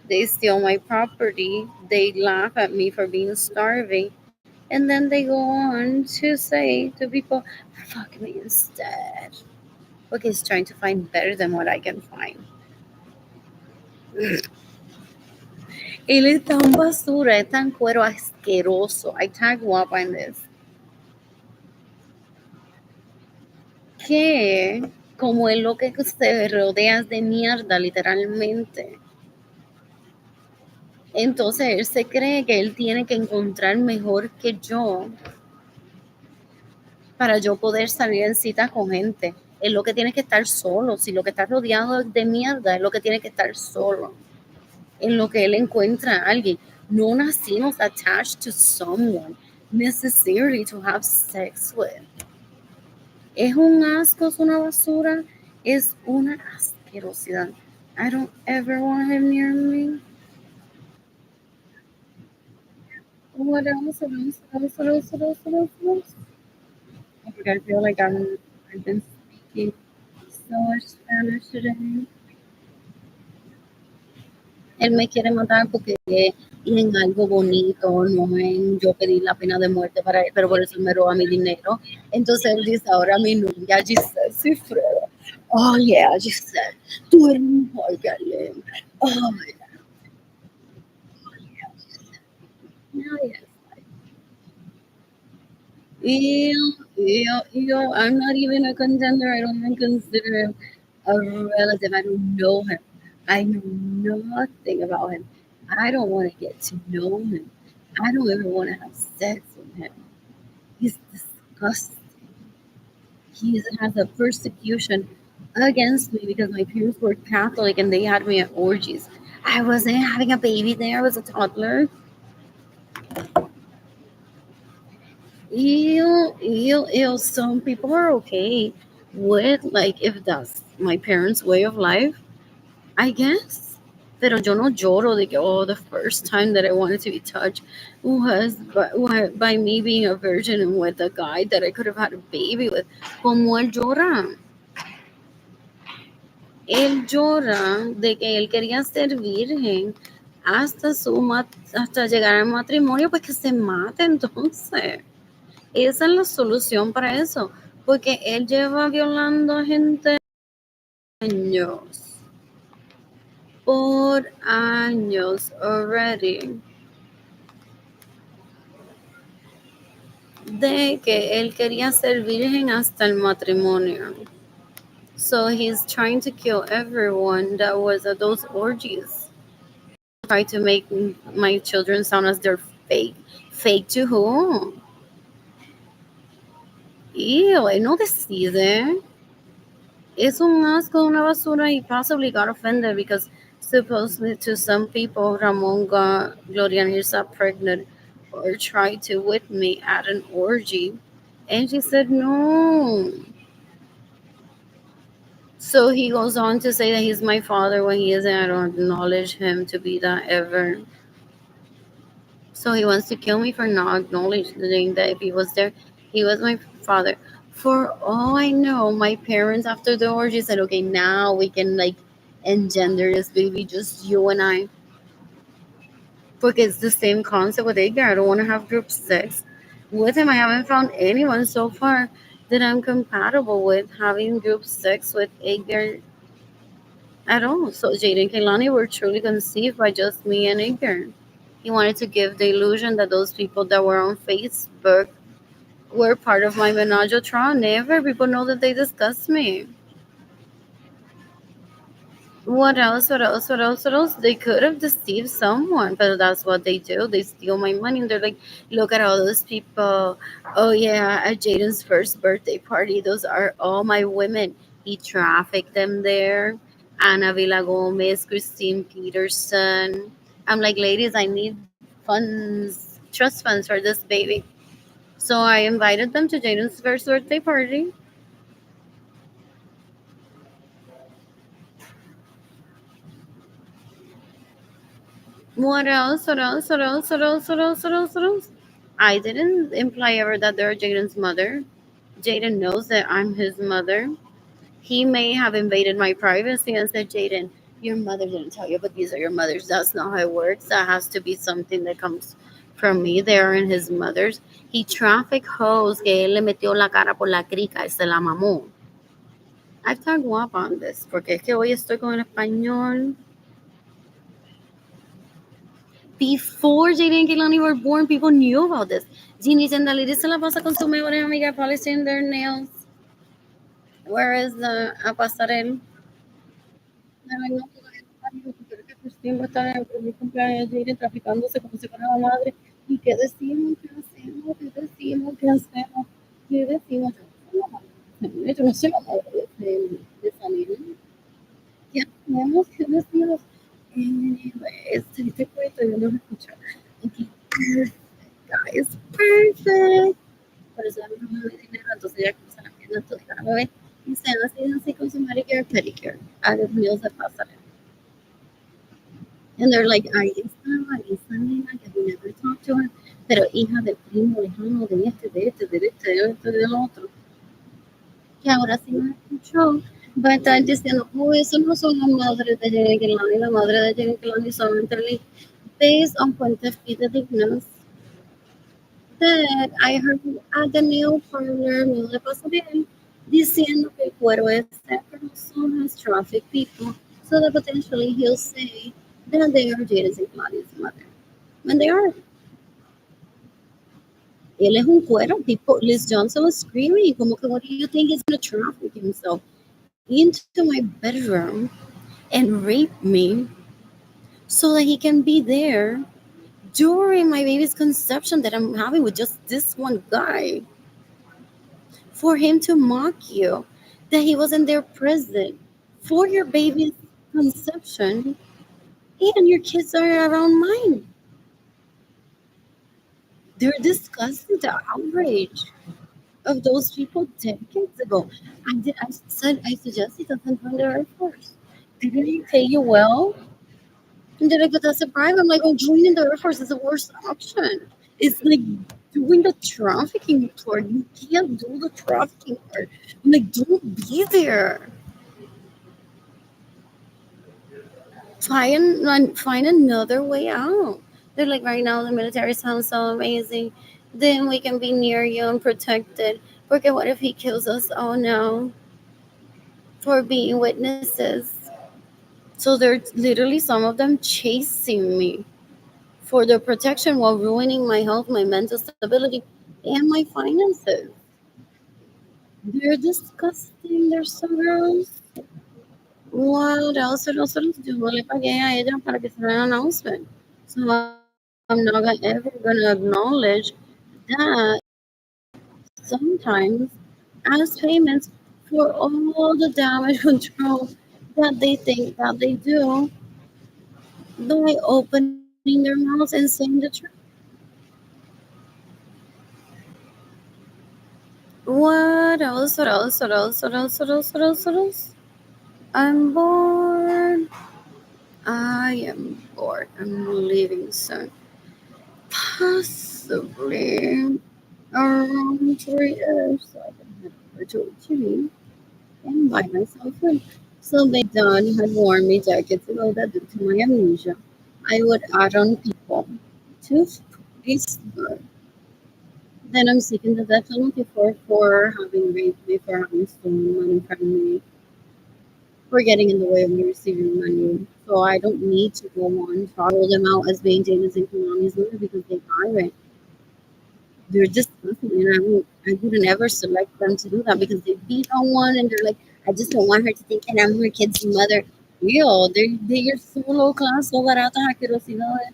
Speaker 1: they steal my property, they laugh at me for being starving, and then they go on to say to people, fuck me instead. Porque he's trying to find better than what I can find. Él es tan basura, es tan cuero asqueroso. I tag guapa en this. Que como es lo que se rodea de mierda, literalmente. Entonces él se cree que él tiene que encontrar mejor que yo para yo poder salir en cita con gente. Es lo que tiene que estar solo. Si lo que está rodeado de mierda es lo que tiene que estar solo. En lo que él encuentra a alguien. No nacimos attached to someone necessarily to have sex with. Es un asco, es una basura, es una asquerosidad. I don't ever want him near me. What else? What else? What else? What else? What else? What else? What else? I feel like I've been speaking so much Spanish today. Él me quiere matar porque en algo bonito, no en yo pedir la pena de muerte para él, pero por eso me roba mi dinero. Entonces él dice, ahora mi novia Giselle Cifreda. Oh, yeah, Giselle, tú eres mejor que él. Oh, yeah, yes. I'm not even a contender. I don't even consider him a relative. I don't know him. I know nothing about him. I don't want to get to know him. I don't ever want to have sex with him. He's disgusting. He has a persecution against me because my parents were Catholic and they had me at orgies. I wasn't having a baby there. I was a toddler. Ew. Some people are okay with, like, if that's my parents' way of life, I guess. Pero yo no lloro de que, oh, the first time that I wanted to be touched was by me being a virgin and with a guy that I could have had a baby with. Como él llora. Él llora de que él quería ser virgen hasta llegar al matrimonio, pues que se mate entonces. Esa es la solución para eso, porque él lleva violando a gente años, por años already, de que él quería ser virgen hasta el matrimonio. So he's trying to kill everyone that was at those orgies. Try to make my children sound as they're fake. Fake to whom? Ew, I know decide. Es un asco, una basura. He possibly got offended because supposedly to some people, Ramon got Gloria Nirsa pregnant or tried to with me at an orgy. And she said no. So he goes on to say that he's my father when he isn't. I don't acknowledge him to be that ever. So he wants to kill me for not acknowledging that if he was there, he was my father. For all I know, my parents after the orgy said, okay, now we can like engender this baby, just you and I. Because it's the same concept with Edgar. I don't want to have group sex with him. I haven't found anyone so far that I'm compatible with having group sex with Edgar at all. So Jade and Kailani were truly conceived by just me and Edgar. He wanted to give the illusion that those people that were on Facebook were part of my menage a trois. Never. People know that they discuss me. What else? What else? What else? What else? They could have deceived someone, but that's what they do. They steal my money and they're like, look at all those people. Oh, yeah, at Jaden's first birthday party, those are all my women. He trafficked them there. Ana Villa Gomez, Christine Peterson. I'm like, ladies, I need funds, trust funds for this baby. So I invited them to Jaden's first birthday party. What else? What else? What else? What else? What else? What else? What else? I didn't imply ever that they're Jaden's mother. Jaden knows that I'm his mother. He may have invaded my privacy and said, Jaden, your mother didn't tell you, but these are your mothers. That's not how it works. That has to be something that comes from me. They aren't his mothers. He trafficked hoes que él le metió la cara por la crica y se la mamó. I've talked guapa on this, porque es que hoy estoy con el español. Before Jaden and Kehlani were born, people knew about this. Jeannie Sandalidis se la pasa con su mejor amiga polishing their nails. Where is the pasarel? Ay, no, pero que Cristina va a estar en mi cumpleaños Jaden traficándose como si fuera la madre. ¿Y qué decimos? ¿Qué hacemos? ¿Qué decimos? ¿Qué hacemos? ¿Qué decimos? Yo no soy la madre de esa niña. ¿Qué hacemos? ¿Qué decimos? Este cuento yo no lo escucho. Okay. Guys, perfect. Por eso no me doy dinero, entonces ya cruza la pierna toda la bebé y se hace así con su Medicare, pedicure. A los míos de pasarela. And they're like, ahí esta nena que we never talk to her, pero hija del primo lejano del otro, que ahora sí me escuchó, va a estar diciendo, oh, eso no son las madres de Jenny Kelani, la madre de Jenny Kelani solamente based on fuentes fidedignas that I heard at the nail parlor, no le pasa bien, diciendo que el cuero ese person has trafficked people, so that potentially he'll say that they are Jada's and Claudia's mother. When they are. Él es un cuero. People, Liz Johnson was screaming, como que, what do you think he's going to traffic himself into my bedroom and rape me so that he can be there during my baby's conception that I'm having with just this one guy? For him to mock you that he wasn't there present for your baby's conception, and your kids are around mine. They're discussing the outrage of those people decades ago. I suggest he doesn't join the Air Force. Didn't he pay you well? And then I got that surprise. I'm like, oh, joining the Air Force is the worst option. It's like doing the trafficking part. You can't do the trafficking part. I'm like, don't be there. Find another way out. They're like, right now the military sounds so amazing. Then we can be near you and protected. Porque what if he kills us? Oh no, for being witnesses. So there's literally some of them chasing me for their protection while ruining my health, my mental stability, and my finances. They're disgusting. They're so gross. What else? What else? What else? Yo no le pagué a ella para que se an announcement. So I'm not gonna, ever gonna acknowledge that sometimes as payments for all the damage control that they think that they do by opening their mouths and saying the truth. What else? What else? What else? What else? What else? What else? What else? I'm bored. I am bored. I'm leaving soon. Possibly around 3 years, so I can head over to TV and buy myself food. So my dad had warned me decades ago that due to my amnesia, I would add on people to this good. Then I'm seeking the death penalty for having raped me, for having stolen money from me, for getting in the way of me receiving money. So I don't need to go on throttle them out as being James and Konami's lawyer because they aren't. They're just listening, and I wouldn't ever select them to do that because they beat on one and they're like, I just don't want her to think that I'm her kid's mother. Real, they're so low class, so baratas, asquerosidades.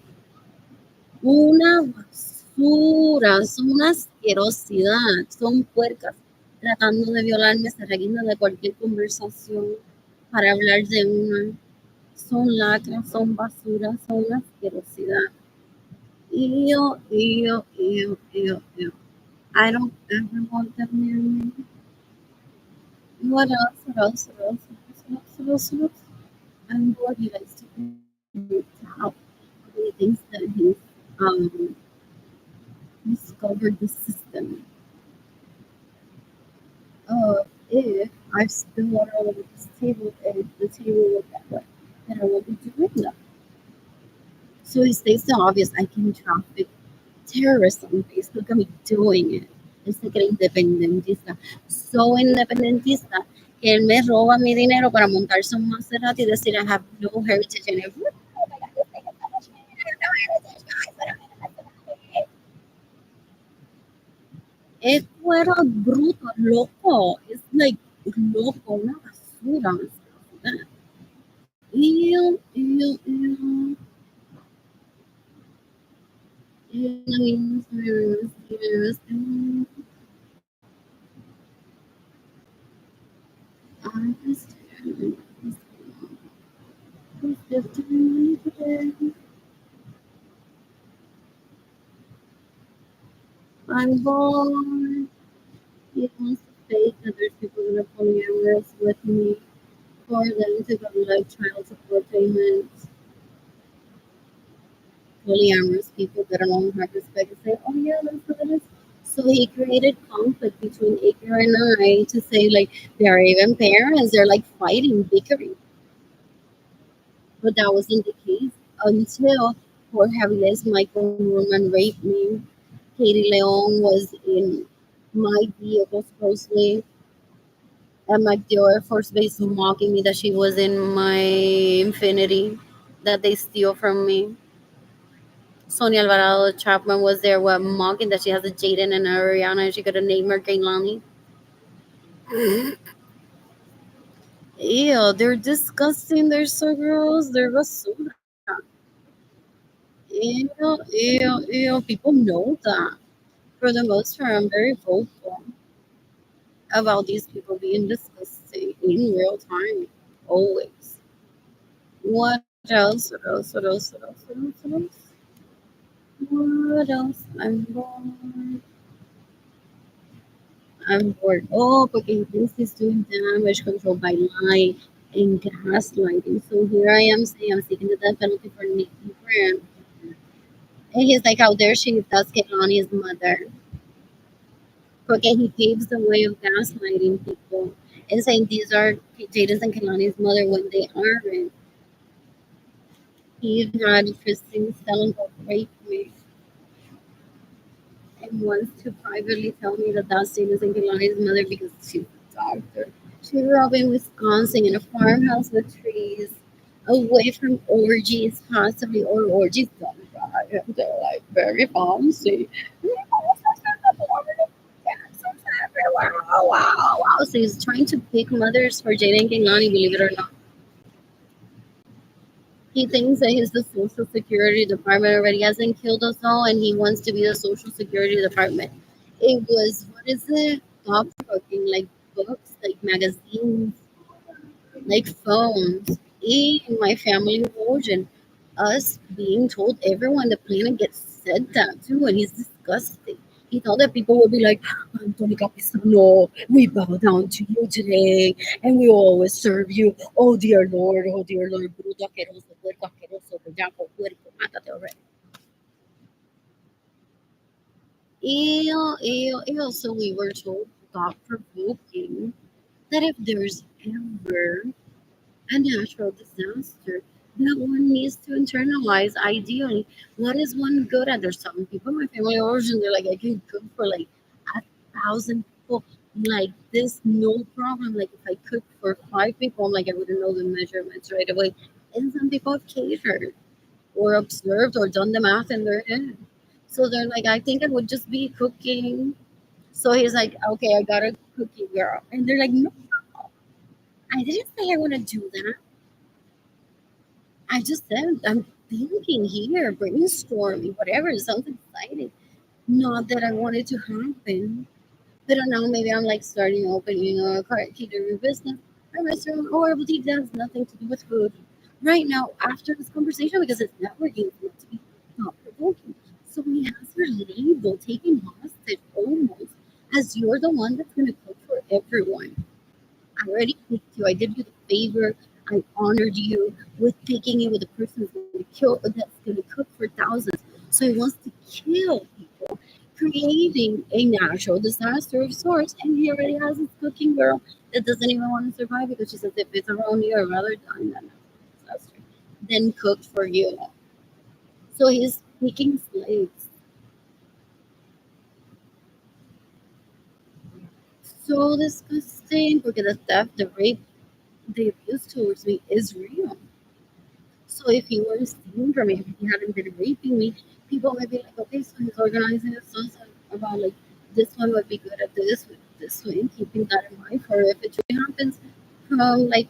Speaker 1: Una basura, son una asquerosidad, son puercas tratando de violarme, se reguindan de cualquier conversación para hablar de una. Son lacras, son basura, son una asquerosidad. Ew, ew, ew, ew, ew. I don't ever want them near me. What else? What else? What else? What else? What else? What else? I'm bored. He likes to create to help. He thinks that he's discovered the system of if I spill water all over this table, if the table will get wet, then I will be doing that. So he states the obvious. I can traffic terrorists on Facebook. I'm doing it. Este que era independentista. So independentista que él me roba mi dinero para montarse un Maserati y decir I have no heritage in it. Oh my God, this thing is so much money. I have no heritage, guys. But I'm in a Maserati. Es fuera bruto, loco. It's like loco, una basura. Ew, ew, ew. Ew, ew, ew, ew. I just who's just doing today. I'm bored. He wants to fake that there's people that are polyamorous with me for them to go like child support payments. Polyamorous people that don't know how to respect and say, oh yeah, that's what it is. So he created conflict between Iker and I to say like they're even parents, they're like fighting, bickering. But that wasn't the case until poor Javier Michael Roman raped me. Katie Leon was in my vehicle supposedly at MacDill Air Force Base mocking me that she was in my Infinity that they steal from me. Sonia Alvarado Chapman was there mocking that she has a Jaden and a Ariana and she could have named her Kaylani. Ew, they're disgusting. They're so gross. They're basura. Ew, ew, ew. People know that. For the most part, I'm very vocal about these people being disgusting in real time. Always. What else? What else? What else? What else? What else? What else? What else? I'm bored. I'm bored. Oh, porque he thinks he's doing damage control by lying and gaslighting. So here I am saying I'm seeking the death penalty for Nikki Grant. And he's like, how dare she if that's Kehlani's mother? Porque he paves the way of gaslighting people and saying these are Jada's and Kehlani's mother when they aren't. He even had Tristan telling her rape me and wants to privately tell me that that's innocent Kehlani's mother because she's a doctor. She grew up in Wisconsin in a farmhouse with trees, away from orgies, possibly, or orgies done by him. They're like very fancy. Everywhere. Oh, wow, wow. So he's trying to pick mothers for Jaden Kehlani, believe it or not. He thinks that he's the Social Security Department already hasn't killed us all, and he wants to be the Social Security Department. It was, what is it? Thought provoking, like books, like magazines, like phones. In my family origin, us being told everyone the planet gets said that too, and he's disgusting. He thought that people would be like, Anthony Capisano, we bow down to you today, and we always serve you. Oh dear Lord, bruto asqueroso, puerco asqueroso, bellaco, puerco, mátate already. Ew. So we were told, thought provoking, that if there's ever a natural disaster that one needs to internalize ideally. What is one good at? There's some people in my family origin, they're like, I can cook for like 1,000 people like this, no problem. Like if I cook for 5 people, I'm like, I wouldn't know the measurements right away. And some people have catered or observed or done the math in their head. So they're like, I think I would just be cooking. So he's like, okay, I got a cookie girl. And they're like, no, I didn't say I want to do that. I just said I'm thinking here, brainstorming, whatever. It sounds exciting. Not that I want it to happen, but I don't know. Maybe I'm like starting opening a catering business, a restaurant, or a boutique that has nothing to do with food. Right now, after this conversation, because it's networking, it's meant to be thought provoking. So he has your label taken hostage almost as you're the one that's going to cook for everyone. I already picked you. I did you the favor. I honored you with picking you with a person that's going to kill, that's going to cook for thousands. So he wants to kill people, creating a natural disaster of sorts. And he already has his cooking girl that doesn't even want to survive because she says if it's around you, I'd rather die in that natural disaster than cook for you. So he's picking slaves. So disgusting because the theft, the rape, the abuse towards me is real. So if he were stealing from me, if he hadn't been raping me, people might be like, okay, so he's organizing his sons about like this one would be good at this way, and keeping that in mind for if it really happens from like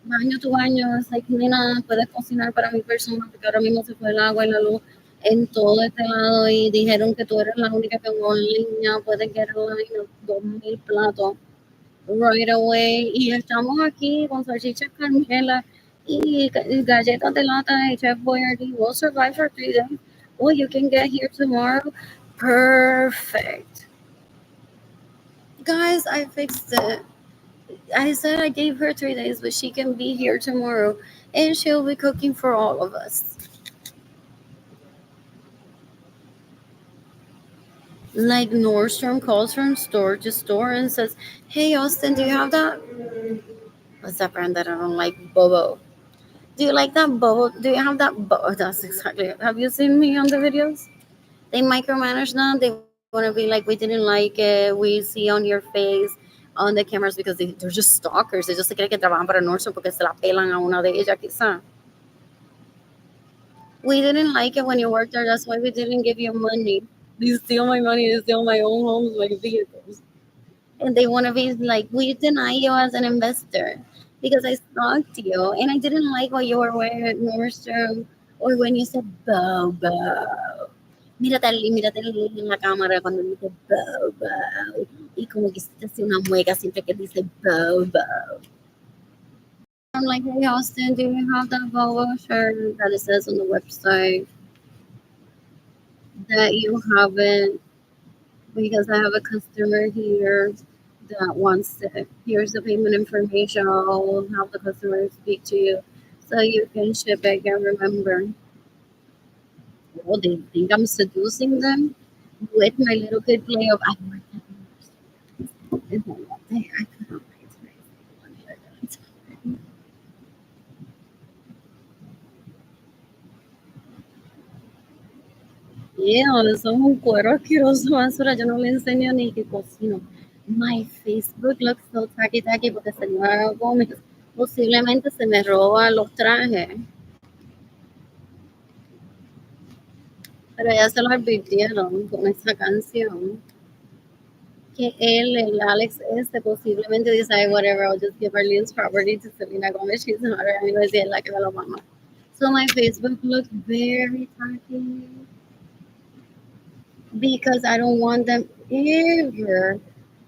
Speaker 1: año to año, es like, nena, puedes cocinar para mi persona, porque ahora mismo se fue el agua y la luz en todo este lado y dijeron que tú eres la única que en línea puedes get like 2,000 platos right away. Y estamos aquí con salchichas Carmela y galletas de lata de Chef Boyardee. We'll survive for 3 days. Well, you can get here tomorrow. Perfect. Guys, I fixed it. I said I gave her 3 days, but she can be here tomorrow and she'll be cooking for all of us. Like Nordstrom calls from store to store and says, hey, Austin, do you have that? What's that brand that I don't like? Bobo. Do you like that bubble? Do you have that bubble? That's exactly it. Have you seen me on the videos? They micromanage now. They want to be like, we didn't like it. We see on your face on the cameras because they're just stalkers. Ellos se creen que trabajan para Nordstrom porque se la pelan a una de ellas, quizá. We didn't like it when you worked there. That's why we didn't give you money. You steal my money. You steal my own homes, my vehicles. And they want to be like, we deny you as an investor because I stalked you and I didn't like what you were wearing at Nordstrom or when you said Bobo. Mírate en la cámara cuando dice Bobo y como que se te hace una mueca siempre que dice Bobo. I'm like, hey Austin, do you have that Bobo shirt that it says on the website that you haven't? Because I have a customer here that wants to, here's the payment information. I'll have the customer speak to you so you can ship it. And remember, oh, they think I'm seducing them with my little kid play of I work at Nordstrom. And then one day I put on my dress. Eso es un cuero asqueroso, basura. Yo no le enseño ni que cocino. My Facebook looks so tacky tacky porque señora Gómez posiblemente se me roba los trajes. Pero ya se lo advirtieron con esa canción. Que él, el Alex este, posiblemente dice, "Ay, whatever, I'll just give Arlene's property to Selena Gomez. She's not her anyways, y es la que me lo mama." So my Facebook looks very tacky because I don't want them ever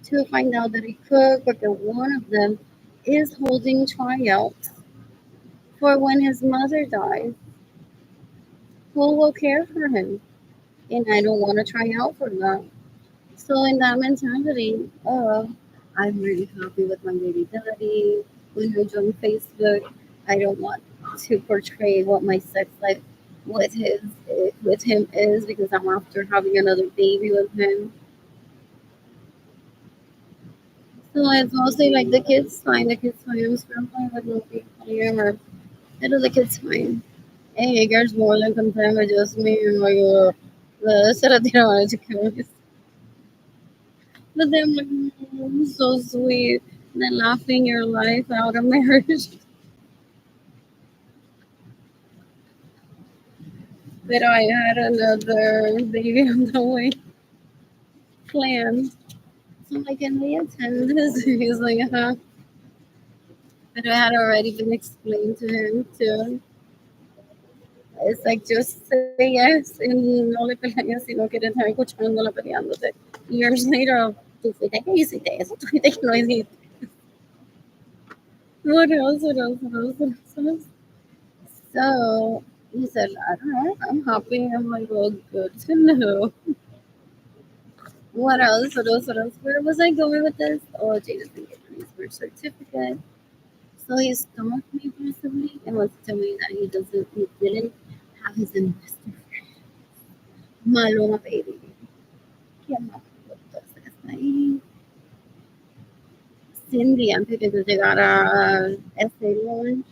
Speaker 1: to find out that he cooked, because one of them is holding tryouts for when his mother dies. Who will care for him? And I don't want to try out for that. So in that mentality, I'm really happy with my baby daddy. When I join Facebook, I don't want to portray what my sex life with his with him is, because I'm after having another baby with him. So it's mostly like the kids fine, the kids fine. I'm still fine with no polyamor. I know the kids fine. Hey, it gets more than content with just me and like se retiraron las chicas. But then like, so sweet. Then laughing your life out of marriage. But I had another baby on the way planned. So I'm like, can we attend this? He's like, huh. But it had already been explained to him too. It's like just say yes and no le pelees si no quieres estar escuchándola peleándote. Years later, tú fuiste que hiciste eso, tú fuiste que no hiciste. What else? What else? What else? What else? What else? So he said, I don't know, I'm happy. I'm like, well, good to know. What else? What else? What else? Where was I going with this? Oh, Jada's been getting his birth certificate. So he stalked me possibly and was telling me that he didn't have his investor Maluma baby. ¿Quién más puso esta ahí? Cindy, antes de que llegara ese launch.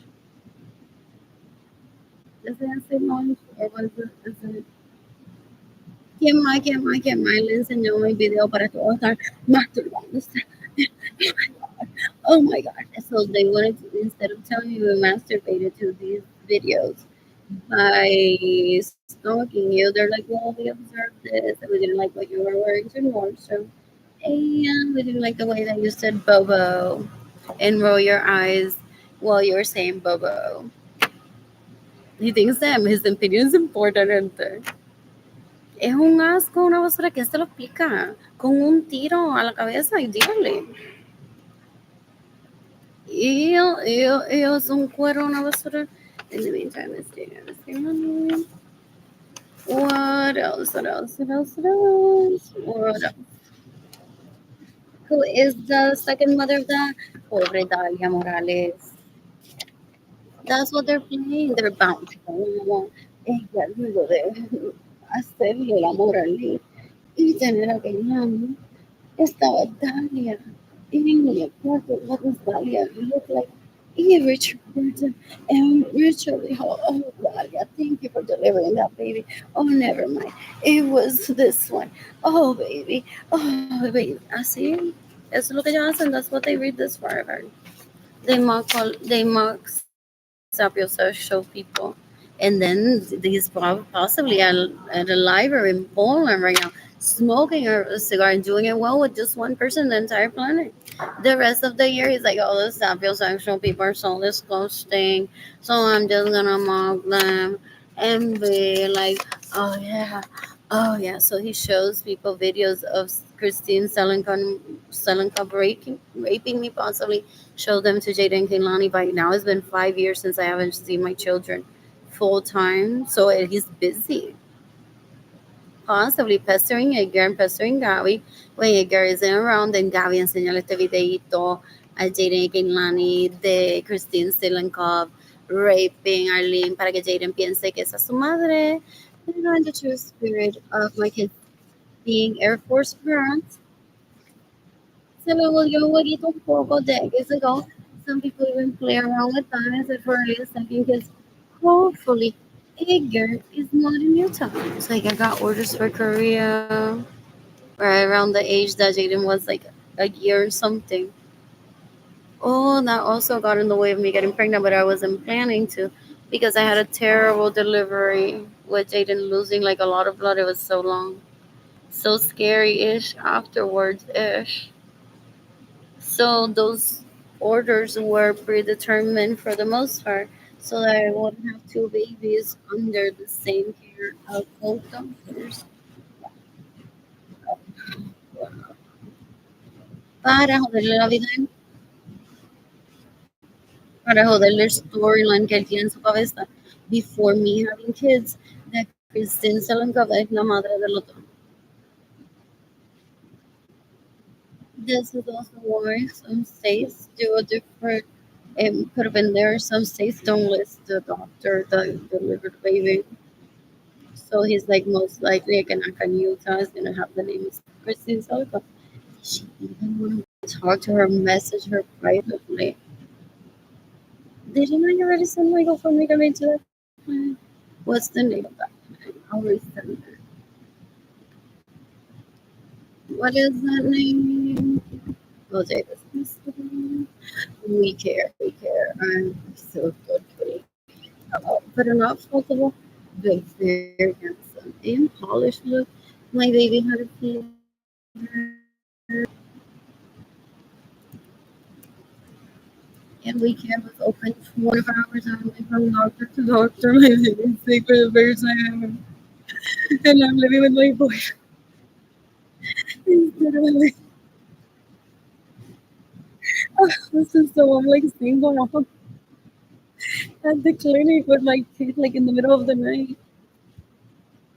Speaker 1: ¿Es ese launch? ¿O was it, is it? ¿Quién más? ¿Quién más? ¿Quién más? Le enseñó mi video para todos estar masturbándose. Oh my god. So they wanted to, instead of telling you we masturbated to these videos by stalking you, they're like, well, we observed this and we didn't like what you were wearing to Nordstrom. And we didn't like the way that you said Bobo and roll your eyes while you were saying Bobo. He thinks that his opinion is important, gente. Es un asco, una basura. ¿Quién se lo explica? Con un tiro a la cabeza y dígale. Ew, es un cuero, una basura. In the meantime, let's do this. What else? What else? What else? What else? What else? Who is the second mother of that? Pobre Dalia Morales. That's what they're playing. They're bound to go. Ella luego de hacerle el amor a Lee y tener a Kehlani, estaba Dalia in the apartment. What does Dalia look like? Richard Burton and Richard Hall. Oh, Dalia, thank you for delivering that baby. Oh, never mind. It was this one. Oh, baby. Oh, baby. Así. Eso es lo que ellos hacen. That's what they read this forever. They mock sapiosexual people. And then he's possibly at a library in Poland right now, smoking a cigar and doing it well with just one person on the entire planet. The rest of the year, he's like, oh, the sapiosexual people are so disgusting. So I'm just gonna mock them and be like, oh yeah. So he shows people videos of Christine Selenka raping me, possibly show them to Jada and Kehlani. By now, it's been 5 years since I haven't seen my children full time. So he's busy, possibly pestering Edgar and pestering Gabby. When Edgar isn't around, then Gabby enseñale este videito a Jaden Kehlani de Christine Stilenkov raping Arlene para que Jaden piense que esa es su madre. Pero in the true spirit of my kids being Air Force parents, se me volvió bonito un poco decades ago. Some people even play around with that as if for a second, because hopefully Edgar is not in Utah. It's like I got orders for Korea right around the age that Jaden was like a year or something. Oh, that also got in the way of me getting pregnant, but I wasn't planning to because I had a terrible delivery with Jaden losing like a lot of blood. It was so long, so scary ish afterwards ish. So those orders were predetermined for the most part, so that I wouldn't have two babies under the same care of both doctors. Para joderle la vida, para joderle el storyline que él tiene en su cabeza before me having kids, that Kristen Selenkova es la madre del otro. This is also why some states do a different, it could have been there, some states don't list the doctor that delivered the baby. So he's like most likely like in Utah is gonna have the name of Christine Selica. She even want to talk to her, message her privately. Did you know you already sent my GoFundMe to me to that plan? What's the name of that plan? I'll resend it. What is that name? Oh, Davis. We care, we care. I'm so good, Kitty. But I'm not faultable, but very handsome and polished look. My baby had a fever. And we can was open 24 hours a day from doctor to doctor. My baby's sick for the first time. And I'm living with my boyfriend instead of like, this is so I'm like single mom at the clinic with my kid like in the middle of the night.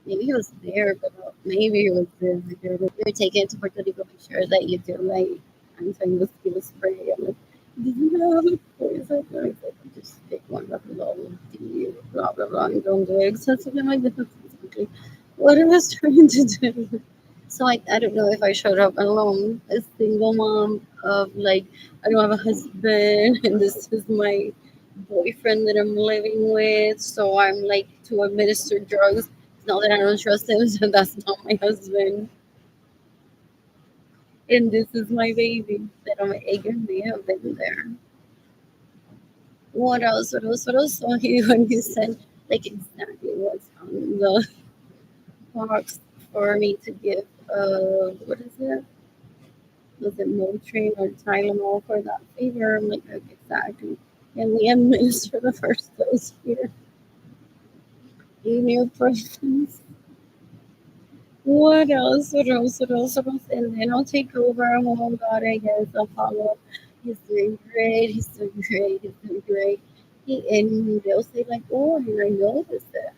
Speaker 1: Maybe he was there, but maybe he was there. You're taking it to Puerto Rico, make sure that you do like anti-mosquito spray. I'm like, did you have a poison? I was like, just take one of the blah blah blah and don't do it excessively like this. Exactly what I was trying to do. So I don't know if I showed up alone, a single mom of like I don't have a husband and this is my boyfriend that I'm living with, so I'm like to administer drugs. Not that I don't trust him, so that's not my husband. And this is my baby that I'm eager may have been there. What else? What else? What else? So he when he said like exactly what's on the box for me to give what is it? Was it Motrin or Tylenol for that fever? I'm like, okay, exactly. And we administer the first dose here. In your presence. What else? What else? What else? What else? And then I'll take over. Oh God, I guess I'll follow up. He's doing great. He's doing great. He's doing great. And they'll say like, oh, I noticed that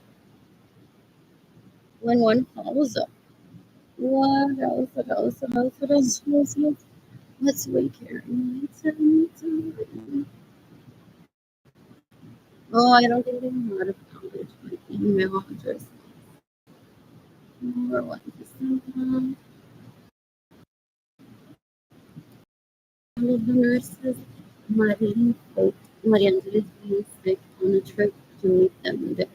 Speaker 1: when one follows up. What else? What else? What else? What else? What else? What else? Let's wait here. Oh, I don't think they know how to publish my email address. Or what is this? One of the nurses, Marie, Maria Andres being sick on a trip to meet them there.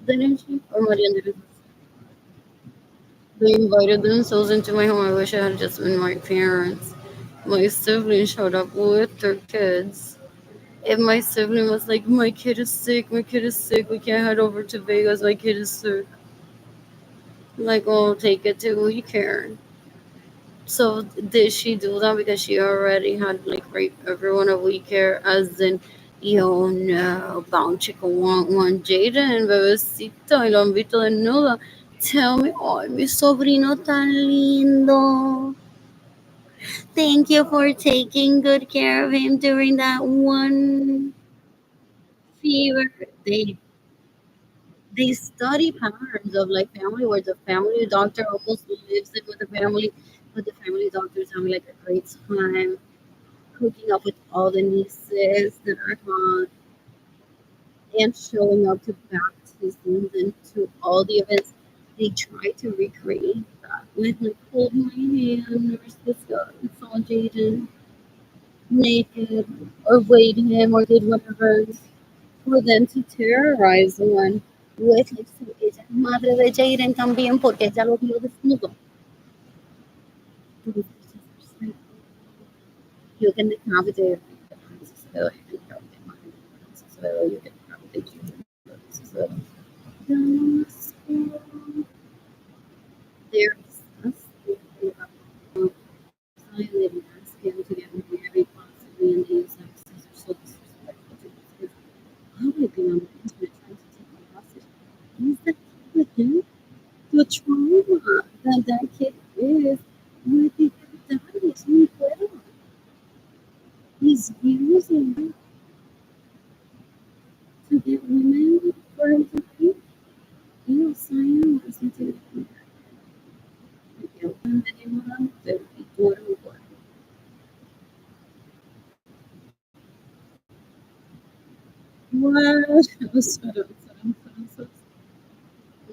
Speaker 1: Didn't she? Or Maria Andres? They invited themselves into my home. I wish it had just been my parents. My sibling showed up with their kids. If my sibling was like, my kid is sick, my kid is sick, we can't head over to Vegas, my kid is sick. Like, oh, take it to we care. So did she do that because she already had like raped everyone of we care as in yo no bound chicken want one Jaden bebecito y lo invito desnudo. Tell me, oh mi sobrino tan lindo. Thank you for taking good care of him during that one fever. They they study patterns of like family where the family doctor almost lives it with the family, but the family doctor is having like a great time hooking up with all the nieces that are hot and showing up to baptisms and to all the events. They try to recreate that with like hold my hand, nurse this guy, saw Jaden naked, or weighed him, or did whatever. for them to terrorize one with like ella es madre de Jaden también porque ella lo vio desnudo. But it's just like, you can decapitate Francisco and help him Francisco, you can decapitate Francisco. Those they're disgusting. Silent ask him to get married possibly and these episodes are so disrespectful to his kids. Publicly on the internet trying to take him hostage. Is that kid with him? The trauma that that kid is with the daddy is incredible. He's using her to get women for him to keep. You know, Sion wants him to come back. Porque un enamorante y tú eres igual. What?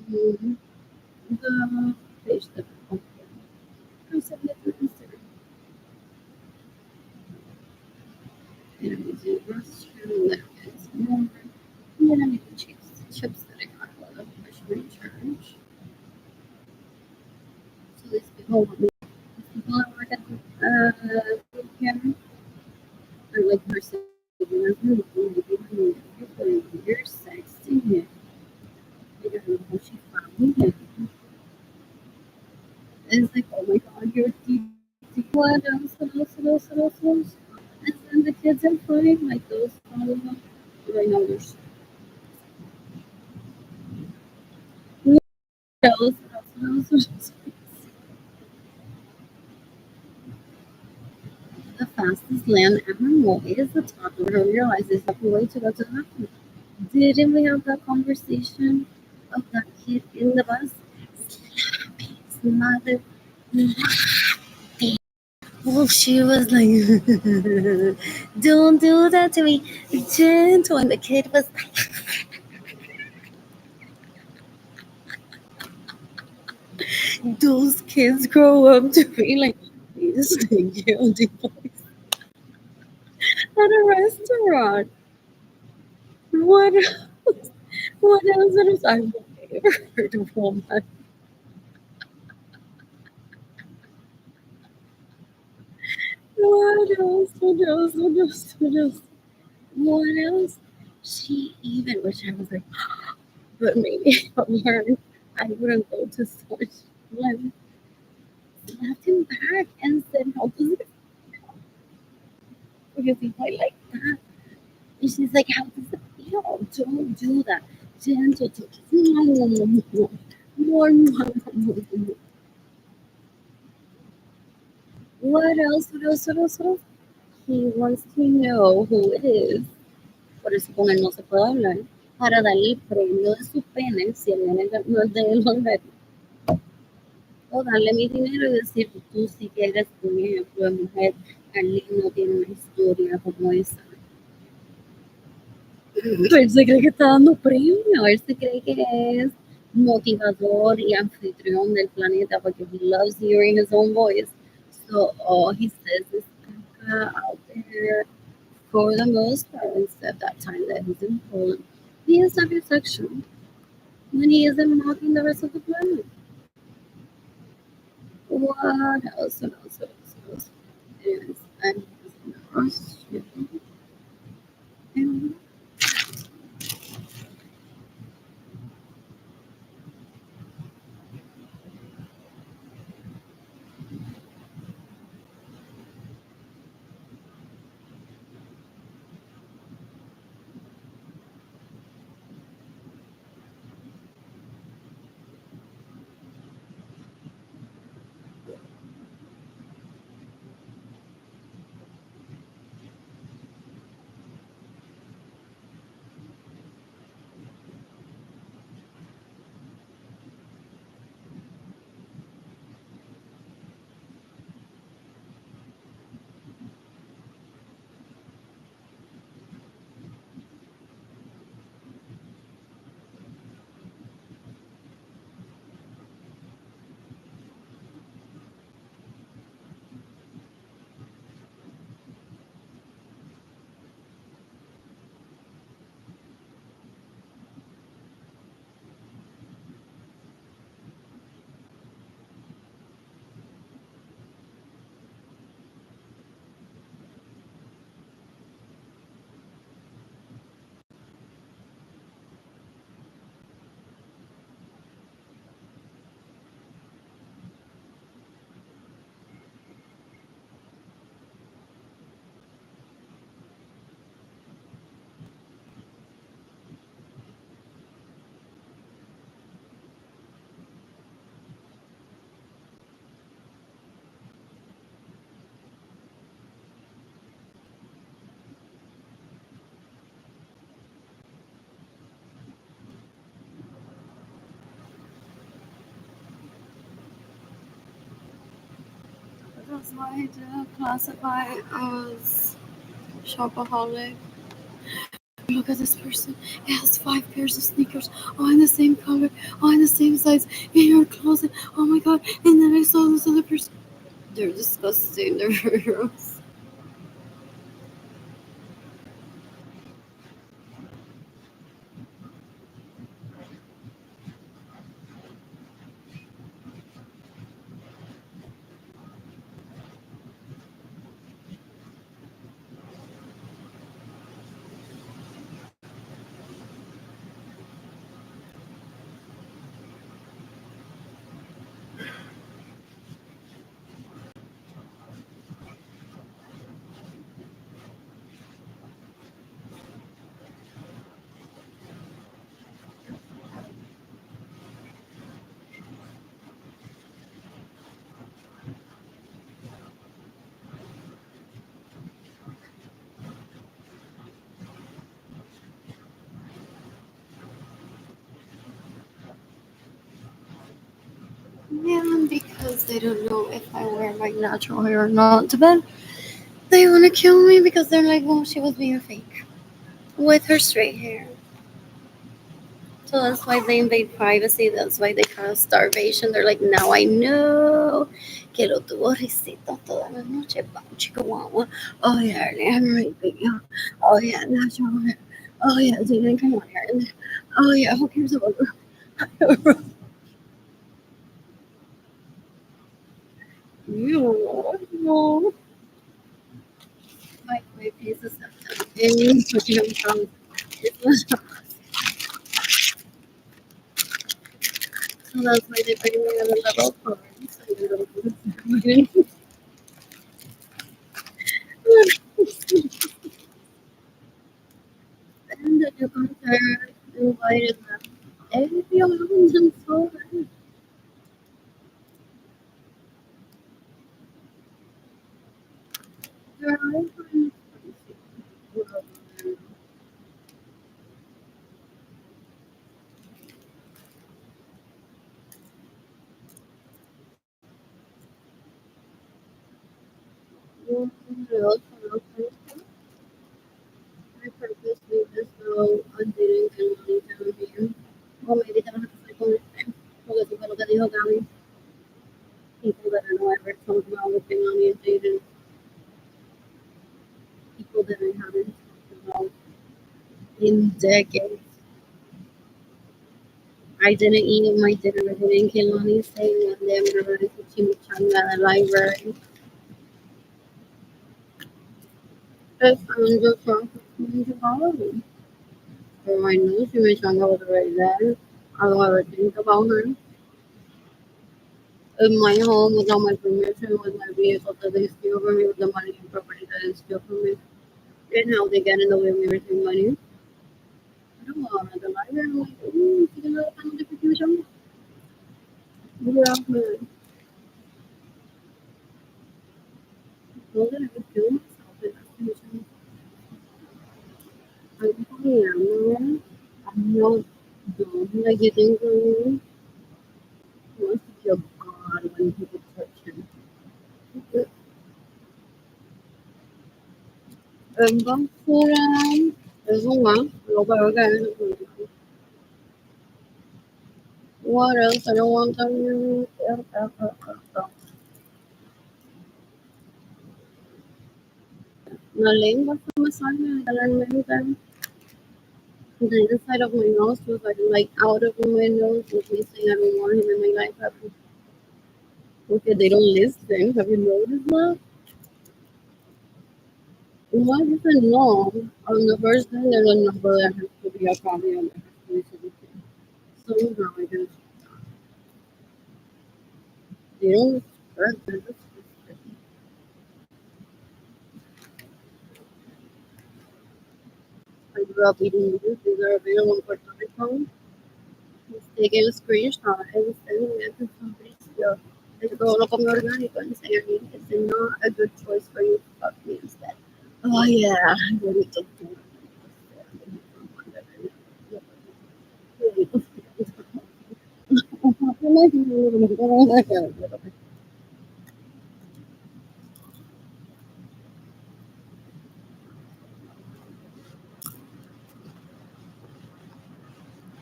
Speaker 1: Mhm. The page that I said that on Instagram. And I was in the restroom, that is more. And then I need the chips that I got while I was in church. So these people want me. These people that work at the food pantry are like person you're sexting it. I don't know how she found it. It's like, oh my god, you're deep. What else? What else? What else? What else? What else? And then the kids are fine, like those follow up. Right now, there's what else? What else? What else? What else? The fastest land animal is the toddler who realizes that the way to go to the bathroom. Didn't we have that conversation of that kid in the bus slapping his mother? Oh, she was like, "Don't do that to me, gentle." And the kid was like, "Those kids grow up to be like this guilty boys at a restaurant." What else? What else? What else? I've never heard of woman. What else? What else? What else? What else? What else? She even, which I was like, but maybe from her, I wouldn't go to such one. Left him back and said, "How does it feel?" Because he might like that. And she's like, "How does it feel? Don't do that. Gentle touches. More, more, more. What else? What else? What else? What else? He wants to know who it is. Por eso con él no se puede hablar. Para darle el premio de su pene, si el nene no es de él, o darle mi dinero y decir, tú sí que eres un ejemplo de mujer, Carly no tiene una historia como esa. Pero él se cree que está dando premio, él se cree que es motivador y anfitrión del planeta porque he loves hearing his own voice. So all he says is caca out there for the most part, except that time that he's in Poland. He is not bisexual, and he isn't mocking the rest of the planet. What else? What else? What else? What else? Anyways, I'm in a rush. And That's why I do classify as shopaholic. Look at this person. It has 5 pairs of sneakers, all in the same color, all in the same size, in your closet. Oh my god! And then I saw this other person. They're disgusting. They're very gross. Yeah, because they don't know if I wear my natural hair or not to bed. They want to kill me because they're like, well, she was being fake with her straight hair. So that's why they invade privacy. That's why they cause starvation. They're like, now I know que lo tuvo risito toda la noche, chica guagua. Oh yeah, I'm raping you. Oh yeah, natural hair. Oh yeah, taking come on hair. Oh yeah, who cares about you? No. My face is and putting on some. So that's why they bring me on the level for. And the concert invited them. Everyone's in so they're all from I purposely just so didn't get money down here. Or maybe they don't have to sleep on this time. Because if you look at the Hogami, people that I know ever told me all the thing on the dated people that I haven't talked about in decades. I didn't eat my dinner with in Kilani saying one day I'm gonna run into Chimichanga at the library. If I'm just talking to Bali. So I knew Chimichanga was already there. I don't ever think about her. In my home, without my permission, with my vehicle that they steal from me, with the money and property that they steal from me, and how they get in the way of me receiving money. I don't want to the library. I'm like, ooh, you can let them different Chimichanga. Yeah, man. So that I could kill myself with that Chimichanga. I'm telling you, I'm not dumb like you think I am. He wants to feel God when people touch him. Basura es un más, lo peor que es. What else? I don't want to. La lengua se me sale literalmente. The inside of my nose was like out of my nose with me saying I don't want him in my life. Okay, they don't listen. Have you noticed that? Why is it no? On the first day, there's a number that has to be a copy of it. Somehow I guess they don't respect it. I grew up eating these. These are available in Puerto Rico. He's taking a screenshot and sending it to somebody else. It's todo lo come orgánico and saying it's not a good choice for you to fuck me instead. Oh yeah, bonito.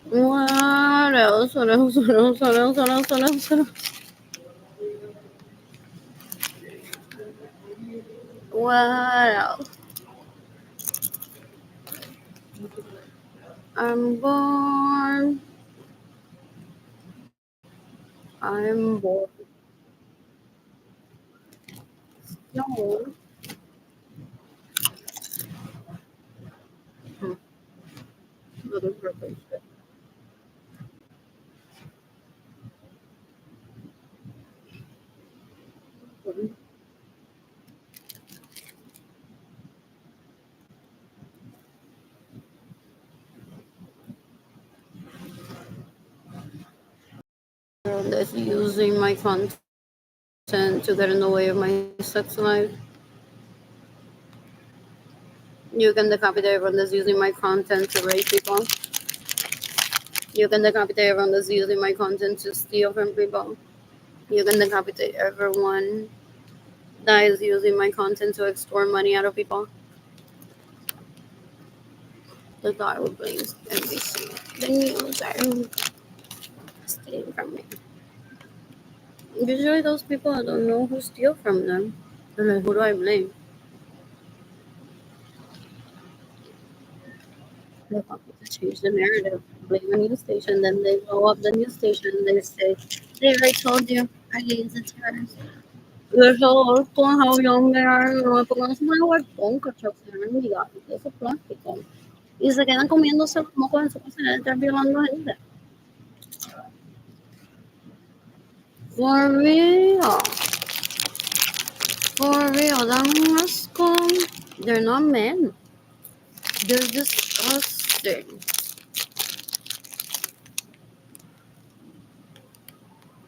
Speaker 1: What else? What else? What else? What else? What else? What else? What else? What else? I'm born. I'm born. No. Hmm. Little purple shit. That's using my content to get in the way of my sex life. You can decapitate everyone that's using my content to rape people. You can decapitate everyone that's using my content to steal from people. You can decapitate everyone that is using my content to extort money out of people. The guy who blames NBC. The news are stealing from me. Usually those people, I don't know who steal from them. They're like, who do I blame? They want me to change the narrative. Blame a news station, then they blow up the news station and they say, there, I told you, I use a terrorist. Eso es con jabón de agua, porque no se mueve huertón, cacho, se ven ligados, eso es plástico. Y se quedan comiéndose los mocos en su casa y están violando gente. For real. For real, dan un asco. They're not men. They're disgusting.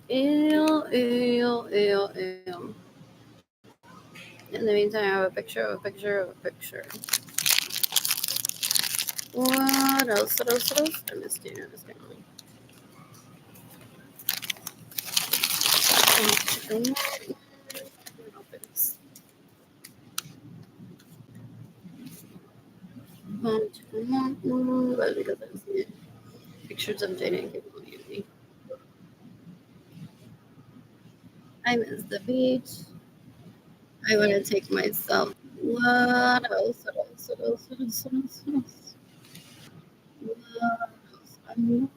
Speaker 1: Ew, ew, ew, ew. In the meantime, I have a picture of a picture of a picture. What else? What else? What else? I missed you. I missed you. Well, because I see pictures of Jada and people uni. I miss the beach. I want to take myself. What else? What else? What else? What else? What else? What else? What else? I'm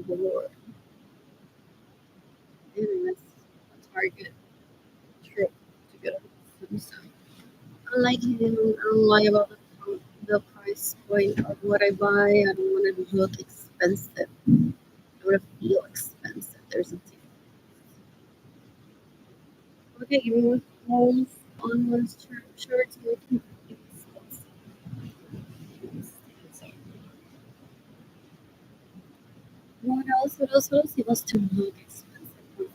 Speaker 1: bored. And I miss a Target trip to get some stuff. Unlike him, I don't lie about the price point of what I buy. I don't want it to look expensive. I want to feel expensive. There's a difference. Okay, even with holes on one shirts, you can expensive. What else? What else? What else? He wants to look expensive.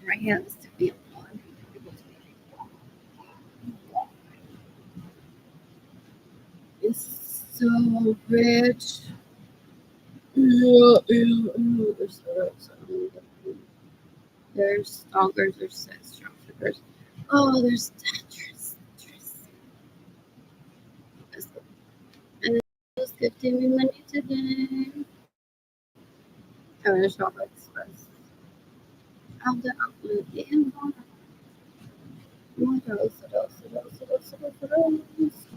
Speaker 1: My hands to be on. It's so rich. There's there's stalkers, there's sex traffickers. Oh, there's Tetris. And it was gifting me money today. I went to Shop Express. Out the outlet. And what else? What else? What else? What else? What else? What else?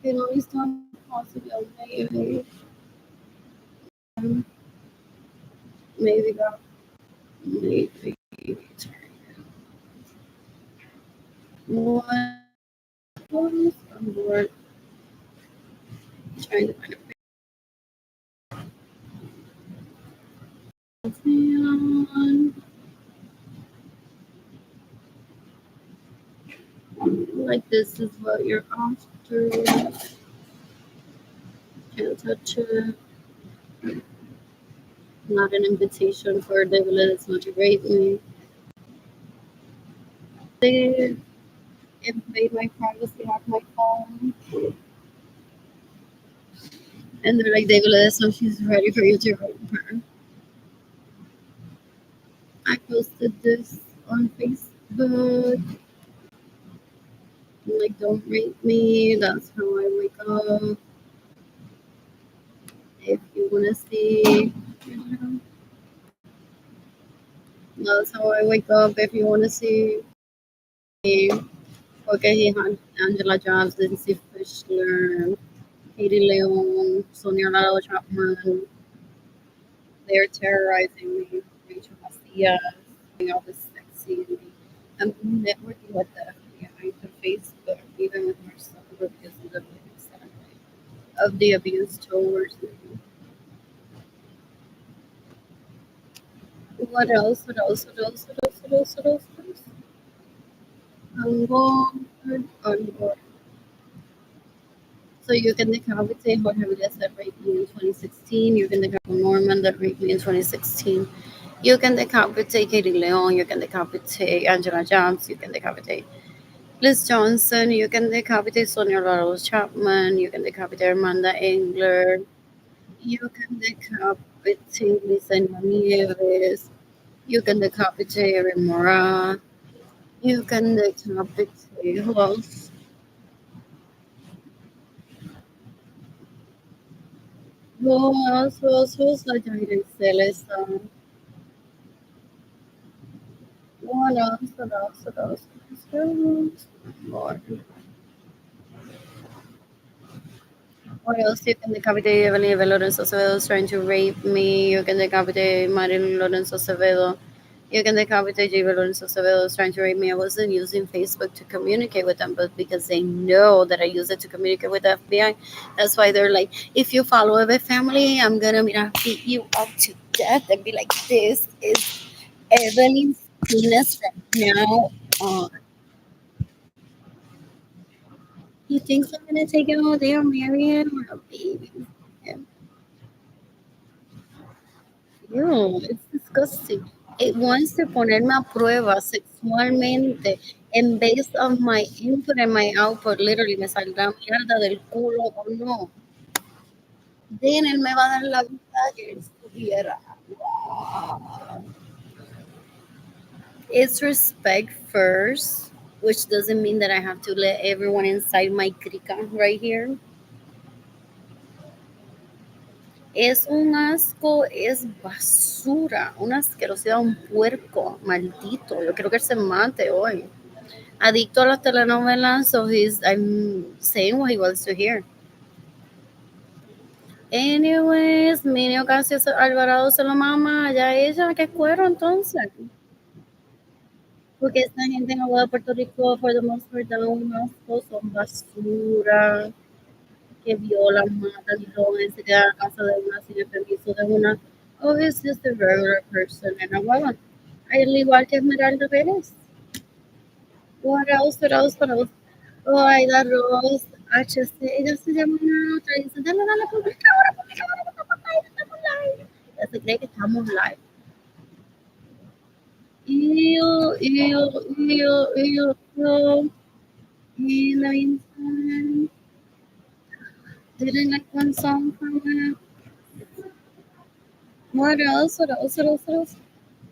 Speaker 1: You know, it's not possible. Maybe that. Maybe. What else? I'm bored. Trying to find a fan. Like this is what you're after. Can't touch it. Not an invitation for David to motivate me. They invade my privacy on my phone. And they're like, David, so she's ready for you to rape her. I posted this on Facebook. Like, don't rape me. That's how I wake up. If you want to see, that's how I wake up. If you want to see, okay, he had Angela Jobs, Lindsay Fischler, Katie Leon, Sonia Lalo Chapman. They're terrorizing me. Rachel Garcia, doing all this sexy. I'm networking with the FBI, to Facebook, even with Marcelo, because of the of the abuse towards me. What else? What else? What else? What else? What else? What else? What else? Onboard. So you can decapitate Jorge Villas that raped me in 2016. You can decapitate Norman that raped me in 2016. You can decapitate Katie Leon. You can decapitate Angela Jones. You can decapitate Liz Johnson. You can decapitate Sonia Laros Chapman. You can decapitate Amanda Engler. You can decapitate Lisa Nieves. You can decapitate Erin Moran. You can decapitate who else? Who else? Who else? Who's like Jaden Celesta? What else? What else? What else? What else? Lord. What else? You can decapitate Evelyn Lorenzo Acevedo is trying to rape me. You can decapitate Marilyn Lorenzo Acevedo. You can decapitate J. Lorenzo Acevedo is trying to rape me. I wasn't using Facebook to communicate with them, but because they know that I use it to communicate with the FBI, that's why they're like, if you follow the family, I'm gonna beat you up to death and be like, this is Evelyn's penis from now on. He thinks I'm gonna take it all day or marry him or a baby. No, it's disgusting. It wants to ponerme a prueba sexualmente en base of my input and my output. Literally, me saldrá mierda del culo o no. Then él me va a dar la vida que él estuviera. It's respect first, which doesn't mean that I have to let everyone inside my crica right here. Es un asco, es basura, una asquerosidad, un puerco maldito. Yo quiero que él se mate hoy. Adicto a las telenovelas, so I'm saying what he wants to hear. Anyways, Minio Casio Alvarado se lo mama, ya ella, qué cuero entonces. Porque esta gente en Agua de Puerto Rico, for the most part, dan un asco, son basura, que violan, matan y roban, se quedan a casa de una sin el permiso de una. Oh, he's just a regular person en Agua. Al igual que Esmeralda Pérez. What else? What else? What else? Oh, Aida Rose, HC, ella se llama una otra y dice, dale, dale, publica ahora, que papá, estamos live. Ella se cree que estamos live. Ew, ew, ew, ew, ew. In the meantime, didn't like one song from her. What else? What else? What else? What else?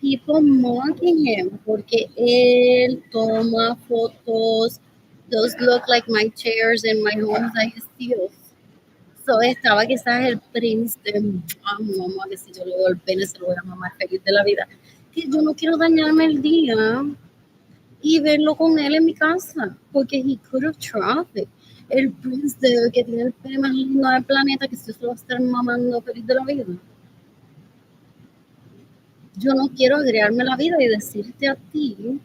Speaker 1: People mocking him porque él toma fotos. Those look like my chairs in my home that he steals. So estaba quizás el príncipe, mamá, que si yo le doy el pene se lo voy a mamar feliz de la vida. Que yo no quiero dañarme el día y verlo con él en mi casa, porque he could have trafficked. El príncipe que tiene el pene más lindo del planeta, que si yo se lo va a estar mamando feliz de la vida. Yo no quiero agregarme la vida y decirte a ti.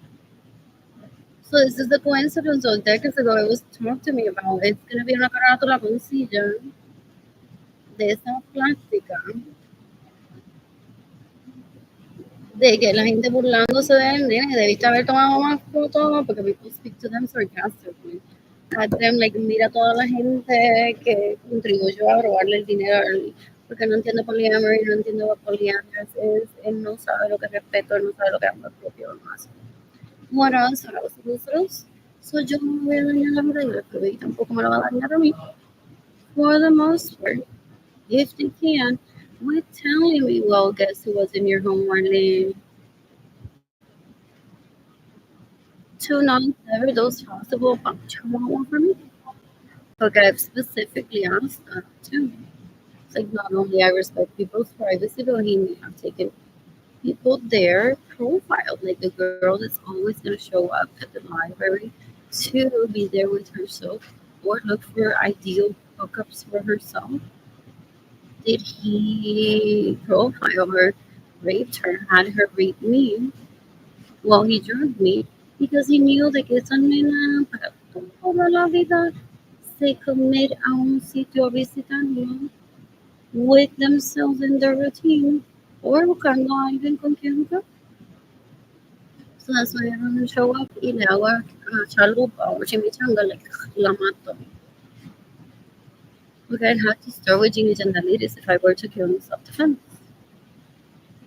Speaker 1: So this is the coincidence of decades ago it was talked to me about. It's going to be una carátula con silla de esa plástica. De que la gente burlándose de él, nene, debiste haber tomado más fotos porque people speak to them sarcastically. At them, like, mira toda la gente que contribuyó a robarle el dinero a él, porque no entiende polyamory, no entiende what polyamorous es, él no sabe lo que es respeto, él no sabe lo que es amor propio, no hace. What else? What else? What else? So yo no me voy a dañar la vida y la bebé y tampoco me la va a dañar a mí. For the most part, if they can, with telling me, well, guess who was in your home, Marlene? 297, those possible, but 2 for me. Okay, I've specifically asked that too. Like, not only I respect people's privacy, but he may have taken people their profile, like the girl that's always going to show up at the library to be there with herself or look for ideal hookups for herself. Did he profile her, raped her, had her rape me while he drugged me because he knew de que esa nena para toda la vida se commit a un sitio a visitarlo with themselves in their routine or buscando a alguien con quien jugar? So that's why I don't show up y le hago a chalupa or chimichanga, like la mato. Like I'd have to start with Jimmy Jandaliris if I were to kill in self-defense.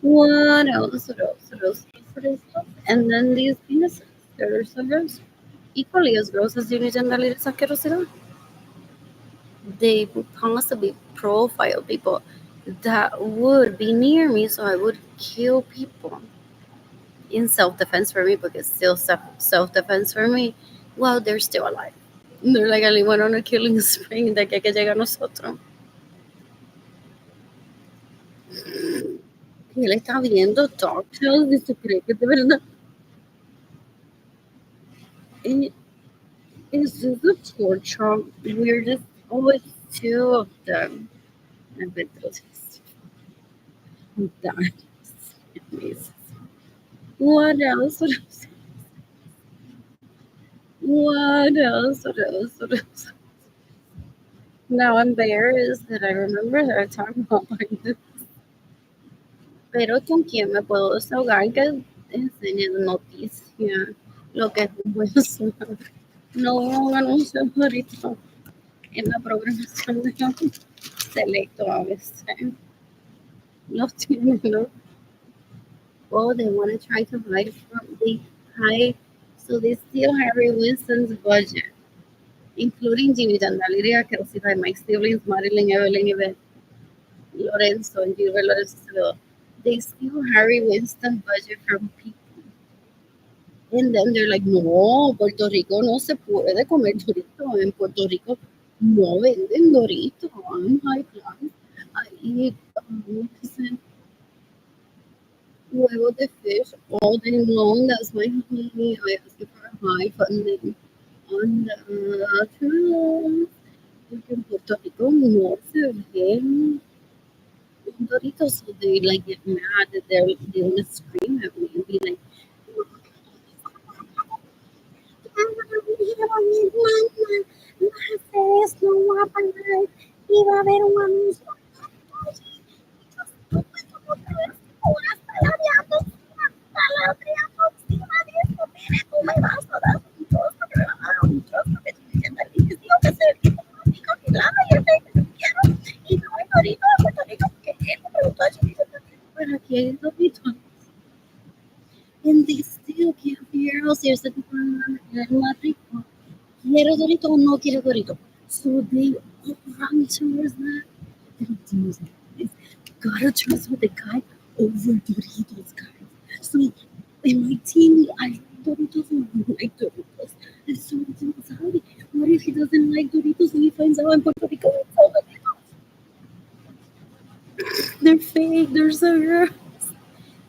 Speaker 1: What else? What else? What else? What else? And then these penises, they're so gross. Equally as gross as Jimmy Jandaliris asquerosidad. They would possibly profile people that would be near me, so I would kill people in self-defense for me, because still self-defense for me while they're still alive. They're like, only went on a killing spree de que llega a nosotros. Y él está viendo talk shows y se cree que de verdad. And it's just a torture. We're just always two of them. I bet those that. What else? What else? What else? What else? What else? Now I'm embarrassed that I remember that I talked about like this. Pero con quién me puedo desahogar que enseñe noticias, lo que es un buen sonar. No anuncios ahorita en la programación de Selecto a veces. Los tienen, ¿no? Oh, they want to try to hide from the hide, so they steal Harry Winston's budget, including Jimmy Dandaliria, Kelsey by my siblings, Marilyn, Evelyn, Yvette, Lorenzo, and Gilbert Lorenzo Acevedo. They steal Harry Winston's budget from people. And then they're like, no, Puerto Rico no se puede comer Dorito. En Puerto Rico no venden Dorito. I'm high class. I eat huevos de fish all day long. That's my honey. I ask you for a high funding on the truth. Porque en Puerto Rico no se ven Doritos, so they like get mad that they want to scream at me and be like, esto no va a parar y va a haber un anuncio. Horas paladeando encima de esto, mire, tú me vas a dar un trozo que me va a dar un trozo que tú me entiendes, y les digo que se digo mi lana y el que yo quiero, y no hay Dorito de Puerto Rico, porque él me preguntó a Chile, pero aquí hay Doritos. And they still can't figure out si ese tipo es más rico. ¿Quiero Dorito o no quiero Dorito? So they all run towards that. They do that. It's gotta trust with the guy over Doritos, guys. So in my team, I like Doritos and I don't like Doritos. And so it's anxiety. What if he doesn't like Doritos and he finds out in Puerto Rico it's all Doritos? They're fake. They're so gross.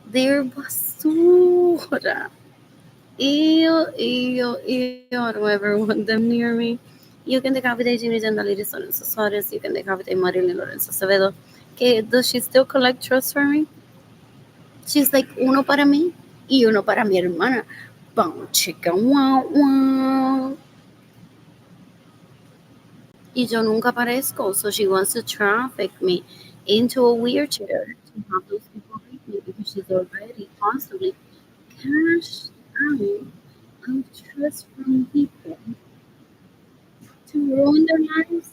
Speaker 1: They're basura. Ew, ew, ew. I don't ever want them near me. You can decapitate Jimmy Jandaliris Lorenzo Suarez. You can decapitate Marilyn Lorenzo Acevedo. Okay, does she still collect trust for me? She's like, uno para mí y uno para mi hermana. Boom, chica, wow, wow. Y yo nunca aparezco. So she wants to traffic me into a wheelchair to have those people rape me because she's already constantly cashed out of trust from people to ruin their lives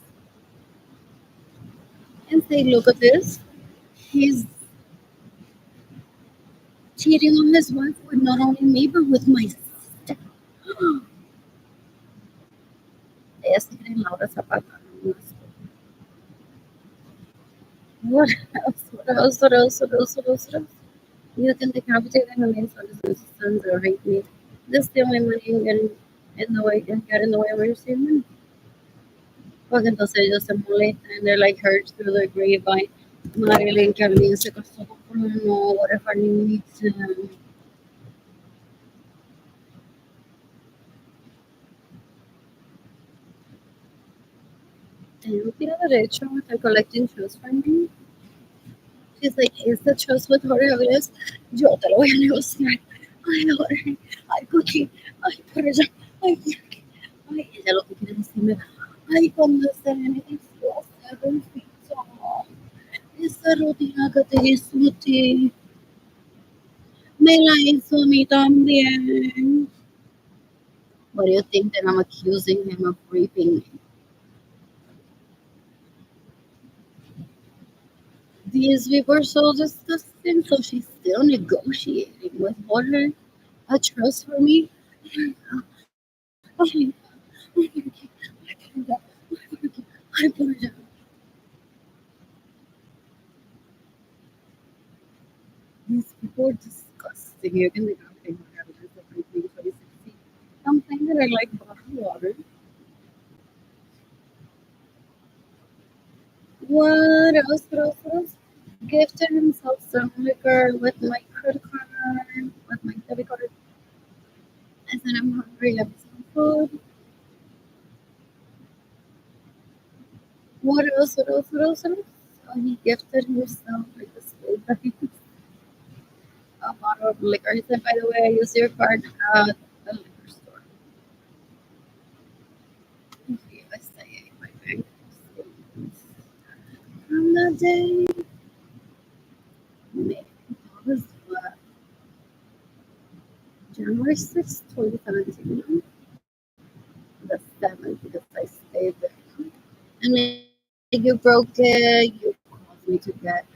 Speaker 1: and say, look at this. He's cheating on his wife with not only me but with my sister. Ella se cree Laura Zapata. What else? What else? What else? What else? What else? What else? You can decapitate them and sons or rape me. This steal my money and get in the way of receiving money. Porque entonces ellos se molestan, they're like heard through the grapevine. Marilyn que alguien se casó con uno, whatever needs. Tengo que ir a derecho, they're collecting trust from me. She's like, is the trust with Jorge Avilés? Yo te lo voy a negociar. Ay, Jorge, ay, Cookie, ay, por ella, ay, ay, ella lo que quiere decirme, ay, cuando Serenity fue a 7 feet tall, esa rutina que te hizo a ti, me la hizo a mí también. What do you think that I'm accusing him of raping me? These people are so disgusting, so she's still negotiating with Jorge. A trust for me? Oh my God. Oh my God. I apologize. I apologize. These people are disgusting. You can think of evidence of raping 2016. Something that I like bottled water. What else? What else? What else? Gifted himself some liquor with my credit card, with my debit card. I said, I'm hungry, have some food. What else? What else? What else? What else? Oh, he gifted himself like a space, a bottle of liquor. He said, by the way, I used your card at the liquor store. USA, my bank statements. From the day, May, that was what? January 6th, 2017. The 7th, because I stayed there. And then you broke it, you caused me to get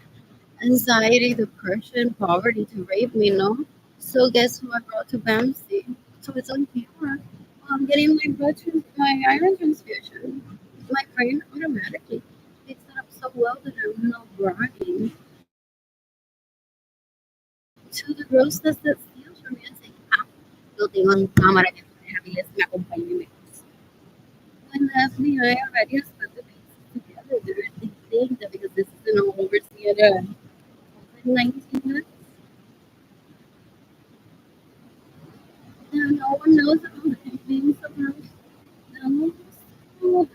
Speaker 1: anxiety, depression, poverty, to rape me, no? So guess who I brought to BAMC? So it's on camera. I'm getting my iron transfusion. My brain automatically picks it up so well that I'm not bragging to the grossness that steals from me and saying, ah, lo tengo en cámara que Javiles me acompañe y me cruza. When the FBI already has put the pieces together, they think that because this is an overseer COVID-19, no one knows about it being supposed. No, no.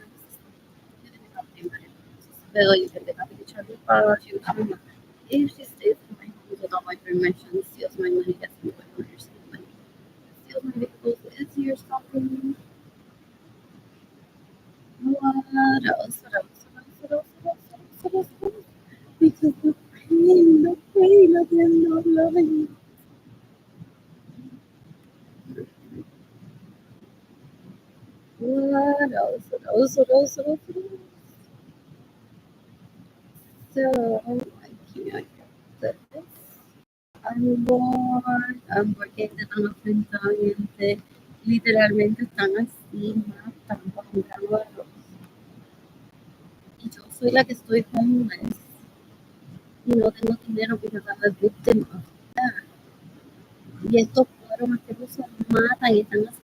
Speaker 1: Well, you can pick up each other she was if she stays in my home without my permission, steals my money, gets me by murders my money, steals my vehicles, is here something. What else? What else? What else? What else? What else? What else? What else? Because the pain of him not loving me. What else? What else? What else? What else? What else? So, I can't get this. I'm bored, porque están enfrentamiento, literalmente están así matando a un grano de arroz. Y yo soy la que estoy homeless y no tengo dinero because I'm a victim of that. Y estos cueros asquerosos matan y están así.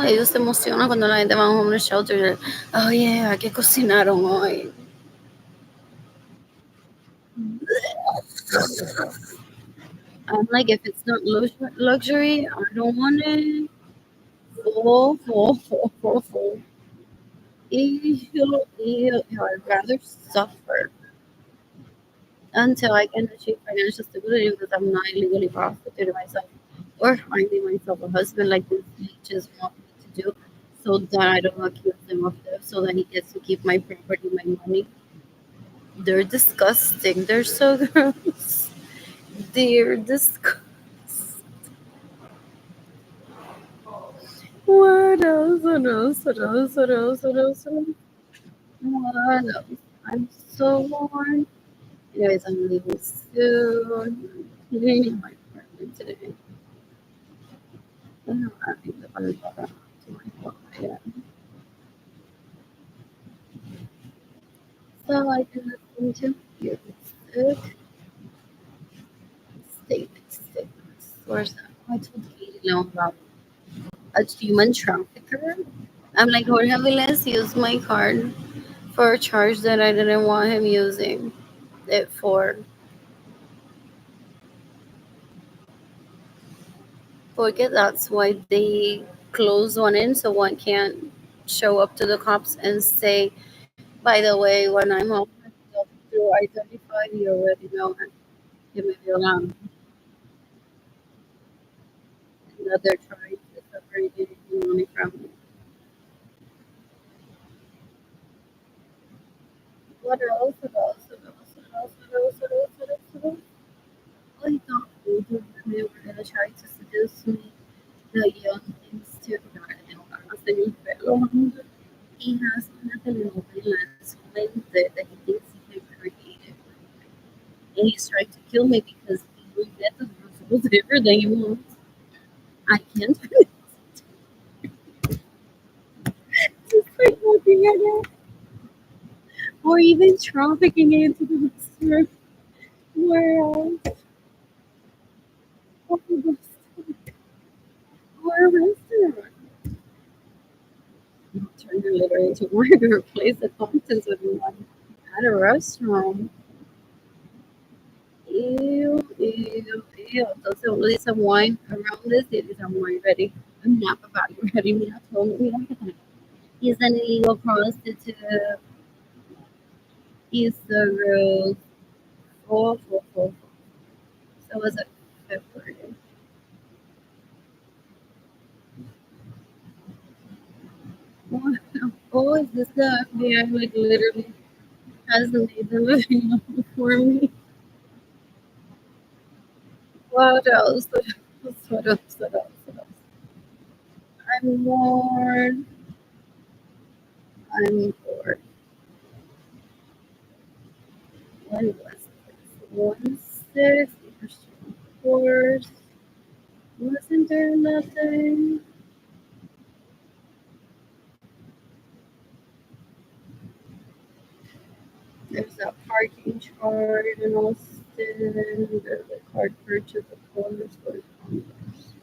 Speaker 1: Ellos se emocionan cuando la gente va a un homeless shelter. Oh yeah, ¿qué cocinaron hoy? I'm like, if it's not luxury, I don't want it. Full. I'd rather suffer until I can achieve financial stability because I'm not illegally prostituting myself or finding myself a husband like these leeches want me to do so that I don't accuse him of this, so that he gets to keep my property, my money. They're disgusting. They're so gross. They're disgusting. What else? What else? What else? What else? What else? What else? I'm so bored. Anyways, I'm leaving soon. I'm cleaning my apartment today. I'm adding the Pandora to my fire so I can listen to music. Statements. Where's that? Oh, I told Katie now about a human trafficker I'm like, Jorge Aviles used my card for a charge that I didn't want him using it for. Porque that's why they close one in so one can't show up to the cops and say, by the way, when I'm home through I-35, you already know it. Que me violaron. And that they're trying to separate money from me. What else? What else? What else? What else? What else? What else? What else? What else? I thought they were gonna try to seduce me. The young Instagram, hasta el pelo. He has una telenovela in his mente that he thinks he can create. And he's trying to kill me because he will get the results everything he wants. I can't just like looking at it. Or even trafficking it into the restaurant. Where else? Or a restaurant. Turn your litter into more of your place of competence with one at a restaurant. Ew, ew, ew. Entonces uno dice wine around this, y dice wine ready. I'm not about you ready. Mira, todo, mira lo que tenemos. He's an illegal prostitute. He's the real full, full, full, full. So was it February? What? Oh, is this the FBI like literally has made them available for me? What else? What else? What else? What else? What else? I'm bored. I'm bored. When was this? 1-6, of course. Wasn't there nothing? There's a parking charge in Austin. There's a card purchase, of course, for Congress.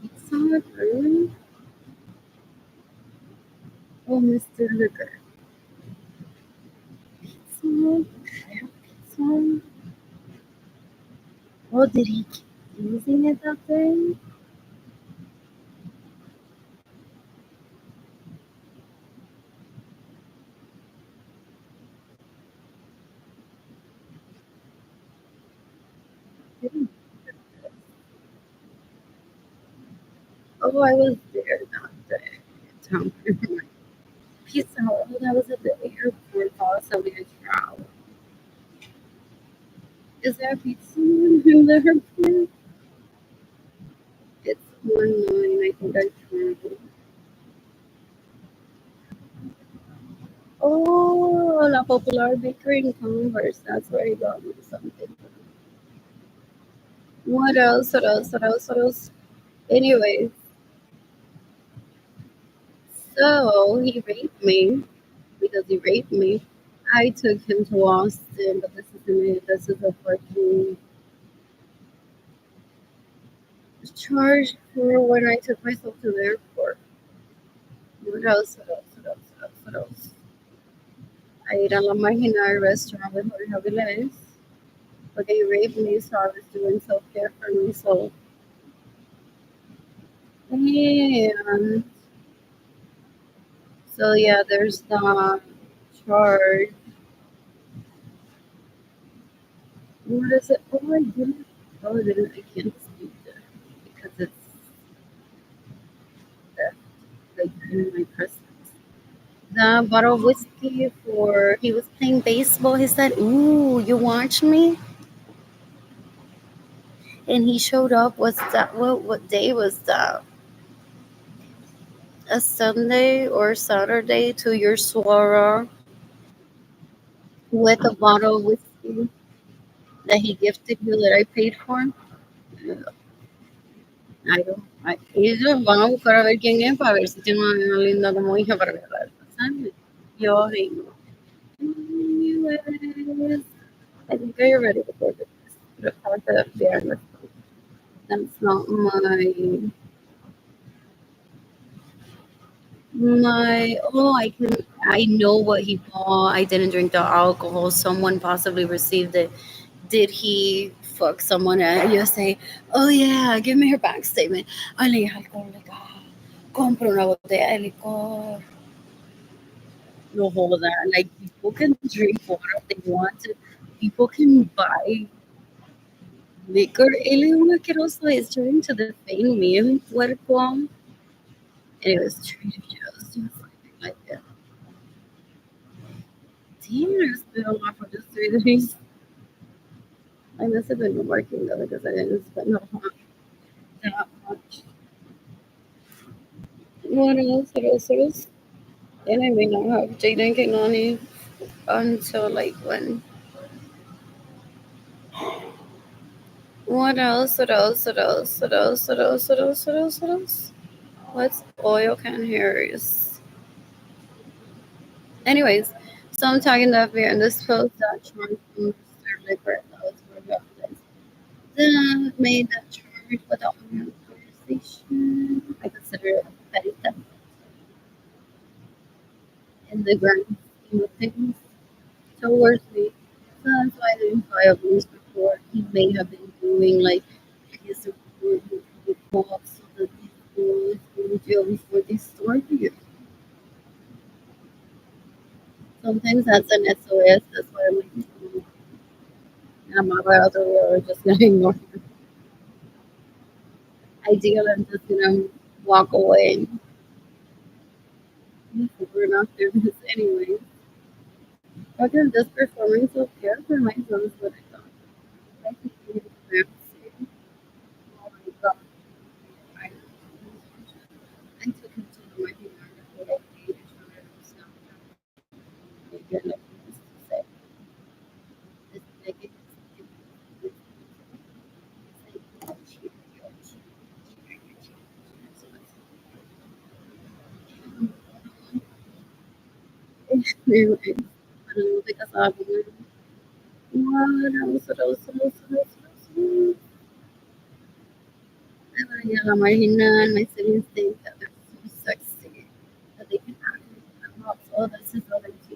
Speaker 1: It's not really. Oh, Mr. Liquor. Pizza. Pizza. Oh, did he keep using it that day? Didn't- Oh, I was there that day. Town Pizza. Oh, that was at the airport. Also, we had travel. Is there a pizza in the airport? It's 1-9. I think I traveled. Oh, La Popular Bakery in Converse. That's where he got me something. What else? What else? What else? What else? Anyways, so he raped me because he raped me. I took him to Austin, but this isn't it. This is a fucking charge for when I took myself to the airport. What else? What else? What else? What else? What else? I ate at La Marginal restaurant with Jorge Aviles. But they raped me, so I was doing self care for myself. And so yeah, there's the charge. What is it? Oh, I didn't. Oh, I didn't. I can't speak there because it's theft, like in my presence. The bottle of whiskey for he was playing baseball. He said, "Ooh, you watch me?" And he showed up. What's that? What day was that? A Sunday or Saturday to your soiree with a bottle of whiskey that he gifted you that I paid for. I don't. Ellos van a buscar a ver quién es para ver si tiene una linda como hija para regalar. ¿Sabes? Yo digo, anyways, I think I already recorded this. But apart that viernes, that's not my I know what he bought. I didn't drink the alcohol. Someone possibly received it. Did he fuck someone at USA? Oh yeah, give me your bank statement. Ali alcohólica. Compro una botella de licor. No hold that. Like people can drink water if they want to. People can buy liquor. Ele es un asqueroso. Is trying to defame me en Puerto. And it was Trader Joe's. Just like that. Damn, there's been a lot for just 3 days. I must have been working though because I didn't spend that much. What else? What else? What else? And I may not have Jaden Kanani until like when? What else? What else? What else? What else? What else? What else? What else? What else? What's oil can Harris? Anyways, so I'm talking to here in this post that charge from Mr. Liquor that was for justice. Then I made that charge without having a conversation. I consider it a petty theft in the grand scheme of things towards me. So that's why I didn't file police report. He may have been doing like his report so that these boys go to jail before they start here. Sometimes that's an SOS. That's why I'm like, I'm not out there or just gonna ignore him. Ideal, I'm just gonna walk away. We're not doing this anyway. Okay, I'm just performing self care for myself is what I thought. I think we need to oh my god, I took him to the wedding before I paid each other and stuff. Again, like he used to say, it's like it's like cheap, cheap. So it's anyway, I don't know because I've been what else? Yeah, Marina and my siblings think that they're so sexy that they can act like I'm also this is what I do.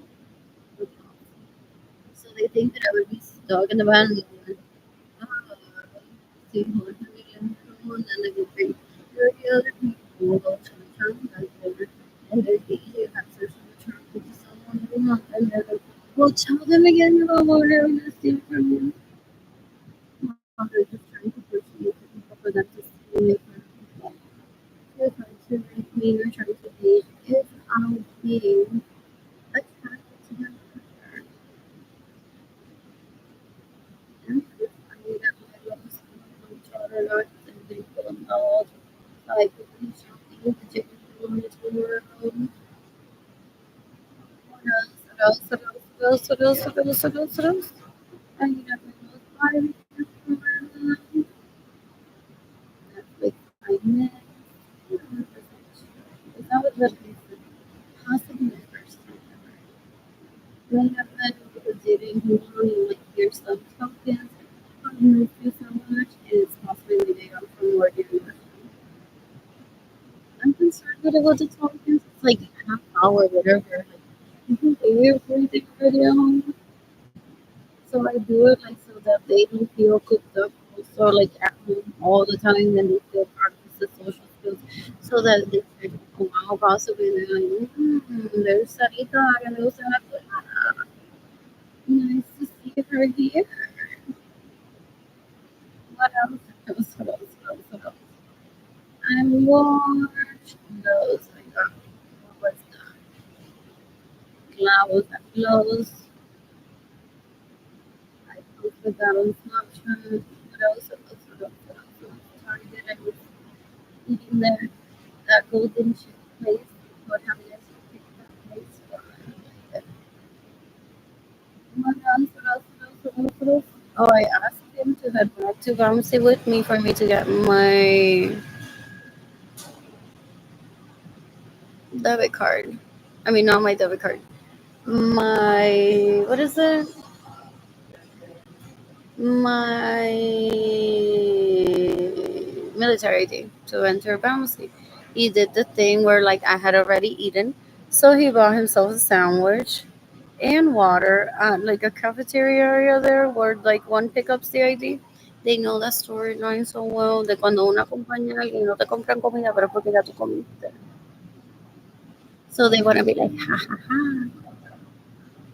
Speaker 1: So they think that I would be stuck in the van and see who and then they would bring 30 other people go to the town and they're easy to have social attraction to someone they want and they're like, well tell them again about what they're gonna steal from you. While they're just trying to push you for them to steal it. You're trying to make me, you're trying to be if I'm being attracted to them and if I need that my love is from daughter and they put them out like shopping the chicken on the tour what else I need that my love body Netflix I miss that was the possibly my first time ever. When I met because dating who only like hear some tokens, I miss you so much, and it's possibly they are from Morgan. I'm concerned that I go to tokens, it's like half hour, whatever. Like, you can pay for the video. So I do it like so that they don't feel cooked up also like at home all the time and they feel practice the social skills so that they can go out possibly and they're like, there's Sarita, and there's nice to see her here. What else? What else? I'm watching those. I got what was the clothes. I posted that on Snapchat. What else? Target. I was eating there. That golden chip place. What have you picked that place for? What else? Oh, I asked him to head back to Vamsi with me for me to get my debit card. I mean, not my debit card. My what is it? My military ID to enter Vamsi. He did the thing where like I had already eaten, so he bought himself a sandwich and water at like a cafeteria area there where like one pickups the ID. They know that storyline so well de cuando una acompaña a alguien y no te compran comida pero porque ya tú comiste. So they want to be like, ja, ja, ja.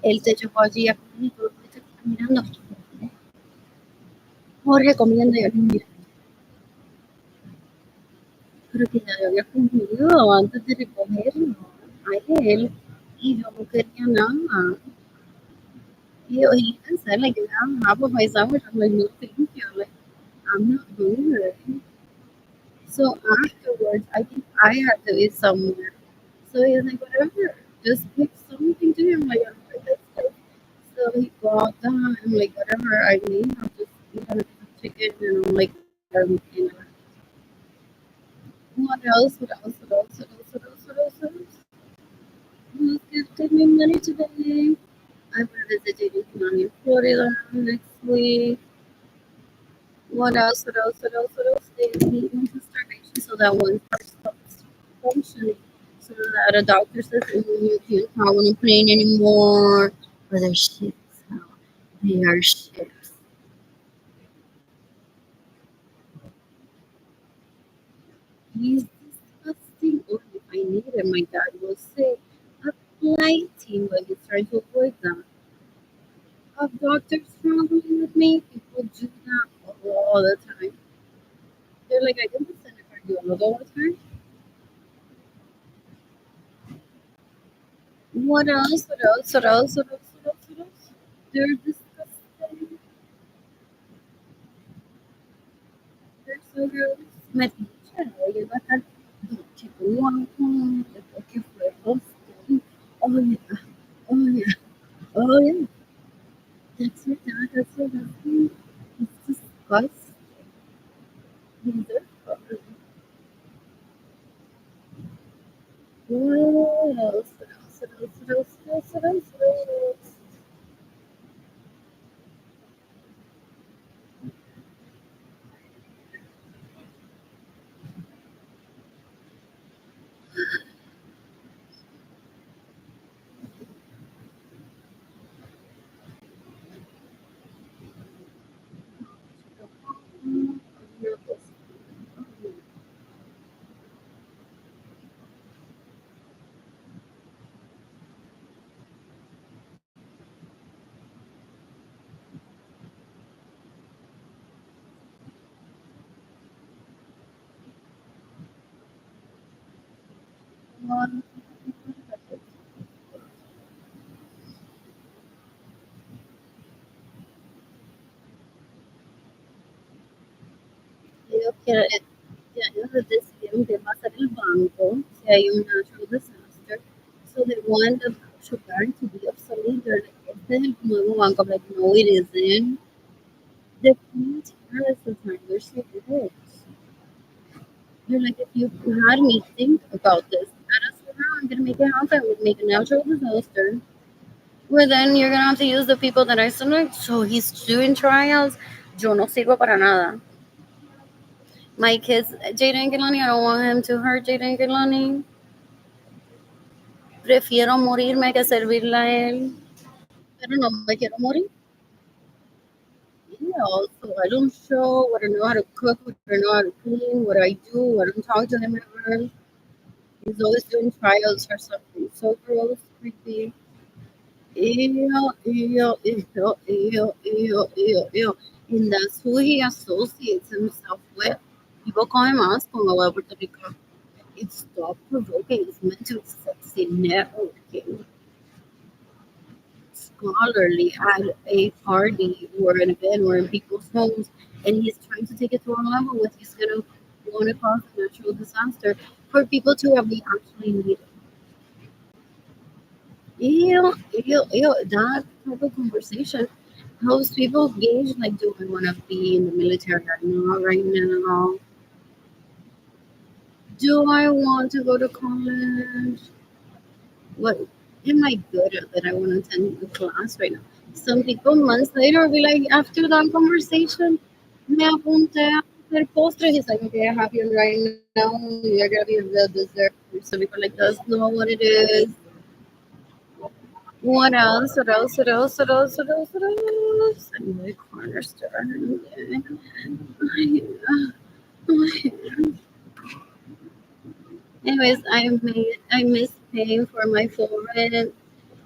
Speaker 1: Él te llevó allí a comer y tú lo pudiste estar mirando. Jorge comiendo y yo, mira, pero que ya yo había comido antes de recogerlo a él y yo no quería nada. He even said like, "Yeah, I'm half of my sandwich." I'm like, no, thank you. Like, I'm not hungry. So afterwards, I think I had to eat somewhere. So he's like, whatever, just pick something to him. Like, that's like, so he bought that. I'm like, whatever I need, I'll just eat a piece of chicken. And I'm like, what else? What else? What else? What else? What else? What else? What else? Who's gifted me money today? I'm visiting Imani in Florida next week. What else? What else? What else? What else? They need into starvation so that one part stops functioning. So that a doctor says, oh, you can't travel on a plane anymore. But they're ships now. They are ships. He's disgusting. Or if I need it, my dad will say, a flight team, but he's trying to avoid that. Of doctors traveling with me, people do that all the time. They're like, I can send a cardiologist all the time. What else? What else? What else? What else? What else? What else? They're disgusting. They're so gross. Me dijeron, oye, va a estar chico guapo, después que fue hostel. Oh yeah, oh yeah, oh yeah. That's your dad. That's your husband. It's disgusting. These are fun. What else? What else? What else? What else? What else? What else? What else? One. Yo quiero, ya ellos decidieron que va a ser el banco si hay un natural disaster. So they want the actual bank to be obsolete. They're like, este es el nuevo banco. I'm like, no, it isn't. They can't tell us the time. They're so good. They're like, if you had me think about this, let us know how I'm going to make it happen. We'd make a natural disaster. Well, then you're going to have to use the people that I select. So he's doing trials. Yo no sirvo para nada. My kids, Jaden Gilani, I don't want him to hurt Jaden Gilani. Prefiero morirme que servirle a él, pero no me quiero morir. Yeah, also, I don't show what I know how to cook, what I know how to clean, what I do. I don't talk to him ever. He's always doing trials or something. So gross, creepy. Ew, ew, ew, ew, ew, ew, ew. And that's who he associates himself with. People call him Asco in Puerto Rico. It's thought provoking. It's meant to be sexy networking. Scholarly at a party or an event or in people's homes, and he's trying to take it to a level where he's going to want to cause a natural disaster for people to have the actually need it. That type of conversation helps people gauge like, do I want to be in the military or not right now? Do I want to go to college? What am I good at that I want to attend the class right now? Some people months later will be like, after that conversation, me apunté. el postre. He's like, okay, I have you right now. You're gonna be the dessert. So people like does know what it is. What else? What else? What else? What else? What else? What else? And my corner store. Anyways, I miss paying for my full rent.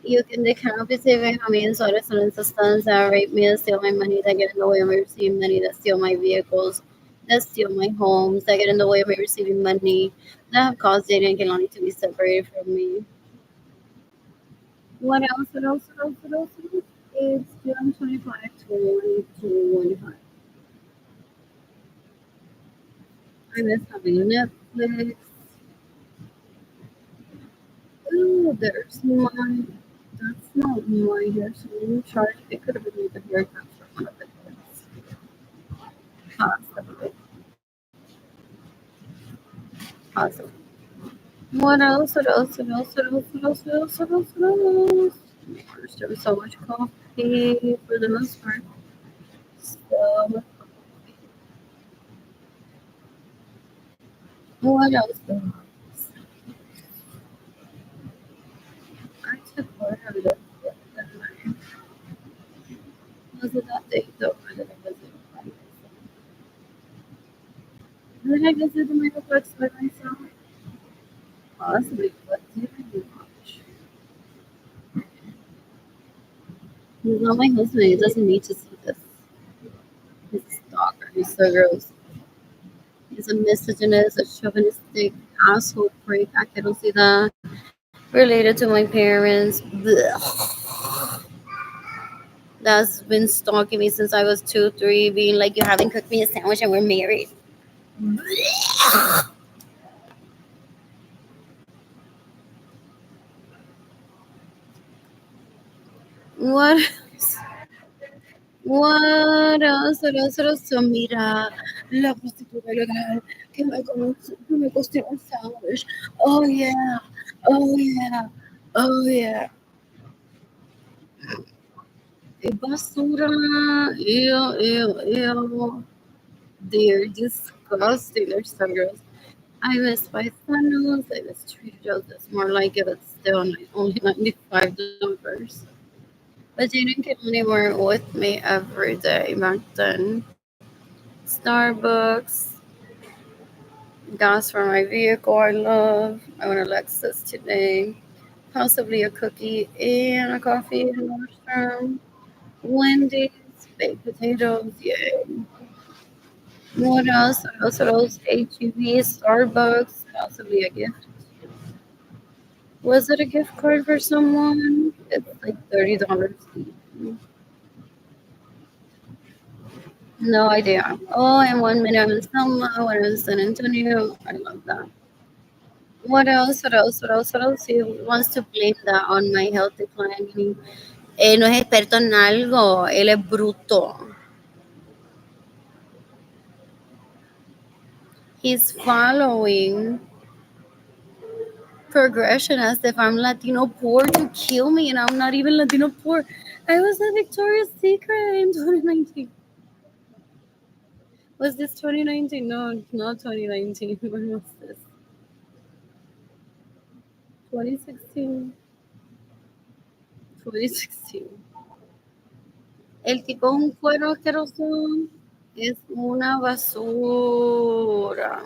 Speaker 1: You can decapitate how many sort of substance that rape me, that steal my money, that get in the way of me receiving money, that steal my vehicles, that steal my homes, that get in the way of me receiving money, that have caused Jaden and Kelani to be separated from me. What else? What else? What else? What else? What else? It's June 25, 2025. I miss having Netflix. Ooh, there's my. That's not my hair salon charge. It could have been the haircut from one of the kids. Possibly. Possibly. What else? What else? What else? What else? What else? What else? What else? What else? There was so much coffee for the most part. So much coffee. What else? I took part of this. Was it that day though? Or did I visit by myself? Did I visit the Metroplex by myself? Possibly, but didn't watch. He's not my husband. He doesn't need to see this. He's a stalker. He's so gross. He's a misogynist, a chauvinistic asshole freak. I can see that. Related to my parents. Blech. That's been stalking me since I was 2, 3, being like, you haven't cooked me a sandwich and we're married. Blech. What What else? What else? What else? So mira, la prostituta ilegal que me costó un sandwich. Oh yeah, oh yeah, oh yeah. Basura, ew, ew, ew. They're disgusting. They're so gross. I miss Paisanos. I miss Trader Joe's. It's more like it, but still only $95. But they didn't get anywhere with me every day back then. Starbucks, gas for my vehicle. I love. I want a Lexus today. Possibly a cookie and a coffee in Nordstrom. Wendy's, baked potatoes. Yay. What else? What else? What else? HEB, Starbucks. Possibly a gift. Was it a gift card for someone? It's like $30 each. No idea. Oh, and 1 minute I'm in Selma, when I'm in San Antonio. I love that. What else? What else? What else? What else? He wants to blame that on my health decline. No es experto en algo. Él es bruto. He's following progression as if I'm Latino poor to kill me, and I'm not even Latino poor. I was a Victoria's Secret in 2019. Was this 2019? No, not 2019. When was this? 2016. 2016. El tipo es un cuero asqueroso. Es una basura.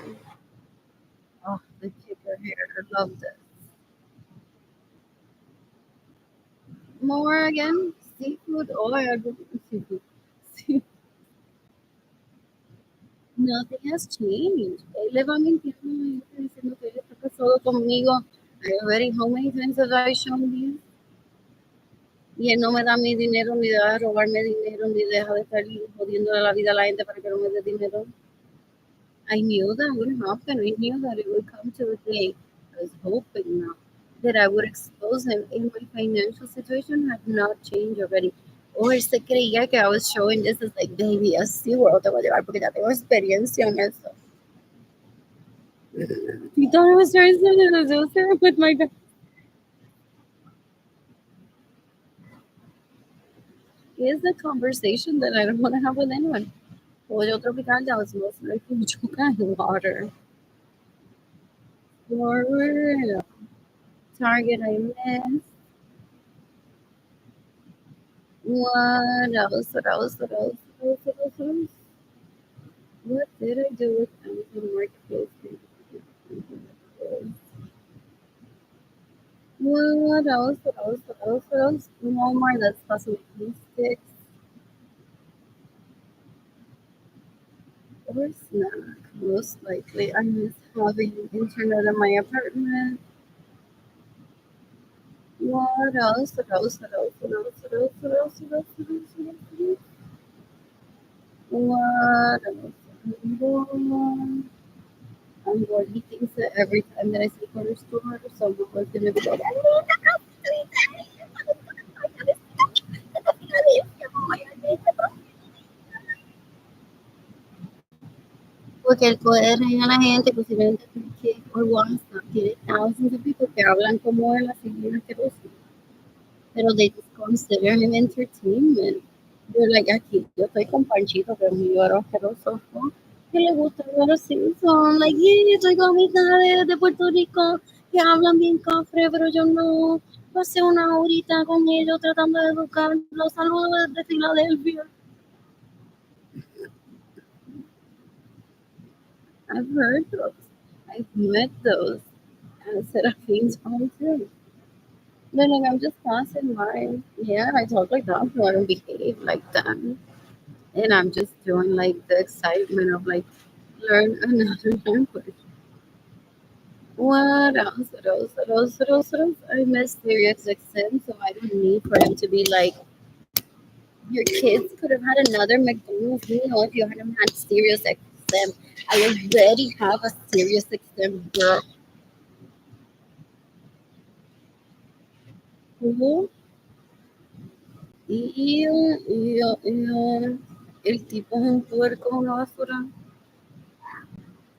Speaker 1: Oh, the kicker here. Love this. More again? Seafood? Oh, I don't seafood. Nothing has changed. Él le va mintiendo y está diciendo que él está casado conmigo. I already, how many times have I shown you? Y él no me da mi dinero, ni deja de robarme dinero, ni deja de estar jodiendo la vida a la gente para que no me dé dinero. I knew that would happen. I knew that it would come to a day. I was hoping now that I would expose him. And my financial situation had not changed already. O él se creía que I was showing this as like, baby, así, world te voy a llevar porque ya tengo experiencia en eso. He thought I was trying to do it with my guy. It's a conversation that I don't want to have with anyone. Pollo tropical, that was mostly Chuka and water. For real. Target I missed. What else? What else? What else? What else? What else? What else? What did I do with Amazon Marketplace? What else? What else? What else? What else? Walmart, that's possibly sticks or snack. Most likely, I miss having internet in my apartment. What else? What else? What else? What else? What else? What else? What else? What else? What else? What else? What else? I'm bored. I'm bored. He thinks that every time that I say corner store, someone was gonna be like, porque el poder a la gente, posiblemente porque por WhatsApp tiene thousands of people que hablan como él, así bien asqueroso. Pero they just consider him entertainment. Yo, like, aquí, yo estoy con Panchito, que es un lloro asqueroso, ¿no? Que le gusta ver los Simpsons. Like, yeah, estoy con amistades de Puerto Rico que hablan bien cafre, pero yo no. Pasé una horita con ellos tratando de educarlos. Saludos desde Filadelfia. I've heard those. I've met those. And Seraphine's home too. They're like, I'm just passing by. Yeah, I talk like that, so I don't behave like that. And I'm just doing like the excitement of like learn another language. What else? What else? What else? What else? What else? I miss Sirius XM, so I don't need for him to be like, your kids could have had another McDonald's meal if you hadn't had Sirius XM. I already have a Sirius XM girl. Who? Y el tipo es un puerco, una basura.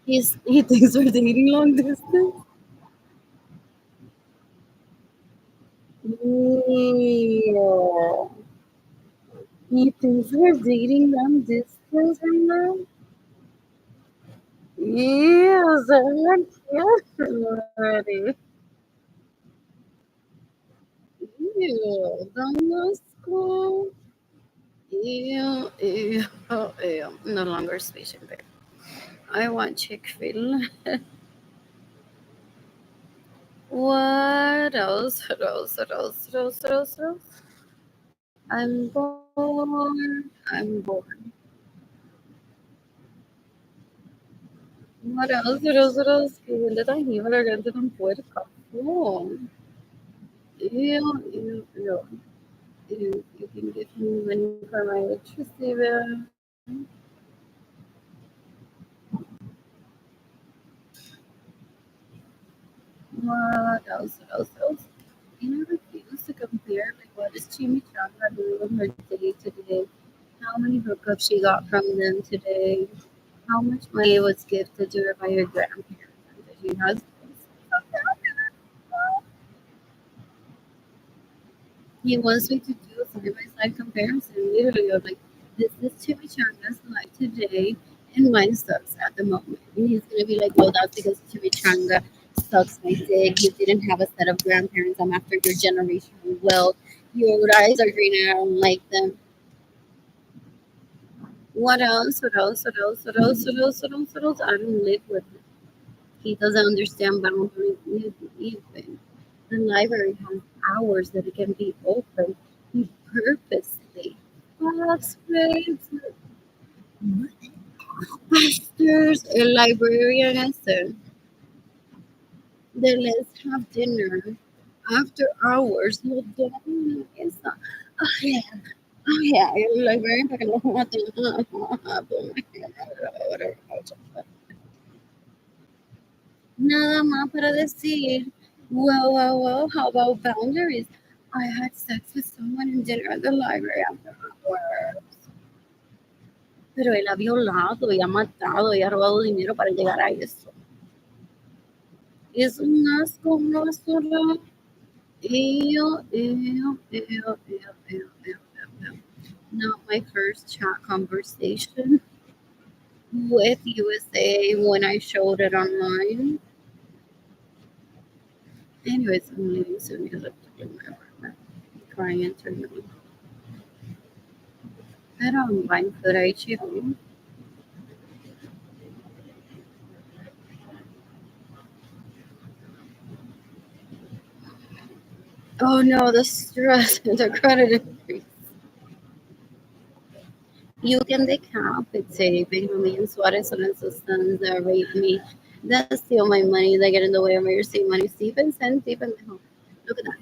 Speaker 1: He thinks we're dating long distance. Ew. He thinks we're dating long distance right now. Ew, someone killed him already. Ew, that's cool. Ew, ew, ew. No longer speech impaired. I want Chick-fil. What else? What else? What else? What else? What else? What else? I'm bored. I'm bored. What else? What else? What else? Que huele tan hijo, la garganta tan puerca. Oh, ew, ew, ew. Ew. You can give me money for my electricity bill. What else? What else? What else? I refuse to compare like what is Chimichanga doing on her day today? How many hookups she got from them today? How much money was gifted to her by her grandparents? And that she has. He wants me to do a side by side comparison, literally, of like, this is Chimichanga's life today, and mine sucks at the moment. And he's gonna be like, well, that's because Chimichanga sucks my dick. You didn't have a set of grandparents. I'm after your generational wealth. Your eyes are green and I don't like them. What else? What else? What else? What else? What else? What else? What else? I don't live with him. He doesn't understand boundaries even. The library has hours that it can be open. He purposely frustrates pastors, a librarian, and said, then let's have dinner after hours. No, don't, it's not. Oh, yeah. Oh, yeah. El librarian para que no maten. Nada más para decir, well, well, well, how about boundaries? I had sex with someone in dinner at the library after hours. Pero él ha violado y ha matado y ha robado dinero para llegar a eso. Es un asco, una basura. Ew, ew, ew, ew, ew, ew, ew, ew. Not my first chat conversation. with USA when I showed it online. Anyways, I'm leaving soon because I have to clean my apartment. Crying internally. Pero ang buying food I cheap. Oh no, the stress and the credit increase. You can decapitate Benjamin Suarez on assistance that rape me, that steal my money, that get in the way of me receiving money. Stephen send Stephen. Look at that.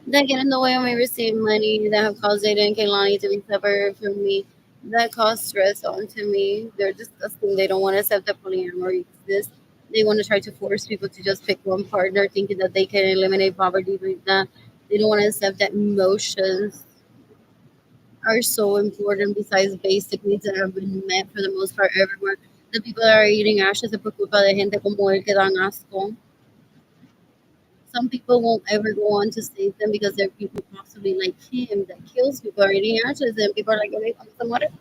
Speaker 1: That get in the way of me receiving money, that have caused Zayda and Kaylani to be separated from me, that cause stress onto me. They're disgusting. They don't want to accept that polyamory exists. They want to try to force people to just pick one partner, thinking that they can eliminate poverty like that. They don't want to accept that emotions are so important besides basic needs that have been met for the most part everywhere. The people that are eating ashes es por culpa de gente como él que dan asco. Some people won't ever go on to save them because there are people possibly like him that kills people are eating ashes and people are like, "Okay, vamos a morir."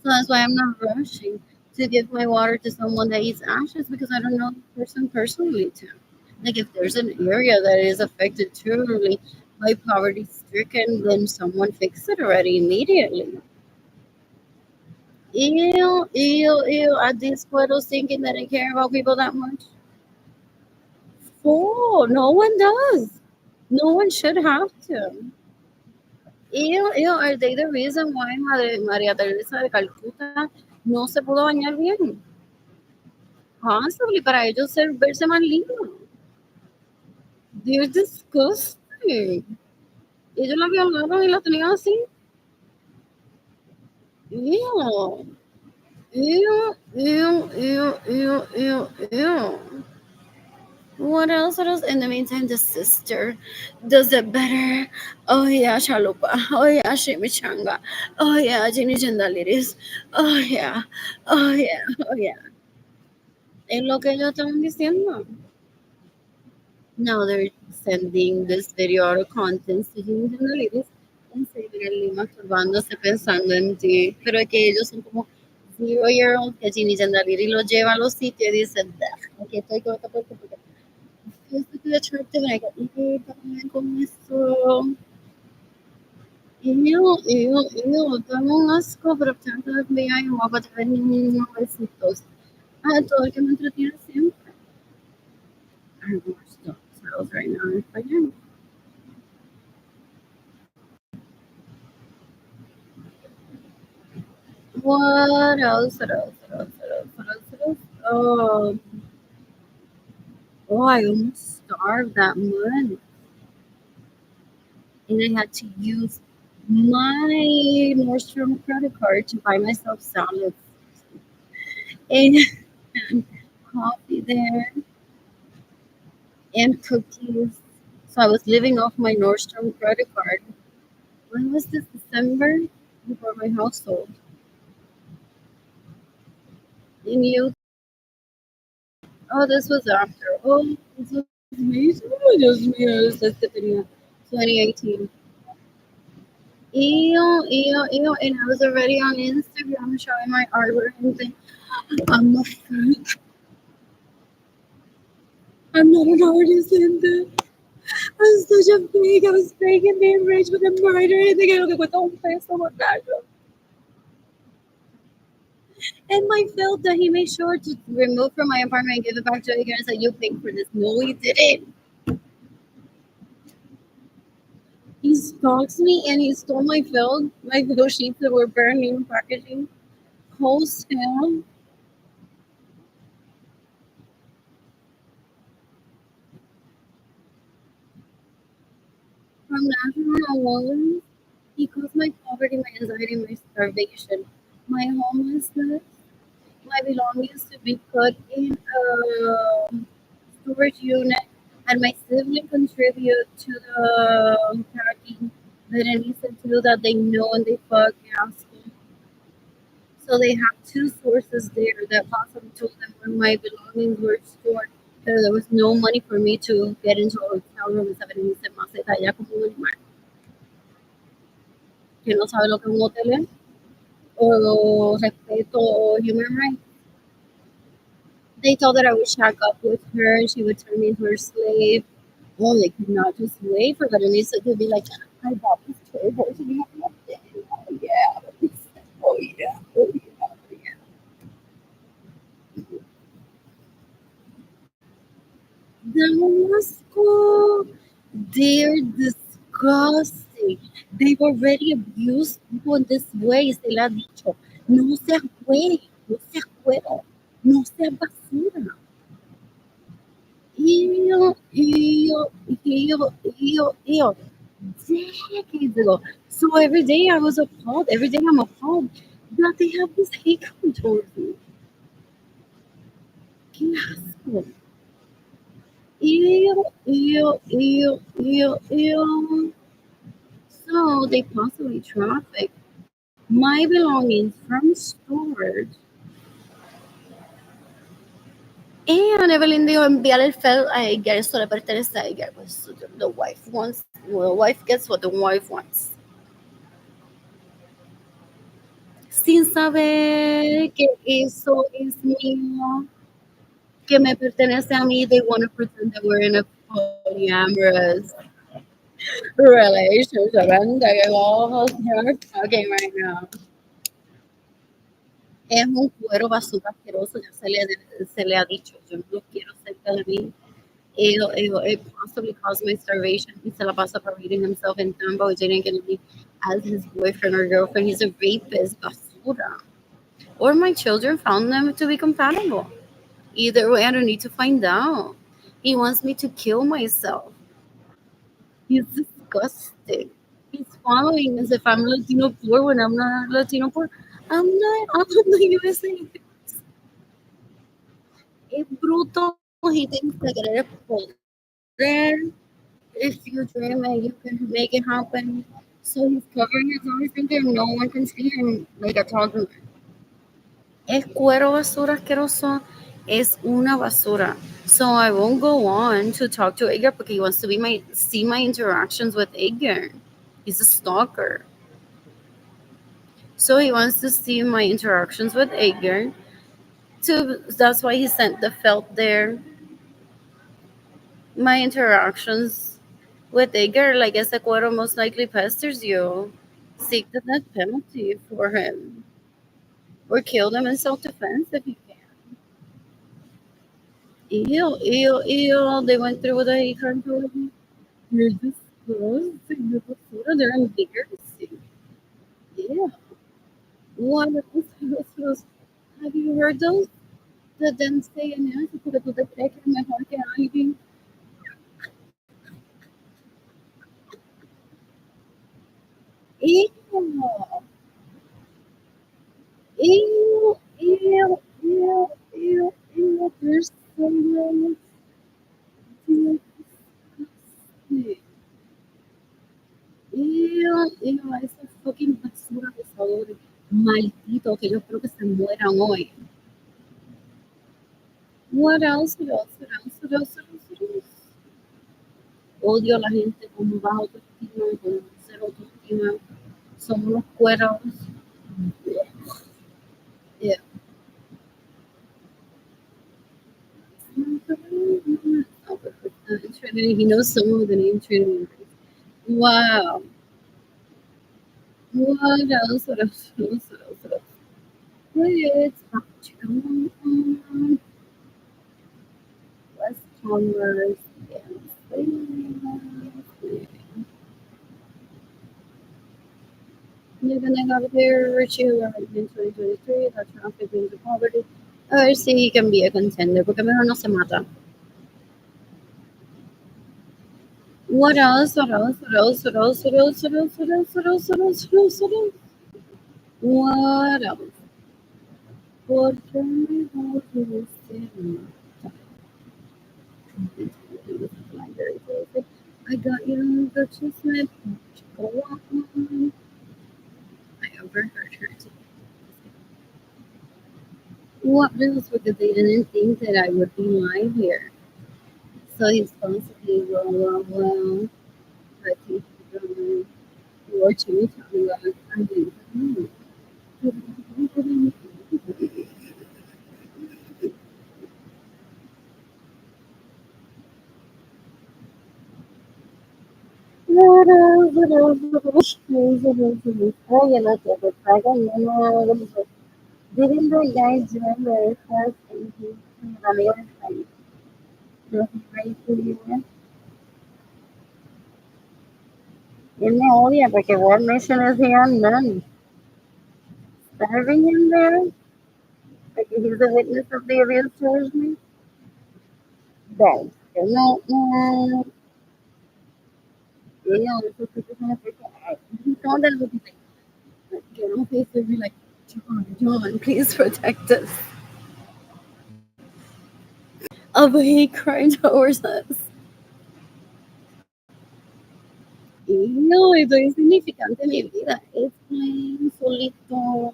Speaker 1: So that's why I'm not rushing to give my water to someone that eats ashes because I don't know the person personally too. Like if there's an area that is affected truly by poverty stricken, then someone fix it already immediately. Ew, ew, ew. Are these pueblos thinking that I care about people that much? Oh, no one does. No one should have to. Ew, ew. Are they the reason why Maria Teresa de Calcuta no se pudo bañar bien? Possibly, para ellos verse más lindo. They're disgusting. Ellos la violaron y la tenían así. Ew. Ew, ew, ew, ew, ew, ew. What else? What else? In the meantime, the sister does it better. Oh yeah, chalupa. Oh yeah, chimichanga. Oh yeah, Ginny Chandaliris. Oh yeah. Oh yeah. Oh yeah. Es lo que ellos estaban diciendo. Now they're sending this video out of contents to Ginny Chandaliris and severely masturbándose pensando en ti. Pero es que ellos son como 0-year-old que Ginny Chandaliris lo lleva a los sitios y dice, aquí estoy con esta porque yo estoy attractive and I got también con eso. Dame un asco, pero tanto FBI y guapa te ven niños besitos. Ah, todo el que me entretiene siempre. I have more subtitles right now in español. What else? What else? What else? What else? What else? What else? Oh, I almost starved that month. And I had to use my Nordstrom credit card to buy myself salads and coffee there and cookies. So I was living off my Nordstrom credit card. When was this? December? Before my house sold. And you, oh, this was after. Oh, this was me. Oh, Dios mío, este tenía 2018. Ew. And I was already on Instagram showing my artwork and thing. I'm a freak. I'm not an artist in the. I'm such a freak. I was faking being rich with a murder and they lo que cuesta un peso botarlo. And my filter, he made sure to remove from my apartment and give it back to Edgar and said, "You paid for this." No, he didn't. He stalks me and he stole my film, like those sheets that were burning packaging. Wholesale. From National Awards. He caused my poverty, my anxiety, my starvation, my homelessness, my belongings to be put in a storage unit, and my sibling contribute to the packing that it needs to do that they know and they fucking asking. So they have two sources there that possibly told them where my belongings were stored. Pero there was no money for me to get into a hotel room. Saber, me dice maceta allá como un animal. Que no sabe lo que es un hotel es. or respeto or human rights. They told that I would shack up with her. She would turn me into her slave. Oh, they could not just wait for Berenice to be like, I bought this toy horse and you have nothing. Oh, yeah. Oh, yeah. Oh, yeah. Damasco, they're disgusting. They've already abused people in this way. Se le ha dicho, no seas güey, no seas cuero, no seas basura. Ew, ew, ew, ew, ew. Decades ago. So every day I was appalled. Every day I'm appalled that they have this hate crime towards me. Qué asco. Ew, ew, ew, ew, ew. So they possibly traffic my belongings from storage. And Evelyn dijo enviar el file a ella, eso le pertenece a ella. Pues the wife wants, well, the wife gets what the wife wants. Sin saber que eso es mío, que me pertenece a mí, they want to pretend that we're in a polyamorous relationship. And they all are talking right now. Es un cuero basura asqueroso, ya se le ha dicho, yo no lo quiero cerca de mí. It possibly caused my starvation. Y se la pasa parading himself in Tambo, didn't get me as his boyfriend or girlfriend. He's a rapist, basura. Or my children found them to be compatible. Either way, I don't need to find out. He wants me to kill myself. He's disgusting. He's following as if I'm Latino poor when I'm not Latino poor. I'm the USA. Es bruto. He thinks that it is poder. If you dream it, you can make it happen. So he's covering his eyes thinking no one can see him like a toddler. Es cuero basura asqueroso. Es una basura. So I won't go on to talk to Edgar because he wants to see my interactions with Edgar. He's a stalker. So he wants to see my interactions with Edgar. That's why he sent the felt there. My interactions with Edgar, like ese cuero most likely pesters you. Seek the death penalty for him. Or kill them in self-defense if you can. Ew, ew, ew. They went through with a hate crime trilogy. You're disgusting. You're basura. They're embarrassing. Yeah. What else? Have you heard those? The then say en eso porque tú te crees que es mejor que alguien. Ew. Ew. Ew. Ew. Ew. Ew. They're so disgusting. Ew, esa fucking basura de sabor maldito que yo espero que se mueran hoy. What else? What else? What else? What else? What else? What else? Odio a la gente con baja autoestima, con cero autoestima. Son unos cueros. Yeah. Trinity, he knows someone with the name Trinity. Wow. What else? What else? What else? What else? What else? It's West Commerce. You're gonna have there, Richie, who are in 2023, that's traffic into poverty. A ver si he can be a contender, porque mejor no se mata. What else? What else? What else? What else? What else? What else? What else? What else? What else? What else? What else? What else? Porque mejor no se mata. I got you the chestnut. I overheard her. What else? Because they didn't think that I would be live here. So he's constantly, well. I think watching it, I mean, Oye, no te retraigan, no, didn't the guy join the Air Force and he amigo de país? No, él me odia porque War Mission is here unknown. Starving him there because he's a witness of the abuse towards me. Bad. No, no, you know, this is he told them to be like, get on face and be like, John, please protect us. Oh, but he cried towards us. No, eso es significante en mi vida. Es un solito.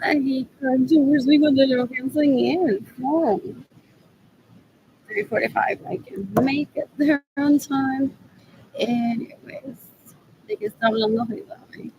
Speaker 1: Ay, George, we cuando lo pienso en él. No. 3:45, I can make it there on time. Anyways, ¿de qué está hablando José?